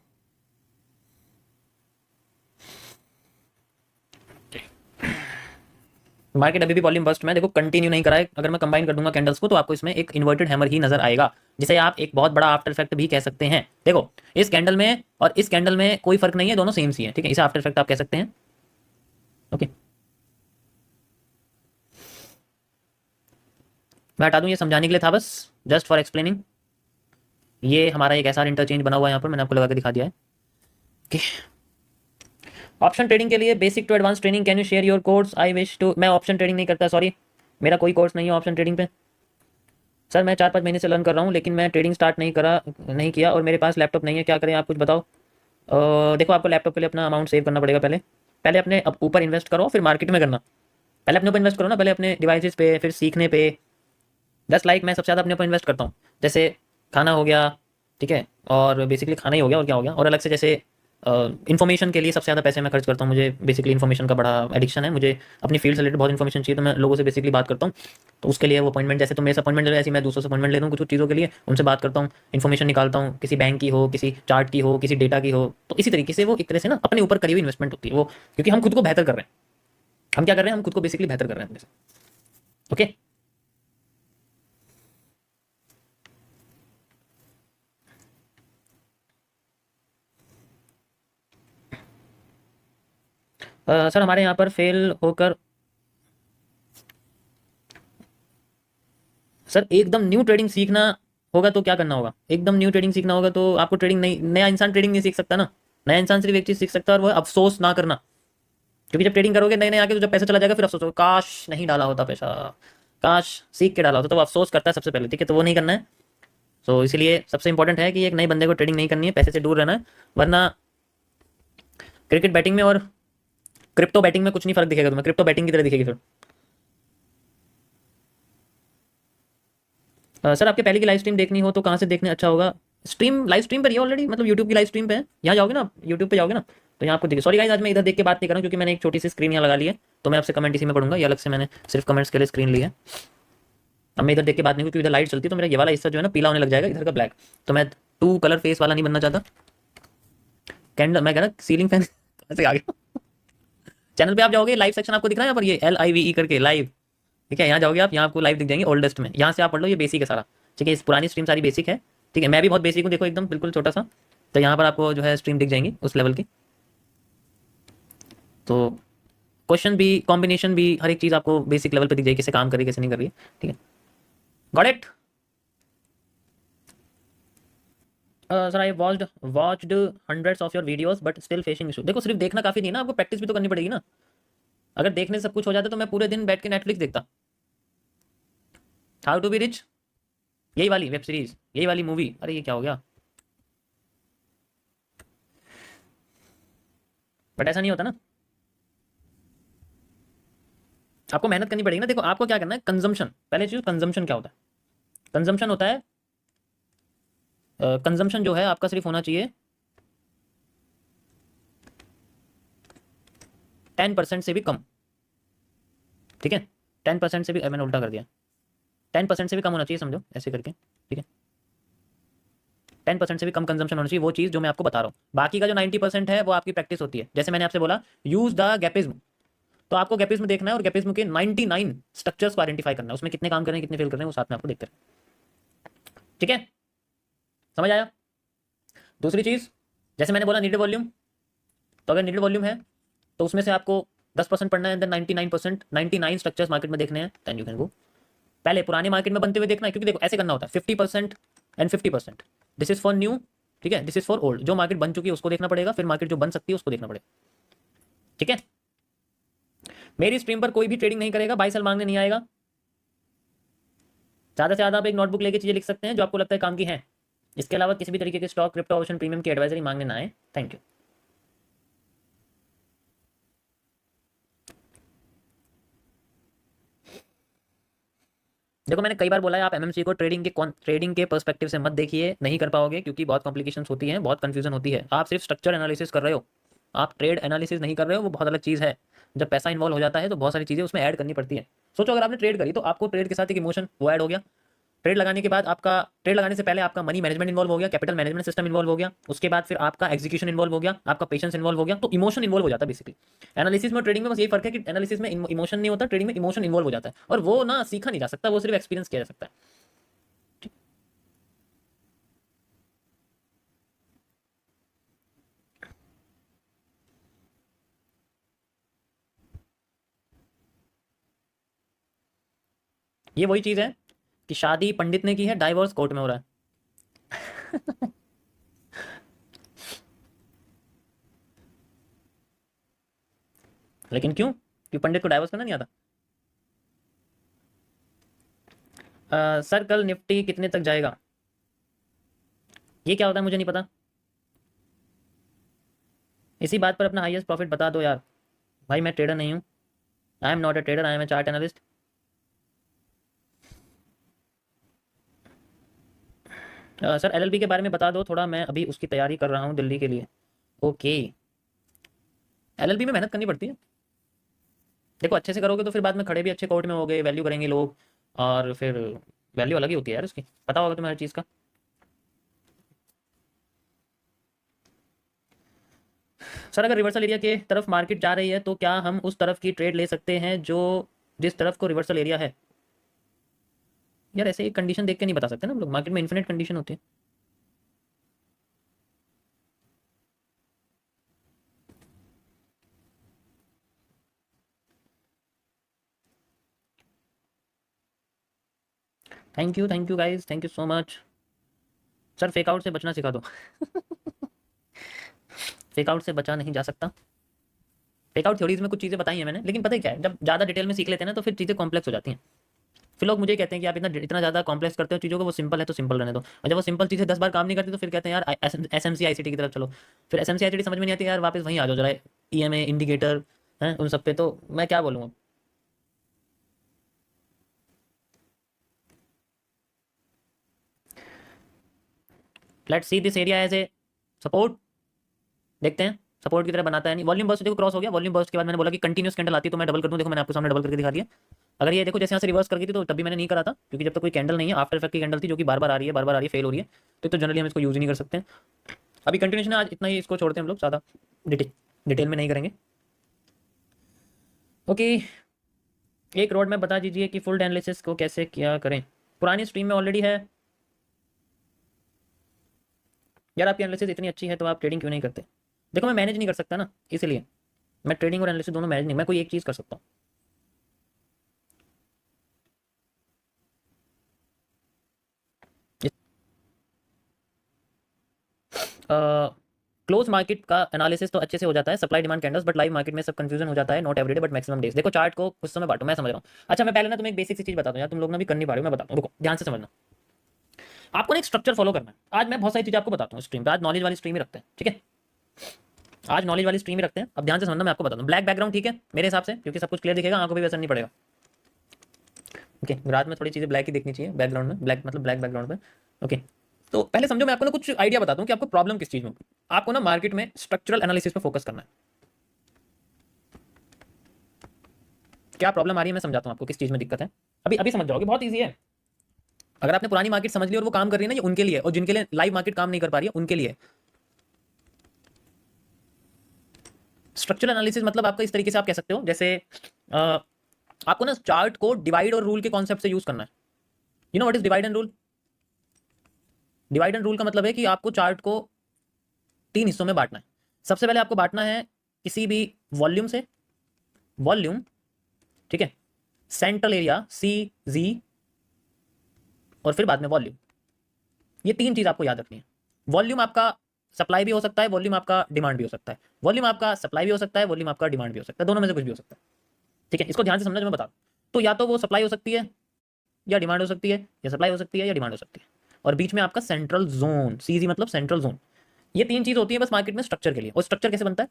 मार्केट अभी भी वॉल्यूम बस्ट में देखो कंटिन्यू नहीं करा है, अगर मैं कंबाइन कर दूंगा कैंडल्स को तो आपको इसमें एक इन्वर्टेड हैमर ही नजर आएगा, जिसे आप एक बहुत बड़ा आफ्टर इफेक्ट भी कह सकते हैं। देखो इस कैंडल में और इस कैंडल में कोई फर्क नहीं है, दोनों सेम सी है, ठीक है। इसे आफ्टर इफेक्ट आप कह सकते हैं, ओके। मैं हटा दूं, ये समझाने के लिए था बस, जस्ट फॉर एक्सप्लेनिंग। ये हमारा एक ऐसा इंटरचेंज बना हुआ है यहाँ पर, मैंने आपको लगा के दिखा दिया है, ओके। ऑप्शन ट्रेडिंग के लिए basic to advance training, can you share your course? I wish to. मैं ऑप्शन ट्रेडिंग नहीं करता, सॉरी, मेरा कोई कोर्स नहीं है ऑप्शन ट्रेडिंग पे। सर मैं 4-5 महीने से लर्न कर रहा हूँ, लेकिन मैं ट्रेडिंग स्टार्ट नहीं किया, और मेरे पास लैपटॉप नहीं है, क्या करें आप कुछ बताओ। देखो आपको लैपटॉप के लिए अपना अमाउंट सेव करना पड़ेगा, पहले पहले अपने ऊपर इन्वेस्ट करो, फिर मार्केट में करना। पहले अपने ऊपर इन्वेस्ट करो ना, पहले अपने डिवाइसेस पे, फिर सीखने पे। जस्ट लाइक मैं सबसे ज़्यादा अपने ऊपर इन्वेस्ट करता हूँ, जैसे खाना हो गया, ठीक है, और बेसिकली खाना ही हो गया, और क्या हो गया, और अलग से जैसे इन्फॉर्मेशन के लिए सबसे ज़्यादा पैसे मैं खर्च करता हूँ। मुझे बेसिकली इन्फॉर्मेशन का बड़ा एडिक्शन है, मुझे अपनी फील्ड से रिलेटेड बहुत इन्फॉर्मेशन चाहिए, तो मैं लोगों से बेसिकली बात करता हूँ। तो उसके लिए वो अपॉइंटमेंट, जैसे तुम मेरे से अपॉइंटमेंट ले रहे हो, ऐसे मैं दूसरों से अपॉइंटमेंट ले रहा हूँ कुछ चीज़ों के लिए, उनसे बात करता हूँ, इन्फॉर्मेशन निकालता हूँ, किसी बैंक की हो, किसी चार्ट की हो, किसी डेटा की हो। तो इसी तरीके से वो एक तरह से ना अपने ऊपर करी हुई इन्वेस्टमेंट होती है वो, क्योंकि हम खुद को बेहतर कर रहे हैं। हम क्या कर रहे हैं, हम खुद को बेसिकली बेहतर कर रहे हैं अपने से, ओके। सर हमारे यहाँ पर फेल होकर, सर एकदम न्यू ट्रेडिंग सीखना होगा तो क्या करना होगा? एकदम न्यू ट्रेडिंग सीखना होगा तो आपको ट्रेडिंग नहीं, नया इंसान ट्रेडिंग नहीं सीख सकता ना। नया इंसान सिर्फ एक चीज़ सीख सकता है, और वो अफसोस ना करना। क्योंकि जब ट्रेडिंग करोगे नए नए आके, तो जब पैसा चला जाएगा फिर अफसोस होगा, काश नहीं डाला होता पैसा, काश सीख के डाला होता, तो वो अफसोस करता है सबसे पहले, ठीक है। तो वो नहीं करना है। तो इसीलिए सबसे इंपॉर्टेंट है कि एक नए बंदे को ट्रेडिंग नहीं करनी है, पैसे से दूर रहना है, वरना क्रिकेट बैटिंग में और क्रिप्टो बैटिंग में कुछ नहीं फर्क दिखेगा तुम्हें, क्रिप्टो बैटिंग की तरह दिखेगी फिर। सर आपके पहले की लाइव स्ट्रीम देखनी हो तो कहाँ से देखने अच्छा होगा? स्ट्रीम लाइव स्ट्रीम पर ही ऑलरेडी, मतलब यूट्यूब की लाइव स्ट्रीम पे है। यहाँ जाओगे ना, यूट्यूब पे जाओगे ना, तो यहाँ आपको देखिए। सॉरी गाइस, आज मैं इधर देख के बात नहीं कर रहा हूँ क्योंकि मैंने एक छोटी सी स्क्रीन यहाँ लगा ली है, तो मैं आपसे कमेंट इसी में पढ़ूंगा। ये अलग से मैंने सिर्फ कमेंट्स के लिए स्क्रीन ली है। अब मैं इधर देख के बात नहीं, क्योंकि इधर लाइट चलती है तो मेरा ये वाला हिस्सा जो है ना पीला होने लग जाएगा, इधर का ब्लैक। तो मैं टू कलर फेस वाला नहीं बनना चाहता। कैंडल, मैं कह रहा सीलिंग फैन ऐसे आ गया। चैनल पे आप जाओगे, लाइव सेक्शन आपको दिख रहा है यहाँ पर, ये LIVE करके लाइव, ठीक है। यहाँ जाओगे आप, यहाँ आपको लाइव दिख जाएंगे ओल्डेस्ट में। यहाँ से आप पढ़ लो, ये बेसिक है सारा, ठीक है। इस पुरानी स्ट्रीम सारी बेसिक है, ठीक है। मैं भी बहुत बेसिक हूँ, देखो एकदम बिल्कुल छोटा सा। तो यहाँ पर आपको जो है स्ट्रीम दिख जाएंगी उस लेवल की। तो क्वेश्चन भी, कॉम्बिनेशन भी, हर एक चीज़ आपको बेसिक लेवल पे दिख जाएगी, कैसे काम कर रही है कैसे नहीं कर रही है, ठीक है। Got it? Sir I watched hundreds of your videos but still facing issue. देखो सिर्फ देखना काफ़ी नहीं ना, आपको प्रैक्टिस भी तो करनी पड़ेगी ना। अगर देखने से सब कुछ हो जाता तो मैं पूरे दिन बैठ के नेटफ्लिक्स देखता। हाउ टू बी रिच, यही वाली वेब सीरीज, यही वाली मूवी। अरे ये क्या हो गया? बट ऐसा नहीं होता ना, आपको मेहनत करनी पड़ेगी ना। देखो आपको क्या करना है, कंजम्पशन। पहले चीज कंजम्पशन क्या होता है? कंजम्पशन होता है, कंजम्पशन जो है आपका सिर्फ होना चाहिए 10% से भी कम, ठीक है। 10% से भी, मैंने उल्टा कर दिया, 10% से भी कम होना चाहिए, समझो ऐसे करके, ठीक है। 10% से भी कम कंजम्पशन होना चाहिए वो चीज़ जो मैं आपको बता रहा हूँ। बाकी का जो 90% है वो आपकी प्रैक्टिस होती है। जैसे मैंने आपसे बोला यूज द गैपिज्म, तो आपको गैपिज्म देखना है और गैपिज्म के 99 स्ट्रक्चर्स को आइडेंटिफाई करना है, उसमें कितने काम कर रहे हैं कितने फेल कर रहे हैं वो साथ में आपको देखते हैं, ठीक है। समझ आया? दूसरी चीज़, जैसे मैंने बोला नीडेड वॉल्यूम, तो अगर नीडेड वॉल्यूम है तो उसमें से आपको 10% पढ़ना है, देन 99% 99 स्ट्रक्चर्स मार्केट में देखने हैं, देन यू कैन गो। पहले पुराने मार्केट में बनते हुए देखना है, क्योंकि देखो ऐसे करना होता है 50% and 50%। This is for new, ठीक है, दिस इज फॉर ओल्ड। जो मार्केट बन चुकी है उसको देखना पड़ेगा, फिर मार्केट जो बन सकती है उसको देखना पड़ेगा, ठीक है। मेरी स्ट्रीम पर कोई भी ट्रेडिंग नहीं करेगा, बाई सेल मांगने नहीं आएगा। ज़्यादा से ज़्यादा आप एक नोटबुक लेके चीज़ें लिख सकते हैं जो आपको लगता है काम की हैं। इसके अलावा किसी भी तरीके के स्टॉक, क्रिप्टो, ऑप्शन, प्रीमियम की एडवाइजरी मांगने ना आए। Thank you. देखो मैंने कई बार बोला है, आप MMC को ट्रेडिंग के पर्सपेक्टिव से मत देखिए, नहीं कर पाओगे क्योंकि बहुत कॉम्प्लिकेशंस होती हैं, बहुत कंफ्यूजन होती है। आप सिर्फ स्ट्रक्चर एनालिसिस कर रहे हो, आप ट्रेड एनालिसिस नहीं कर रहे हो, वो बहुत अलग चीज़ है। जब पैसा इन्वॉल्व हो जाता है तो बहुत सारी चीज़ें उसमें ऐड करनी पड़ती है। सोचो अगर आपने ट्रेड करी तो आपको ट्रेड के साथ एक इमोशन वो ऐड हो गया। ट्रेड लगाने के बाद आपका, ट्रेड लगाने से पहले आपका मनी मैनेजमेंट इन्वॉल्व हो गया, कैपिटल मैनेजमेंट सिस्टम इन्वॉल्व हो गया, उसके बाद फिर आपका एग्जीक्यूशन इन्वॉल्व हो गया, आपका पेशेंस इन्वॉल्व हो गया, तो इमोशन इन्वॉल्व हो जाता है बेसिकली। एनालिसिस में ट्रेडिंग में बस यही फर्क है कि एनालिसिस में इमोशन नहीं होता, ट्रेडिंग में इमोशन इन्वॉल्व हो जाता है, और वो ना सीखा नहीं जा सकता, वो सिर्फ एक्सपीरियंस किया जा सकता है। ये वही चीज़ है कि शादी पंडित ने की है, डाइवोर्स कोर्ट में हो रहा है। लेकिन क्यों? क्यों पंडित को डाइवोर्स करना नहीं आता? सर कल निफ्टी कितने तक जाएगा? ये क्या होता है मुझे नहीं पता। इसी बात पर अपना हाईएस्ट प्रॉफिट बता दो यार। भाई मैं ट्रेडर नहीं हूँ, I am not a trader, I am a chart analyst. Sir LLB के बारे में बता दो थोड़ा, मैं अभी उसकी तैयारी कर रहा हूँ दिल्ली के लिए। ओके, LLB में मेहनत करनी पड़ती है। देखो अच्छे से करोगे तो फिर बाद में खड़े भी अच्छे कोर्ट में हो गए, वैल्यू करेंगे लोग, और फिर वैल्यू अलग ही होती है यार उसकी, पता होगा तुम्हें हर चीज़ का। सर अगर रिवर्सल एरिया के तरफ मार्केट जा रही है तो क्या हम उस तरफ की ट्रेड ले सकते हैं जो जिस तरफ को रिवर्सल एरिया है? यार ऐसे एक कंडीशन देख के नहीं बता सकते ना हम लोग, मार्केट में इन्फिनिट कंडीशन होती है। Thank you guys, thank you so much. Sir fake out से बचना सिखा दो। फेक आउट से बचा नहीं जा सकता। फेक आउट थ्योरीज में कुछ चीज़ें बताई हैं मैंने, लेकिन पता है क्या है, जब ज़्यादा डिटेल में सीख लेते हैं ना तो फिर चीज़ें कॉम्प्लेक्स हो जाती हैं। फिर लोग मुझे कहते हैं कि आप इतना इतना ज़्यादा कॉम्प्लेक्स करते हो चीज़ों को, वो सिंपल है तो सिंपल रहने दो। और जब वो सिंपल चीज़ें 10 बार काम नहीं करती तो फिर कहते हैं यार SMC ICT की तरफ चलो। फिर SMC ICT समझ में नहीं आती यार, वापस वहीं आ जाओ जरा, EMA इंडिकेटर, हैं उन सब पे, तो मैं क्या बोलूँ अब। Let's see this area as a support, देखते हैं सपोर्ट की तरह बनाता है नहीं। वॉल्यूम बर्स्ट देखो क्रॉस हो गया, वॉल्यूम बर्स्ट के बाद मैंने बोला कि कंटिन्यूस कैंडल आती है तो मैं डबल कर दूं, देखो मैंने आपको सामने डबल करके दिखा दिया। अगर ये देखो जैसे यहाँ से रिवर्स कर गई थी तो तभी मैंने नहीं करा था, क्योंकि जब तक कोई कैंडल नहीं है, आफ्टर इफेक्ट की कैंडल थी जो कि बार बार आ रही है, बार बार आ रही है, फेल हो रही है, तो जनरली हम इसको यूज ही नहीं कर सकते हैं। अभी कंटिन्यूशन आज इतना ही, इसको छोड़ते हैं हम लोग, ज़्यादा डिटेल में नहीं करेंगे। ओके, एक रोड मैप बता दीजिए कि फुल एनालिसिस को कैसे क्या करें। पुरानी स्ट्रीम में ऑलरेडी है यार, आपकी एनालिसिस इतनी अच्छी है तो आप ट्रेडिंग क्यों नहीं करते। देखो मैं मैनेज नहीं कर सकता ना, इसलिए मैं ट्रेडिंग और एनालिसिस दोनों मैनेज नहीं, मैं कोई एक चीज़ कर सकता हूँ। क्लोज मार्केट का एनालिसिस तो अच्छे से हो जाता है, supply demand candles, but live market में सब कंफ्यूजन हो जाता है, not everyday but maximum days. देखो चार्ट को कुछ समय बांटो, मैं समझ रहा हूँ। अच्छा मैं पहले ना तुम्हें एक बेसिक सी चीज बताता हूँ यार, तुम लोग ना भी कर नहीं पा रहे हो, मैं बताता हूँ, रुको ध्यान से समझना। आपको ना एक स्ट्रक्चर फॉलो करना है। आज मैं बहुत सारी चीजें आपको बताता हूँ स्ट्रीम पे, आज नॉलेज वाली स्ट्रीम ही रखते हैं, ठीक है। आज नॉलेज वाली स्ट्रीम ही रखते हैं। अब ध्यान से समझना, मैं आपको बताता हूँ। ब्लैक बैकग्राउंड ठीक है मेरे हिसाब से, क्योंकि सब कुछ क्लियर दिखेगा, आंखों पे भी असर नहीं पड़ेगा। ओके, रात में थोड़ी चीजें ब्लैक ही दिखनी चाहिए बैकग्राउंड में, ब्लैक मतलब ब्लैक बैकग्राउंड में। ओके, तो पहले समझो, मैं आपको ना कुछ आइडिया बताता हूँ कि आपको प्रॉब्लम किस चीज में। आपको ना मार्केट में स्ट्रक्चरल एनालिसिस पे फोकस करना है। क्या प्रॉब्लम आ रही है मैं समझाता हूँ आपको, किस चीज में दिक्कत है। अभी अभी समझ जाओगे, बहुत ईजी है। अगर आपने पुरानी मार्केट समझ ली और वो काम कर रही है ना, ये उनके लिए, और जिनके लिए लाइव मार्केट काम नहीं कर पा रही है उनके लिए। स्ट्रक्चरल एनालिसिस मतलब आपका इस तरीके से आप कह सकते हो, जैसे आपको ना चार्ट को डिवाइड और रूल के कॉन्सेप्ट से यूज करना है। You know what is divide and rule. Divide and rule का मतलब है कि आपको चार्ट को 3 हिस्सों में बांटना है। सबसे पहले आपको बांटना है किसी भी वॉल्यूम से, वॉल्यूम, ठीक है, सेंट्रल एरिया सी जी, और फिर बाद में वॉल्यूम। ये 3 चीज आपको याद रखनी है। वॉल्यूम आपका सप्लाई भी हो सकता है, वॉल्यूम आपका डिमांड भी हो सकता है, वॉल्यूम आपका सप्लाई भी हो सकता है, वॉल्यूम आपका डिमांड भी हो सकता है, दोनों में से कुछ भी हो सकता है, ठीक है। इसको ध्यान से समझना जो मैं बता रहा हूं। तो या तो वो सप्लाई हो सकती है या डिमांड हो सकती है, या सप्लाई हो सकती है या डिमांड हो सकती है, और बीच में आपका सेंट्रल जोन, सीजी मतलब सेंट्रल जोन। ये 3 चीज होती है बस मार्केट में स्ट्रक्चर के लिए। और स्ट्रक्चर कैसे बनता है,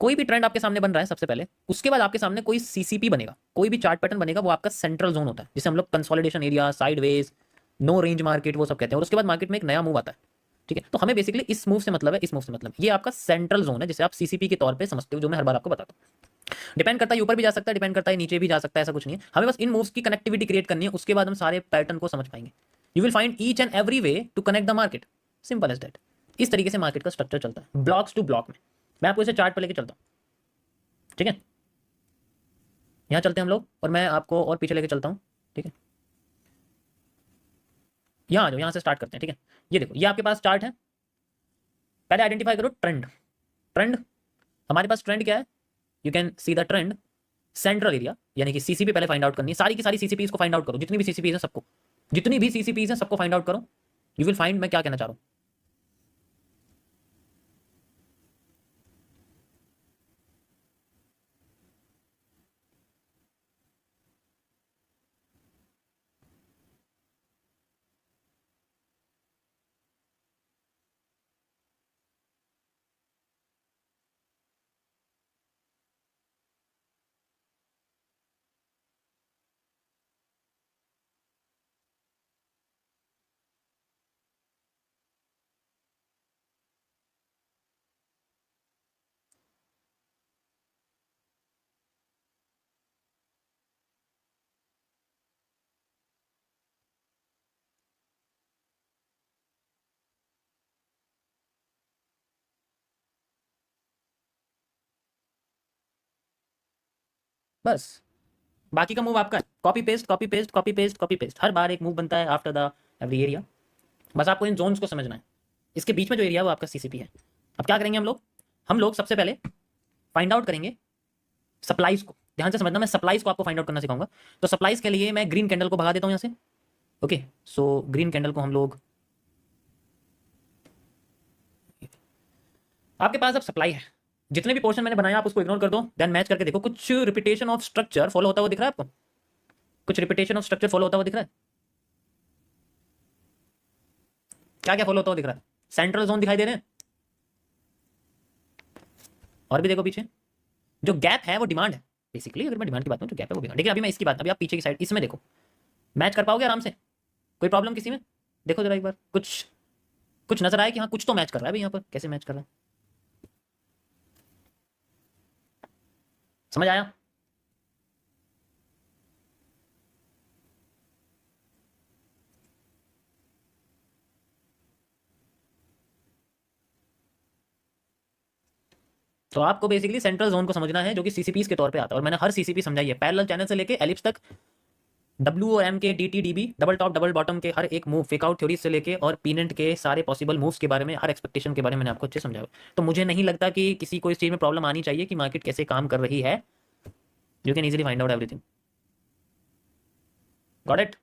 कोई भी ट्रेंड आपके सामने बन रहा है सबसे पहले, उसके बाद आपके सामने कोई सीसीपी बनेगा, कोई भी चार्ट पैटर्न बनेगा, वो आपका सेंट्रल जोन होता है, जिसे हम लोग consolidation area, sideways, no range market, वो सब कहते हैं। और उसके बाद मार्केट में एक नया मूव आता है, ठीक है। तो हमें बेसिकली इस मूव से मतलब है, इस मूव से मतलब ये आपका सेंट्रल जोन है, जिसे आप सीसीपी के तौर पे समझते हो, जो मैं हर बार आपको बताता हूँ। डिपेंड करता है ऊपर भी जा सकता है, डिपेंड करता है नीचे भी जा सकता है, ऐसा कुछ नहीं है। हमें बस इन मूव्स की कनेक्टिविटी क्रिएट करनी है, उसके बाद हम सारे पैटर्न को समझ पाएंगे। You will find each and every way to connect the market, simple as that. इस तरीके से मार्केट का स्ट्रक्चर चलता है, ब्लॉक्स टू ब्लॉक में। मैं आपको इसे चार्ट पर लेके चलता हूँ, ठीक है। यहाँ चलते हैं हम लोग, और मैं आपको और पीछे लेके चलता हूँ, ठीक है। यहाँ आ जाओ, यहाँ से स्टार्ट करते हैं, ठीक है। ये देखो, ये आपके पास चार्ट है। पहले आइडेंटिफाई करो ट्रेंड। ट्रेंड, हमारे पास ट्रेंड क्या है, you can see the trend central area, यानी कि सीसीपी पहले फाइंड आउट करनी है। सारी की सारी सीसीपी को फाइंड आउट करो, जितनी भी सीसीपी है सबको, जितनी भी सीसीपी है सबको फाइंड आउट करो। यू विल फाइंड मैं क्या कहना चाह रहा हूँ। बस बाकी का मूव आपका है, copy paste copy paste copy paste copy paste, हर बार एक मूव बनता है आफ्टर द एवरी एरिया। बस आपको इन जोन्स को समझना है। इसके बीच में जो एरिया है वो आपका सीसीपी है। अब क्या करेंगे हम लोग, हम लोग सबसे पहले फाइंड आउट करेंगे सप्लाईज को। ध्यान से समझना, मैं सप्लाईज को आपको फाइंड आउट करना सिखाऊंगा। तो सप्लाईज के लिए मैं ग्रीन कैंडल को भगा देता हूं यहाँ से। ओके, सो ग्रीन कैंडल को हम लोग, आपके पास अब सप्लाई है, जितने भी पोर्शन मैंने बनाया आप उसको इग्नोर कर दो, देन मैच करके देखो कुछ रिपीटेशन ऑफ स्ट्रक्चर फॉलो होता हुआ दिख रहा है आपको। कुछ रिपीटेशन ऑफ स्ट्रक्चर फॉलो होता हुआ दिख रहा है। क्या क्या फॉलो होता हुआ दिख रहा है, सेंट्रल जोन दिखाई दे रहे हैं, और भी देखो पीछे, जो गैप है वो डिमांड है बेसिकली। अगर मैं डिमांड की बात करूँ तो गैप है वो डिमांड। लेकिन अभी मैं इसकी बात, अभी आप पीछे की साइड इसमें देखो, मैच कर पाओगे आराम से, कोई प्रॉब्लम किसी में? देखो जरा एक बार, कुछ कुछ नजर आया कि हाँ कुछ तो मैच कर रहा है भाई। यहाँ पर कैसे मैच कर रहा है, समझ आया? तो आपको बेसिकली सेंट्रल जोन को समझना है, जो कि सीसीपीस के तौर पे आता है। और मैंने हर सीसीपी समझाई है, पैरेलल चैनल से लेके एलिप्स तक, W O M K, D T D B, double top double bottom के हर एक मूव, फेक आउट थ्योरी से लेके और पीनेंट के सारे पॉसिबल मूव्स के बारे में, हर एक्सपेक्टेशन के बारे में मैंने आपको अच्छे समझाया। तो मुझे नहीं लगता कि किसी को इस चीज में प्रॉब्लम आनी चाहिए कि मार्केट कैसे काम कर रही है। You can easily find out everything. Got it?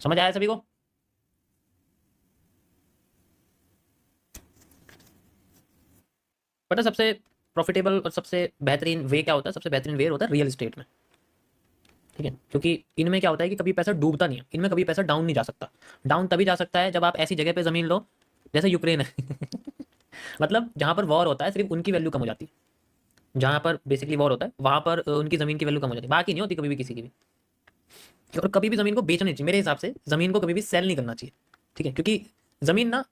समझ आया सभी को? पता है सबसे प्रॉफिटेबल और सबसे बेहतरीन वे क्या होता है? सबसे बेहतरीन वे होता है रियल एस्टेट में, ठीक है? क्योंकि इनमें क्या होता है कि कभी पैसा डूबता नहीं है, इनमें कभी पैसा डाउन नहीं जा सकता। डाउन तभी जा सकता है जब आप ऐसी जगह पे जमीन लो जैसे यूक्रेन है मतलब जहां पर वॉर होता है सिर्फ उनकी वैल्यू कम हो जाती है। जहां पर बेसिकली वॉर होता है वहां पर उनकी जमीन की वैल्यू कम हो जाती है, बाकी नहीं होती कभी भी किसी की भी। और कभी भी जमीन को बेचना नहीं चाहिए मेरे हिसाब से, जमीन को कभी भी सेल नहीं करना चाहिए, ठीक है? क्योंकि जमीन ना,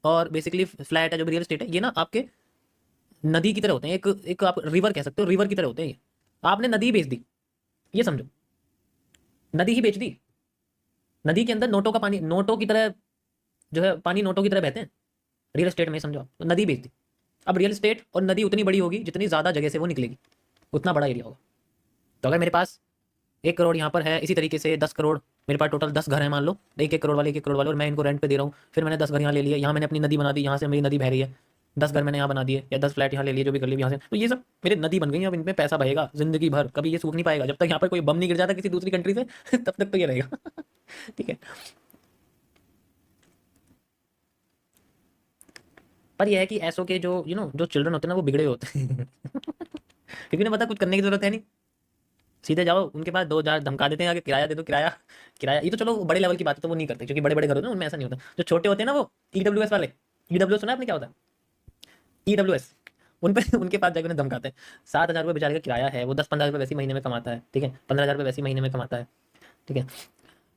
और बेसिकली फ्लैट है जो रियल एस्टेट है, ये ना आपके नदी की तरह होते हैं। एक एक आप रिवर कह सकते हो, रिवर की तरह होते हैं ये। आपने नदी बेच दी, ये समझो, नदी ही बेच दी। नदी के अंदर नोटों का पानी, नोटों की तरह जो है पानी, नोटों की तरह बहते हैं। रियल एस्टेट में समझो, तो नदी बेच दी। अब रियल एस्टेट और नदी उतनी बड़ी होगी जितनी ज़्यादा जगह से वो निकलेगी, उतना बड़ा एरिया होगा। तो अगर मेरे पास 1 करोड़ यहाँ पर है, इसी तरीके से 10 करोड़, मेरे पास टोटल 10 घर हैं मान लो, 1-1 करोड़ वाले, 1-1 करोड़ वाले, और मैं इनको रेंट पे दे रहा हूँ। फिर मैंने 10 घर यहाँ ले लिए, यहाँ मैंने अपनी नदी बना दी, यहाँ से मेरी नदी बह रही है। 10 घर मैंने यहाँ बना दिए, या 10 फ्लैट यहाँ ले लिए, जो भी कर लिए यहाँ से, तो ये सब मेरी नदी बन गई। अब इनमें पैसा बहेगा जिंदगी भर, कभी ये सूख नहीं पाएगा। जब तक यहाँ पर कोई बम नहीं गिर जाता किसी दूसरी कंट्री से तब तक तो ये रहेगा ठीक है? पर यह है कि ऐसो के जो जो चिल्ड्रन होते हैं ना, वो बिगड़े होते हैं क्योंकि उन्हें पता कुछ करने की जरूरत है नहीं, सीधे जाओ उनके पास 2 हजार धमका देते हैं, आगे किराया दे दो, किराया किराया। ये तो चलो बड़े लेवल की बात है, तो वो नहीं करते क्योंकि बड़े बड़े घर होते हैं उनमें ऐसा नहीं होता। जो छोटे होते हैं ना, वो ईडब्ल्यूएस वाले, ईडब्ल्यूएस सुना है आपने क्या होता है? ईडब्ल्यूएस, उन पे उनके पास जाकर उन्हें धमकाते हैं। 7 हजार रुपये बेचारे का किराया है, वो 10-15 हजार रुपये वैसे ही महीने में कमाता है, ठीक है? 15 हजार रुपये वैसे ही महीने में कमाता है, ठीक है?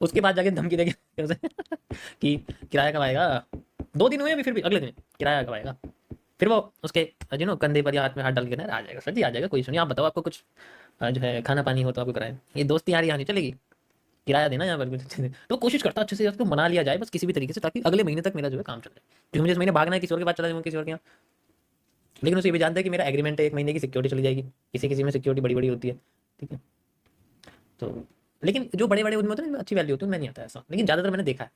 उसके बाद जाके धमकी देके उसे कि किराया कब आएगा, 2 दिन हुए अभी, फिर भी अगले दिन किराया कब आएगा। फिर वो उसके कंधे पर या हाथ में हाथ डाल के ना, आ जाएगा सर जी, आ जाएगा, कोई इशू नहीं, आप बताओ आपको कुछ जो है खाना पानी हो तो आपको कराए। ये दोस्ती यार यहाँ नहीं चलेगी, किराया देना यहाँ पर कुछ अच्छे से। तो कोशिश करता अच्छे से उसको मना लिया जाए बस किसी भी तरीके से, ताकि अगले महीने तक मेरा जो है काम चल जाए। क्योंकि मुझे इस महीने भागना है, किसी और के पास चला जाऊँगा, किसी और के यहाँ। लेकिन उसे ये भी जानता है कि मेरा एग्रीमेंट है, 1 महीने की सिक्योरिटी चली जाएगी, किसी किसी में सिक्योरिटी बड़ी बड़ी होती है, ठीक है? तो लेकिन जो बड़े बड़े उनमें होते हैं ना, अच्छी वैल्यू होती है, उनमें नहीं आता ऐसा, लेकिन ज़्यादातर मैंने देखा है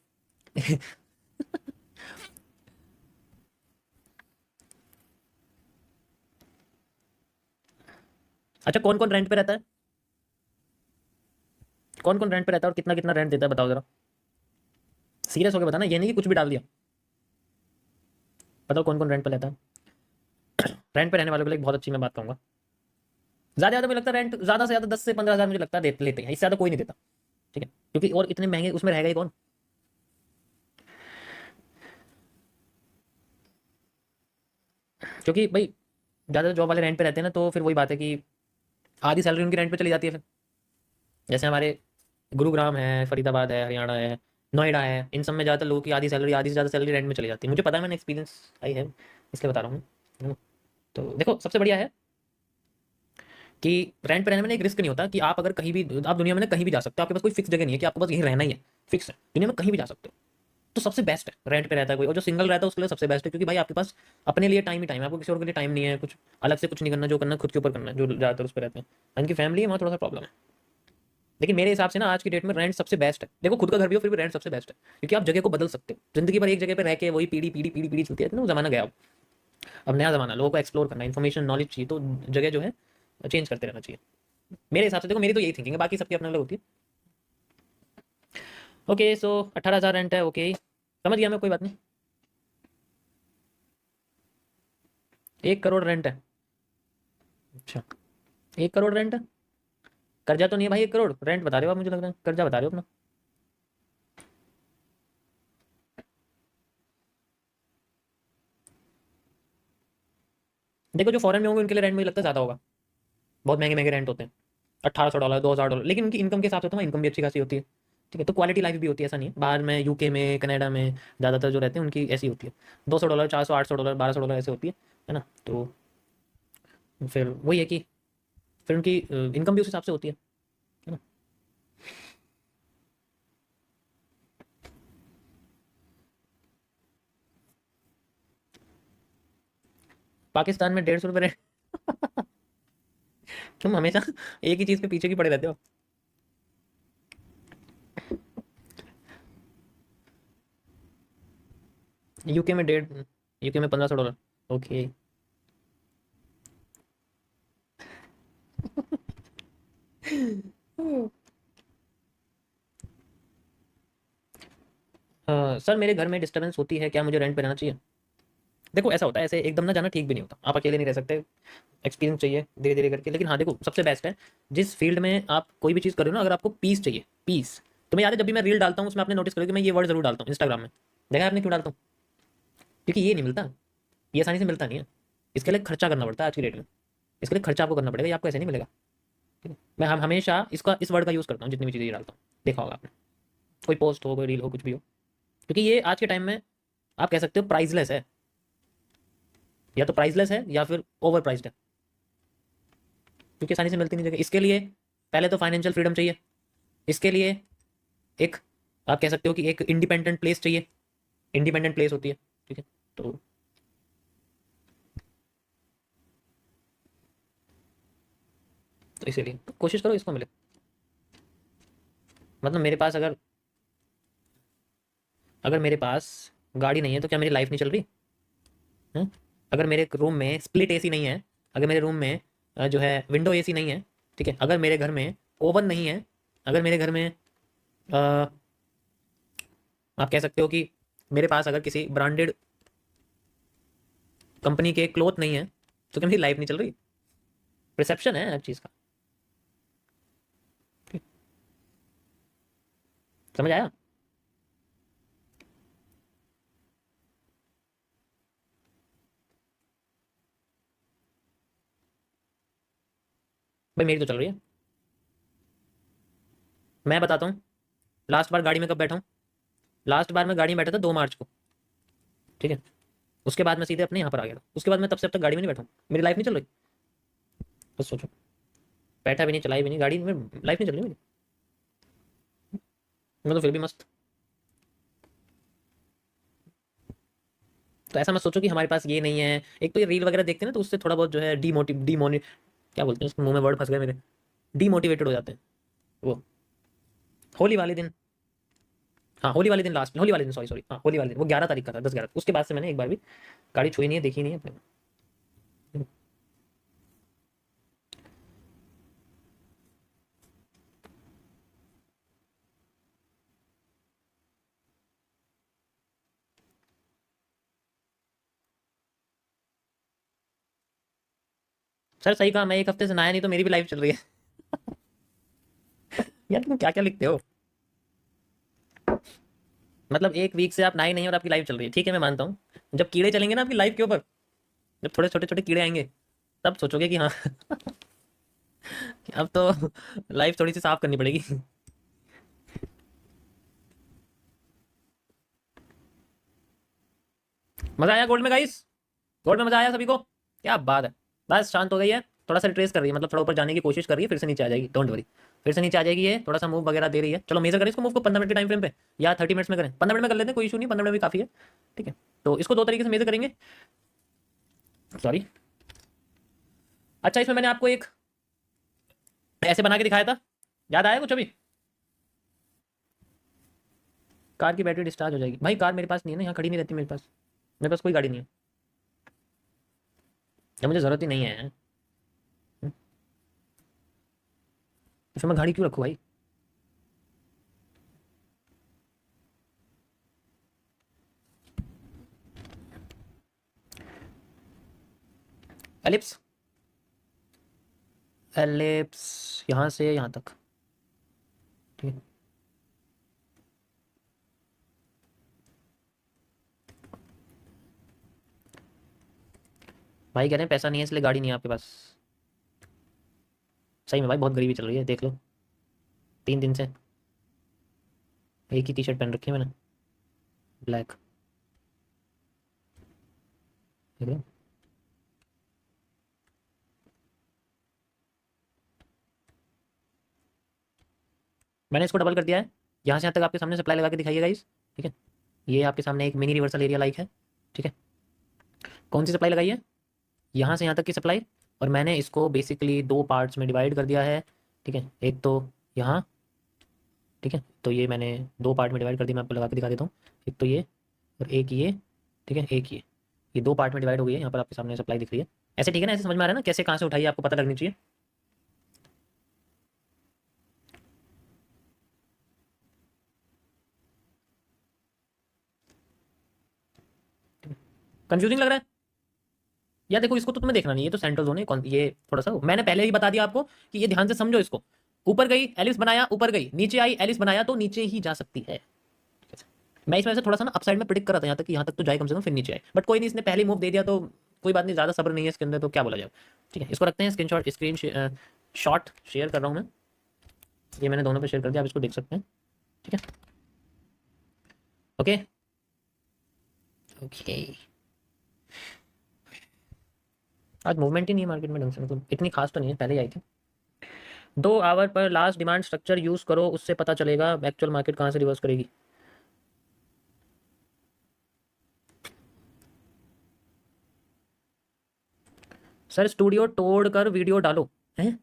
अच्छा, कौन कौन रेंट पे रहता है? कौन कौन रेंट पे रहता है और कितना कितना रेंट देता है, बताओ जरा, सीरियस होकर बताना, ये नहीं कि कुछ भी डाल दिया। बताओ कौन कौन रेंट पे रहता है? रेंट पे रहने वालों के लिए एक बहुत अच्छी मैं बात कहूंगा। ज़्यादा मुझे लगता है रेंट ज़्यादा से ज़्यादा 10 से 15 हज़ार मुझे लगता है लेते हैं, इससे ज़्यादा कोई नहीं देता, ठीक है? क्योंकि और इतने महंगे उसमें रहेगा ही कौन? क्योंकि भाई ज़्यादा जॉब वाले रेंट पे रहते हैं ना, तो फिर वही बात है कि आधी सैलरी उनकी रेंट पे चली जाती है फिर। जैसे हमारे गुरुग्राम है, फरीदाबाद है, हरियाणा है, नोएडा है, इन सब में ज़्यादातर लोगों की आधी सैलरी, आधी से ज़्यादा सैलरी रेंट में चली जाती है। मुझे पता है, मैंने एक्सपीरियंस आई है, इसलिए बता रहा हूँ, है ना? तो देखो सबसे बढ़िया है कि रेंट पे रहने में ना एक रिस्क नहीं होता कि आप अगर कहीं भी, आप दुनिया में ना कहीं भी जा सकते हो, आपके पास कोई फिक्स जगह नहीं है कि आपको बस यहीं रहना ही है, फिक्स है, दुनिया में कहीं भी जा सकते हो। तो सबसे बेस्ट है रेंट पे रहता है कोई, और जो सिंगल रहता है उसके लिए सबसे बेस्ट है, क्योंकि भाई आपके पास अपने लिए टाइम ही टाइम है, आपको किसी और के लिए टाइम नहीं है, कुछ अलग से कुछ नहीं करना, जो करना खुद के ऊपर करना है, जो ज़्यादातर उस पर रहते हैं। इनकी फैमिली है, वहाँ थोड़ा सा प्रॉब्लम है। लेकिन मेरे हिसाब से ना आज की डेट में रेंट सबसे बेस्ट है। देखो खुद का घर भी हो फिर भी रेंट सबसे बेस्ट है, क्योंकि आप जगह को बदल सकते हो। जिंदगी भर एक जगह पे रह के वही पीढ़ी पीढ़ी पीढ़ी पीढ़ी चलती है ना, वो जमाना गया। अब नया जमाना, लोगों को एक्सप्लोर करना, इन्फॉर्मेशन नॉलेज चाहिए, तो जगह जो है चेंज करते रहना चाहिए मेरे हिसाब से। देखो मेरी तो यही थिंकिंग है, बाकी सबकी अपने अलग होती है। ओके सो 18 हज़ार रेंट है, ओके समझ गया मैं, कोई बात नहीं। 1 करोड़ रेंट है, अच्छा 1 करोड़ रेंट है। कर्जा तो नहीं है भाई, 1 करोड़ रेंट बता रहे हो आप, मुझे लग रहा है कर्जा बता रहे हो अपना। देखो जो फॉरेन में होंगे उनके लिए रेंट मुझे लगता है ज़्यादा होगा, बहुत महंगे महंगे रेंट होते हैं, $1800 $2000, लेकिन उनकी इनकम के हिसाब से तो वहाँ इनकम भी अच्छी खासी होती है। ठीक है, तो क्वालिटी लाइफ भी होती है, ऐसा नहीं है। बाहर में यूके में कनाडा में ज़्यादातर जो रहते हैं उनकी ऐसी होती है, $200 400 $800 $1200 ऐसे होती है ना। तो फिर वही है कि फिर उनकी इनकम भी उस हिसाब से होती है ना। पाकिस्तान में ₹150 रेंट। तुम हमेशा एक ही चीज़ पे पीछे की पड़े रहते हो। यूके में 1.5, यूके में $1500। ओके। सर मेरे घर में डिस्टर्बेंस होती है, क्या मुझे रेंट पे रहना चाहिए? देखो ऐसा होता है, ऐसे एकदम ना जाना ठीक भी नहीं होता, आप अकेले नहीं रह सकते, एक्सपीरियंस चाहिए धीरे धीरे करके। लेकिन हाँ देखो, सबसे बेस्ट है जिस फील्ड में आप कोई भी चीज़ कर रहे हो ना, अगर आपको पीस चाहिए, पीस। तुम्हें याद है जब भी मैं रील डालता हूँ उसमें आपने नोटिस करो कि मैं ये वर्ड जरूर डालता हूँ इंस्टाग्राम में, देखा है आपने क्यों डालता हूँ? क्योंकि ये नहीं मिलता, ये आसानी से मिलता नहीं है, इसके लिए खर्चा करना पड़ता है आज की डेट में, इसके लिए खर्चा आपको करना पड़ेगा, ये आपको ऐसे नहीं मिलेगा। ठीक है, मैं हम हमेशा इसका इस वर्ड का यूज़ करता हूँ जितनी भी चीज़ें डालता हूँ, देखा होगा आपने, कोई पोस्ट हो कोई रील हो कुछ भी हो, क्योंकि ये आज के टाइम में आप कह सकते हो प्राइसलेस है, या तो प्राइसलेस है या फिर ओवर प्राइस्ड है, क्योंकि आसानी से मिलती नहीं जगह। इसके लिए पहले तो फाइनेंशियल फ्रीडम चाहिए, इसके लिए एक आप कह सकते हो कि एक इंडिपेंडेंट प्लेस चाहिए, इंडिपेंडेंट प्लेस होती है। ठीक है, तो इसीलिए तो कोशिश करो इसको मिले। मतलब मेरे पास अगर अगर मेरे पास गाड़ी नहीं है तो क्या मेरी लाइफ नहीं चल रही है? अगर मेरे रूम में स्प्लिट एसी नहीं है, अगर मेरे रूम में जो है विंडो एसी नहीं है, ठीक है, अगर मेरे घर में ओवन नहीं है, अगर मेरे घर में अ, आप कह सकते हो कि मेरे पास अगर किसी ब्रांडेड कंपनी के क्लोथ नहीं है, तो क्या मेरी लाइफ नहीं चल रही? परसेप्शन है हर चीज़ का। समझ आया? भाई मेरी तो चल रही है। मैं बताता हूँ, लास्ट बार गाड़ी में कब बैठा हूँ? लास्ट बार मैं गाड़ी में बैठा था 2 मार्च को। ठीक है, उसके बाद मैं सीधे अपने यहाँ पर आ गया था, उसके बाद मैं तब से अब तक गाड़ी में नहीं बैठा हूँ, मेरी लाइफ नहीं चल रही। बस सोचो, बैठा भी नहीं चलाई भी नहीं गाड़ी में, लाइफ नहीं चल रही मेरी, मैं तो फिर भी मस्त। तो ऐसा मत सोचो कि हमारे पास ये नहीं है। एक तो ये रील वगैरह देखते हैं ना, तो उससे थोड़ा बहुत जो है डीमोनि क्या बोलते हैं उसको, मुंह में वर्ड फंस गए मेरे, डीमोटिवेटेड हो जाते हैं वो। होली वाले दिन, हाँ होली वाले दिन, लास्ट होली वाले दिन, सॉरी सॉरी, हाँ होली वाले दिन, वो 11 तारीख का था, 10 11, उसके बाद से मैंने एक बार भी गाड़ी छुई नहीं है, देखी नहीं है अपने। सर सही कहा, मैं एक हफ्ते से नहाया नहीं तो मेरी भी लाइफ चल रही है। यार तुम क्या क्या लिखते हो? मतलब एक वीक से आप नहाए नहीं और आपकी लाइफ चल रही है, ठीक है मैं मानता हूँ। जब कीड़े चलेंगे ना आपकी लाइफ के ऊपर, जब थोड़े छोटे छोटे कीड़े आएंगे, तब सोचोगे कि हाँ अब तो लाइफ थोड़ी सी साफ करनी पड़ेगी। मजा आया गोल्ड में गाइस? गोल्ड में मजा आया सभी को? क्या बात है। बस शांत हो गई है, थोड़ा सा रिट्रेस कर रही है, मतलब थोड़ा ऊपर जाने की कोशिश कर रही है, फिर से नीचे आ जाएगी, डोंट वरी। फिर से नीचे आ जाएगी, ये थोड़ा सा मूव वगैरह दे रही है। चलो मेजर करें इसको, मूव को 15 मिनट के टाइम फ्रेम पे, या 30 मिनट्स में करें? 15 मिनट में कर लेते हैं, कोई इशू नहीं, 15 मिनट भी काफी है। ठीक है, तो इसको दो तरीके से मेजर करेंगे। सॉरी। अच्छा, इसमें मैंने आपको एक ऐसे बना के दिखाया था, याद आया कुछ अभी? कार की बैटरी डिस्चार्ज हो जाएगी? भाई कार मेरे पास नहीं है ना, यहाँ खड़ी नहीं रहती मेरे पास, मेरे पास कोई गाड़ी नहीं है, या मुझे जरूरत ही नहीं है। तो फिर मैं गाड़ी क्यों रखूँ भाई? एलिप्स, एलिप्स यहाँ से यहाँ तक। ठीक है, भाई कह रहे हैं पैसा नहीं है इसलिए गाड़ी नहीं है आपके पास। सही में भाई बहुत गरीबी चल रही है, देख लो 3 दिन से एक ही टी शर्ट पहन रखी है मैंने, ब्लैक। देख लो। मैंने इसको डबल कर दिया है, यहाँ से यहाँ तक आपके सामने सप्लाई लगा के दिखाइएगा इस, ठीक है। ये आपके सामने एक मिनी रिवर्सल एरिया लाइक है, ठीक है। कौन सी सप्लाई लगाई है, यहाँ से यहाँ तक की सप्लाई। और मैंने इसको बेसिकली 2 पार्ट्स में डिवाइड कर दिया है, ठीक है। एक तो यहाँ, ठीक है, तो ये मैंने 2 पार्ट में डिवाइड कर दिया, मैं आपको लगा के दिखा देता हूँ। एक तो ये और एक ये, ठीक है, एक ये 2 पार्ट में डिवाइड हो गई है। यहाँ पर आपके सामने सप्लाई दिख रही है, ऐसे ठीक है ना, ऐसे समझ में आ रहा है ना कैसे कहाँ से उठाइए, आपको पता लगनी चाहिए। कंफ्यूजिंग लग रहा है या, देखो इसको तो तुम्हें देखना नहीं, ये तो सेंट्रल जोन है, ये थोड़ा सा मैंने पहले ही बता दिया आपको कि ये ध्यान से समझो इसको। ऊपर गई एलिप्स बनाया, ऊपर गई, नीचे आई एलिप्स बनाया तो नीचे ही जा सकती है। मैं इसमें से थोड़ा सा ना अपसाइड में प्रिडिक्ट कर रहा था, यहाँ तक कि यहाँ तक तो जाए कम से कम, फिर नीचे आए, बट कोई नहीं, इसने पहले मूव दे दिया तो कोई बात नहीं, ज़्यादा सब्र नहीं है इसके अंदर, तो क्या बोला जाए। ठीक है, इसको रखते हैं स्क्रीन शॉट शेयर कर रहा हूँ मैं, ये मैंने दोनों पे शेयर कर दिया, आप इसको देख सकते हैं, ठीक है। ओके ओके, आज मूवमेंट ही नहीं है मार्केट में ढंग से, मतलब इतनी खास तो नहीं है, पहले ही आई थी। 2 आवर पर लास्ट डिमांड स्ट्रक्चर यूज करो, उससे पता चलेगा एक्चुअल मार्केट कहाँ से रिवर्स करेगी। सर स्टूडियो तोड़ कर वीडियो डालो हैं,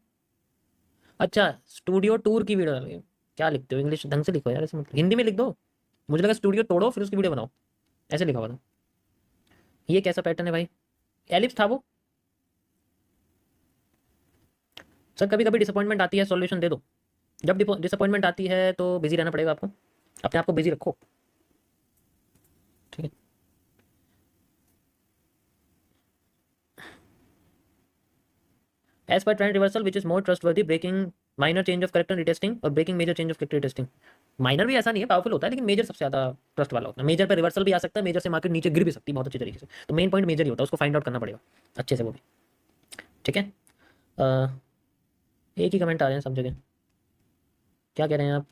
अच्छा स्टूडियो टूर की वीडियो डालो, क्या लिखते हो, इंग्लिश ढंग से लिखो यार, ऐसे मतलब हिंदी में लिख दो। मुझे लगा स्टूडियो तोड़ो फिर उसकी वीडियो बनाओ, ऐसे लिखा हुआ था। ये कैसा पैटर्न है भाई, एलिप्स था वो। सर कभी कभी डिसअपॉइंटमेंट आती है, सॉल्यूशन दे दो। जब डिसअपॉइंटमेंट आती है तो बिजी रहना पड़ेगा आपको, अपने आप को बिजी रखो, ठीक है। As per trend reversal which is more trustworthy, breaking minor change of character retesting और breaking major change of character retesting. Minor भी ऐसा नहीं है, पावरफुल होता है, लेकिन मेजर सबसे ज़्यादा ट्रस्ट वाला होता है। मेजर पर रिवर्सल भी आ सकता है, मेजर से मार्केट नीचे गिर भी सकती है बहुत अच्छी तरीके से, तो मेन पॉइंट मेजर ही होता है, उसको फाइंड आउट करना पड़ेगा अच्छे से वो भी, ठीक है। एक ही कमेंट आ रहे हैं सब जगह, क्या कह रहे हैं आप।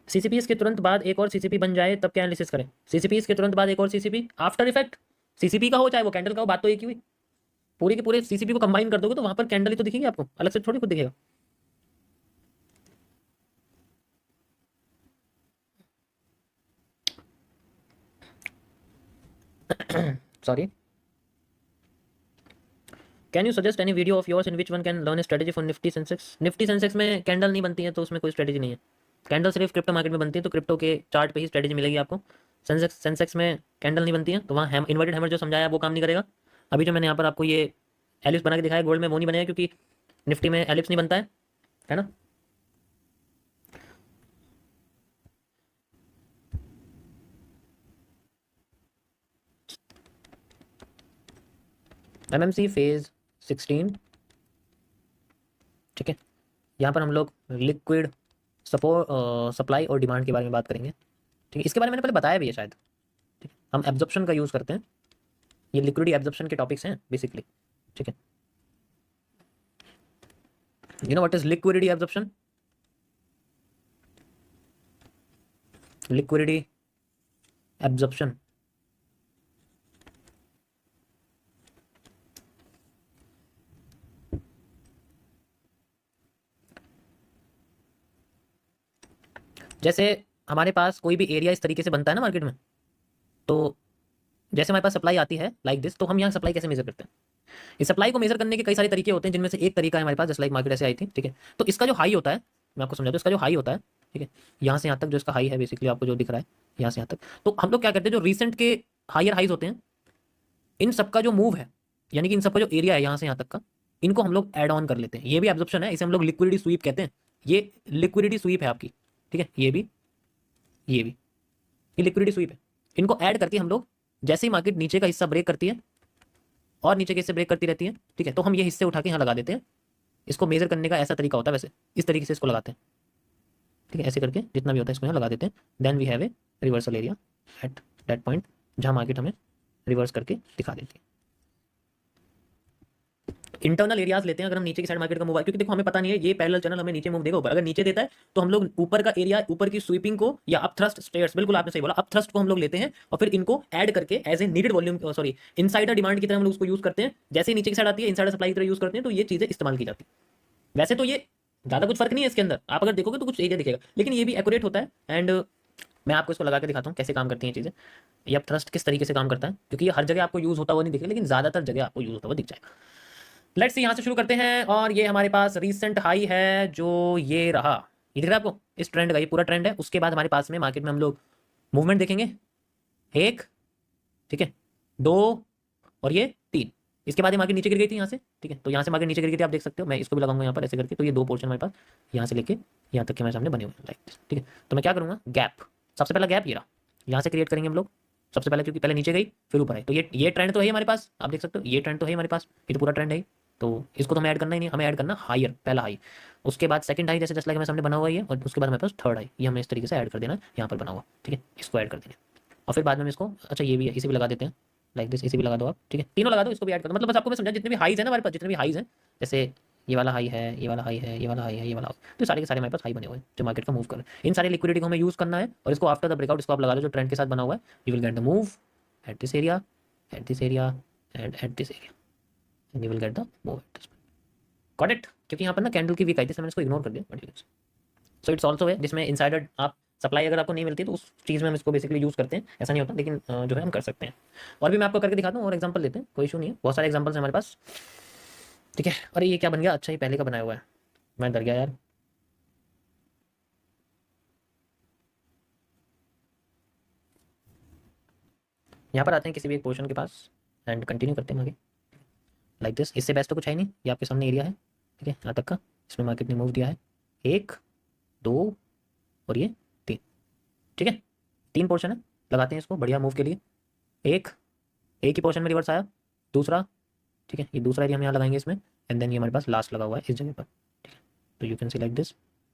सीसीपीएस के तुरंत बाद एक और सीसीपी बन जाए तब क्या एनालिसिस करें, सीसीपीएस के तुरंत बाद एक और सीसीपी आफ्टर इफेक्ट, सीसीपी का हो चाहे वो कैंडल का हो, बात तो एक ही हुई। पूरे के पूरे सीसीपी को कंबाइन कर दोगे तो वहां पर कैंडल ही तो दिखेगी आपको, अलग से थोड़ी कुछ दिखेगा। Sorry, can you suggest any video of yours in which one can learn strategy for Nifty Sensex. Nifty Sensex में कैंडल नहीं बनती है तो उसमें कोई स्ट्रेटेजी नहीं है, कैंडल सिर्फ क्रिप्टो मार्केट में बनती है, तो क्रिप्टो के चार्ट पे ही स्ट्रेटेजी मिलेगी आपको। सेंसेक्स में कैंडल नहीं बनती है, तो वहाँ इन्वर्टेड हैमर जो समझाया वो काम नहीं करेगा। अभी जो मैंने यहाँ पर आपको ये एलिप्स बना के दिखाया गोल्ड में, वो नहीं बनेगा क्योंकि निफ्टी में एलिप्स नहीं बनता है ना। एमएमसी फेज 16, ठीक है। यहाँ पर हम लोग लिक्विड सपोर्ट सप्लाई और डिमांड के बारे में बात करेंगे, ठीक है। इसके बारे में मैंने पहले बताया भी है शायद, ठीक है। हम एब्जॉर्प्शन का यूज़ करते हैं, ये लिक्विडिटी एब्जॉर्प्शन के टॉपिक्स हैं बेसिकली, ठीक है। You know what is liquidity absorption, liquidity absorption जैसे हमारे पास कोई भी एरिया इस तरीके से बनता है ना मार्केट में, तो जैसे हमारे पास सप्लाई आती है लाइक दिस, तो हम यहाँ सप्लाई कैसे मेजर करते हैं। इस सप्लाई को मेजर करने के कई सारे तरीके होते हैं, जिनमें से एक तरीका है हमारे पास, जैसे लाइक मार्केट ऐसे आई थी, ठीक है। तो इसका जो हाई होता है, मैं आपको समझाता हूँ, इसका जो हाई होता है, ठीक है, यहाँ से यहाँ तक जो इसका हाई है बेसिकली आपको जो दिख रहा है, यहाँ से यहाँ तक, तो हम लोग क्या करते हैं, जो रिसेंट के हायर हाइज होते हैं, इन सबका जो मूव है, यानी कि इन सबका जो एरिया है यहाँ से यहाँ तक का, इनको हम लोग एड ऑन कर लेते हैं। ये भी एब्जॉर्प्शन है, इसे हम लोग लिक्विडिटी स्वीप कहते हैं। ये लिक्विडिटी स्वीप है आपकी, ठीक है। ये भी, ये भी, ये लिक्विडिटी स्वीप है। इनको ऐड करके हम लोग, जैसे ही मार्केट नीचे का हिस्सा ब्रेक करती है और नीचे के हिस्से ब्रेक करती रहती है, ठीक है, तो हम ये हिस्से उठा के यहाँ लगा देते हैं। इसको मेजर करने का ऐसा तरीका होता है, वैसे इस तरीके से इसको लगाते हैं, ठीक है। ऐसे करके जितना भी होता है इसको यहाँ लगा देते हैं, then we have a reversal area at that point, जहाँ मार्केट हमें रिवर्स करके दिखा देती है। इंटरनल एरियाज लेते हैं अगर हम नीचे की साइड मार्केट का मूव है, क्योंकि देखो हमें पता नहीं है ये पैरेलल चैनल हमें नीचे मूव देगा ऊपर, अगर नीचे देता है तो हम लोग ऊपर का एरिया, ऊपर की स्वीपिंग को या अप थ्रस्ट स्टेयर्स, बिल्कुल आपने सही बोला, अप थ्रस्ट को हम लोग लेते हैं और फिर इनको ऐड करके as a needed volume, sorry insider demand की तरह हम लोग उसको यूज करते हैं। जैसे ही नीचे की साइड आती है इनसाइडर सप्लाई की तरह यूज करते हैं, तो ये चीजें इस्तेमाल की जाती है। वैसे तो ये ज्यादा कुछ फर्क नहीं है इसके अंदर, आप अगर देखोगे तो कुछ एरिया दिखेगा, लेकिन ये भी एक्यूरेट होता है। एंड मैं आपको इसको लगा के दिखाता हूँ कैसे काम करती हैं चीजें, ये अब थ्रस्ट किस तरीके से काम करता है, क्योंकि ये हर जगह आपको यूज होता हुआ नहीं दिखेगा, लेकिन ज्यादातर जगह आपको यूज होता हुआ दिख जाएगा। लेट्स सी, यहाँ से शुरू करते हैं और ये हमारे पास रीसेंट हाई है जो ये रहा, ये दिख रहा है आपको, इस ट्रेंड का ये पूरा ट्रेंड है। उसके बाद हमारे पास में मार्केट में हम लोग मूवमेंट देखेंगे, एक, ठीक है, दो और ये तीन। इसके बाद ये मार्केट नीचे गिर गई थी यहाँ से, ठीक है, तो यहाँ से मार्केट नीचे गिर गई थी, आप देख सकते हो, मैं इसको भी लगाऊंगा यहाँ पर ऐसे करके, तो ये दो पोर्शन हमारे पास यहाँ से लेके यहाँ तक के हमारे सामने बने हुए हैं लाइक दिस, ठीक है। तो मैं क्या करूँगा, गैप, सबसे पहला गैप ये रहा, यहाँ से क्रिएट करेंगे हम लोग सबसे पहले, क्योंकि पहले नीचे गई फिर ऊपर आई, तो ये ट्रेंड तो है हमारे पास, आप देख सकते हो ये ट्रेंड तो है हमारे पास, ये तो पूरा ट्रेंड है, तो इसको तो हमें ऐड करना ही नहीं, हमें ऐड करना हायर, पहला हाई, उसके बाद सेकंड हाई, जैसे जस्ट लाइक हमारे सामने बना हुआ है, और उसके बाद हमारे पास थर्ड हाई, ये हमें इस तरीके से ऐड कर देना यहाँ पर बना हुआ, ठीक है, इसको ऐड कर देंगे और फिर बाद में इसको, अच्छा ये भी है, इसे भी लगा देते हैं लाइक दिस, इसे भी लगा दो आप, ठीक है, तीनों लगा दो, इसको भी ऐड कर दो, मतलब बस आपको मैं समझा, जितने भी हाईज है ना हमारे पास, जितने भी हाईज हैं, जैसे ये वाला हाई है, ये वाला हाई है, ये वाला हाई है, ये वाला, तो सारे के सारे हमारे पास हाई बने हुए हैं जो मार्केट का मूव कर रहे हैं। इन सारे लिक्विडिटी को हमें यूज करना है और इसको आफ्टर द ब्रेकआउट इसको आप लगा दो जो ट्रेंड के साथ बना हुआ है, you will get the move at this area, at this area and at this area, and you will get the move at this, got it. क्योंकि यहाँ पर ना कैंडल की वीक आई थी, मैंने इसको इग्नोर कर दिया, बट सो इट्स ऑल्सो है जिसमें इनसाइडर आप सप्लाई अगर आपको नहीं मिलती तो उस चीज़ में हम इसको बेसिकली यूज़ करते हैं, ऐसा नहीं होता, लेकिन जो है हम कर सकते हैं। और भी मैं आपको करके दिखाता हूँ और एग्जांपल लेते हैं, कोई इशू नहीं है, बहुत सारे एग्जांपल्स हैं हमारे पास, ठीक है। अरे ये क्या बन गया, अच्छा ये पहले का बनाया हुआ है, मैं डर गया यार। यहाँ पर आते हैं किसी भी एक पोर्शन के पास एंड कंटिन्यू करते हैं आगे लाइक दिस, इससे बेस्ट तो कुछ है नहीं, ये आपके सामने एरिया है, ठीक है, यहाँ तक का इसमें मार्केट ने मूव दिया है, एक, दो और ये तीन, ठीक है, तीन पोर्शन है, लगाते हैं इसको बढ़िया मूव के लिए, एक ही पोर्शन में रिवर्स आया, दूसरा, ठीक है, ये दूसरा एरिया हम यहाँ लगाएंगे इसमें, एंड देन ये हमारे पास लास्ट लगा हुआ है इस जगह पर, ठीक है, तो you can C like this,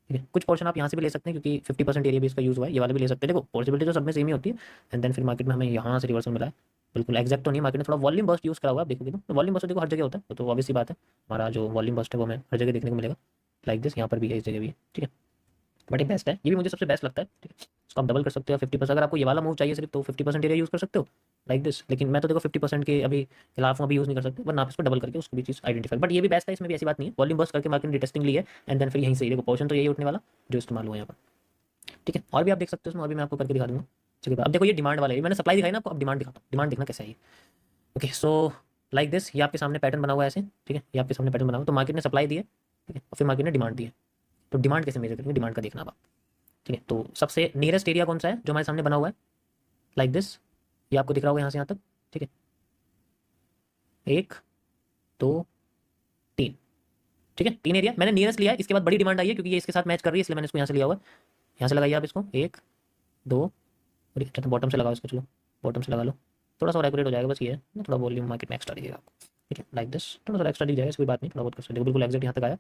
ठीक है। कुछ पोर्शन आप यहाँ से भी ले सकते हैं क्योंकि 50% एरिया भी इसका यूज़ हुआ है, ये वाला भी ले सकते हैं, देखो पॉसिबिलिटी तो सब में सेम ही होती है। एंड देन फिर मार्केट में हमें यहाँ से रिवर्सल मिला है, बिल्कुल एग्जैक्ट तो नहीं, मार्केट ने थोड़ा वॉल्यूम बस्ट यूज़ करा हुआ है, आप देखोगे तो वॉल्यूम बस्ट देखो हर जगह होता है, तो ऑब्वियस सी बात है हमारा जो वॉल्यूम बस्ट है वो हमें हर जगह देखने को मिलेगा लाइक दिस, यहाँ पर भी है, इस जगह भी है, ठीक है, बट ये बेस्ट है, ये भी मुझे सबसे बेस्ट लगता है, ठीक है। इसको आप डबल कर सकते हो 50%, अगर आपको ये वाला मूव चाहिए सिर्फ तो 50% एरिया यूज़ कर सकते हो लाइक दिस, लेकिन मैं तो देखो 50% के अभी खिलाफ अभी यूज़ नहीं कर सकते, वरना आप इसको डबल करके उसको भी चीज़ आइडेंटिफाई, बट ये भी बेस्ट है, इसमें भी ऐसी बात नहीं है, वॉल्यूम बस्ट करके मार्केट ने टेस्टिंग ली है एंड देन फिर यहीं से देखो पोर्शन तो यही उठने वाला जो इस्तेमाल हुआ यहाँ पर, ठीक है। और भी आप देख सकते हो इसमें, और भी मैं आपको करके दिखा दूंगा, ठीक है। अब देखो ये डिमांड वाला है, मैंने सप्लाई दिखाई ना आपको, अब डिमांड दिखाता हूँ, डिमांड देखना कैसा है। ओके सो लाइक दिस, ये आपके सामने पैटर्न बना हुआ है ऐसे, ठीक है, ये आपके सामने पैटर्न बना हुआ है, तो मार्केट ने सप्लाई दी है, ठीक है, और फिर मार्केट ने डिमांड दी है, तो डिमांड कैसे मेजर करेंगे, डिमांड का देखना आप, ठीक है। तो सबसे नियरेस्ट एरिया कौन सा है जो हमारे सामने बना हुआ है लाइक दिस, ये आपको दिख रहा होगा यहाँ से यहाँ तक, ठीक है, एक, दो, तीन, ठीक है, तीन एरिया मैंने नियरेस्ट लिया है, इसके बाद बड़ी डिमांड आई है क्योंकि ये इसके साथ मैच कर रही है, इसलिए मैंने इसको यहाँ से लिया हुआ है, यहाँ से लगाइए आप इसको, एक, दो, और अच्छा तो बॉटम से लगाओ इसको, चलो बॉटम से लगा लो, थोड़ा सा और एक्यूरेट हो जाएगा, बस ये है ना, थोड़ा वॉल्यूम मार्केट में एक्स्ट्रा दिखेगा आपको, ठीक है, लाइक दिस, थोड़ा सा एक्स्ट्रा दिख जाएगा, कोई बात नहीं, थोड़ा बहुत कर सकते हो, बिल्कुल एग्जैक्ट यहाँ तक आया,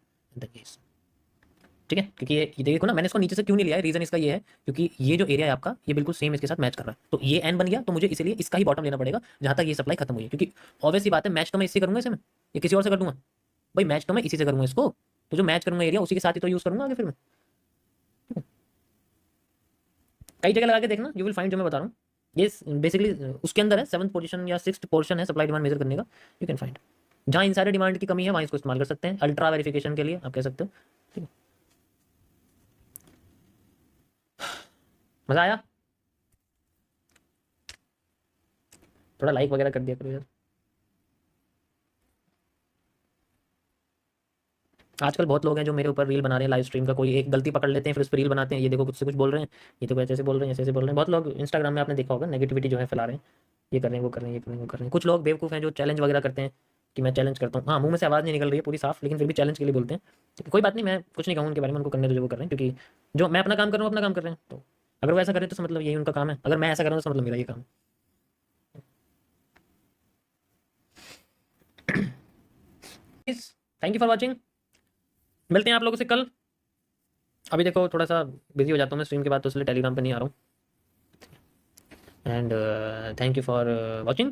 ठीक है। क्योंकि ये देखो ना मैंने इसको नीचे से क्यों नहीं लिया है, रीजन इसका ये है क्योंकि ये जो एरिया है आपका ये बिल्कुल सेम इसके साथ मैच कर रहा है, तो ये एन बन गया, तो मुझे इसलिए इसका ही बॉटम लेना पड़ेगा जहां तक ये सप्लाई खत्म हुई है, क्योंकि ऑब्वियस ही बात है मैच तो मैं इससे करूंगा, इसे मैं ये किसी और से कर दूंगा भाई, मैच तो मैं इसी से करूंगा इसको, तो जो मैच करूंगा एरिया उसी के साथ ही तो यूज करूंगा आगे फिर मैं, कई जगह लगा के देखना, यू विल फाइंड जो मैं बता रहा हूँ, ये बेसिकली उसके अंदर है, 7th पोजीशन या 6th पोर्शन है सप्लाई डिमांड मेजर करने का, यू कैन फाइंड जहां इनसाइडर डिमांड की कमी है वहां इसको इस्तेमाल कर सकते हैं अल्ट्रा वेरिफिकेशन के लिए, आप कह सकते हो, ठीक है। मजा आया, थोड़ा लाइक वगैरह कर दिया करो यार, आजकल बहुत लोग हैं जो मेरे ऊपर रील बना रहे हैं लाइव स्ट्रीम का, कोई एक गलती पकड़ लेते हैं फिर उस पर रील बनाते हैं, ये देखो कुछ से कुछ बोल रहे हैं, ये तो ऐसे ऐसे बोल रहे हैं, ऐसे ऐसे बोल रहे हैं, बहुत लोग इंस्टाग्राम में आपने देखा होगा नेगेटिविटी जो है फैला रहे हैं, ये कर रहे हैं वो कर रहे हैं, ये कर रहे हैं वो कर रहे हैं। कुछ लोग बेवकूफ़ हैं जो चैलेंज वगैरह करते हैं कि मैं चैलेंज करता हूँ, हाँ मुंह में से आवाज़ नहीं निकल रही है पूरी साफ, लेकिन फिर भी चैलेंज के लिए बोलते हैं, तो कोई बात नहीं, मैं कुछ नहीं कहूँ उनके बारे में, उनको करने दो जो वो कर रहे हैं, क्योंकि जो मैं अपना काम कर रहा हूँ अपना काम कर रहे हैं, तो अगर वो ऐसा करें तो मतलब यही उनका काम है, अगर मैं ऐसा कर रहा हूँ तो मतलब मेरा ये काम है। थैंक यू फॉर वॉचिंग, मिलते हैं आप लोगों से कल। अभी देखो थोड़ा सा बिजी हो जाता हूँ मैं स्ट्रीम के बाद, तो इसलिए टेलीग्राम पे नहीं आ रहा हूँ, and thank you for watching,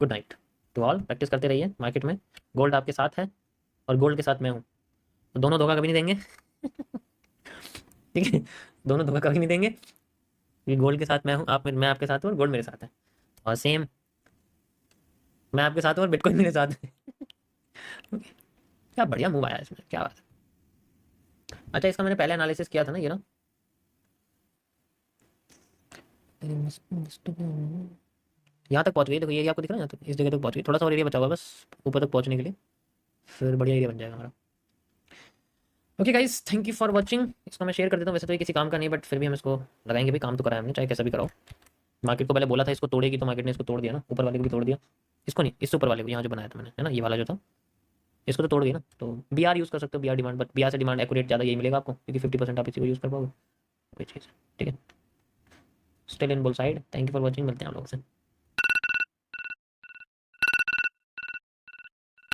good night. To all, practice करते रहिए मार्केट में। गोल्ड आपके साथ है और गोल्ड के साथ मैं हूँ, तो दोनों धोखा कभी नहीं देंगे। ठीक है, दोनों धोखा कभी नहीं देंगे, क्योंकि गोल्ड के साथ मैं हूँ, मैं आपके साथ हूँ और गोल्ड मेरे साथ है। और सेम मैं आपके साथ हूँ और बिटकॉइन मेरे साथ है। क्या बढ़िया मूव आया इसमें, क्या बात है। अच्छा, इसका मैंने पहले एनालिसिस किया था ना, ये ना यहाँ तक पहुंच गई, देखो ये आपको दिख रहा है, यहाँ तक इस जगह तक पहुंच गई, थोड़ा सा और एरिया बचा हुआ है बस ऊपर तक पहुंचने के लिए, फिर बढ़िया एरिया बन जाएगा हमारा। Okay guys, thank you for watching. इसको मैं शेयर कर देता हूँ, वैसे तो ये किसी काम का नहीं, बट फिर भी हम इसको लगाएंगे भी, काम तो कराया हमने, चाहे कैसा भी कराओ। मार्केट को पहले बोला था इसको तोड़ेगी, तो मार्केट ने इसको तोड़ दिया ना, ऊपर वाले को भी तोड़ दिया, इसको नहीं, इससे ऊपर वाले को, यहाँ जो बनाया था मैंने, है ना, ये वाला जो था, इसको तो तोड़ गई ना। तो बी आर यूज़ कर सकते हो, B R demand, but B R से डिमांड एक्यूरेट ज़्यादा यही मिलेगा आपको, क्योंकि 50% आप इसी को यूज़ कर पाओगे, वही चीज़ है। ठीक है, still in bull side. Thank you for watching, मिलते हैं आप लोगों से।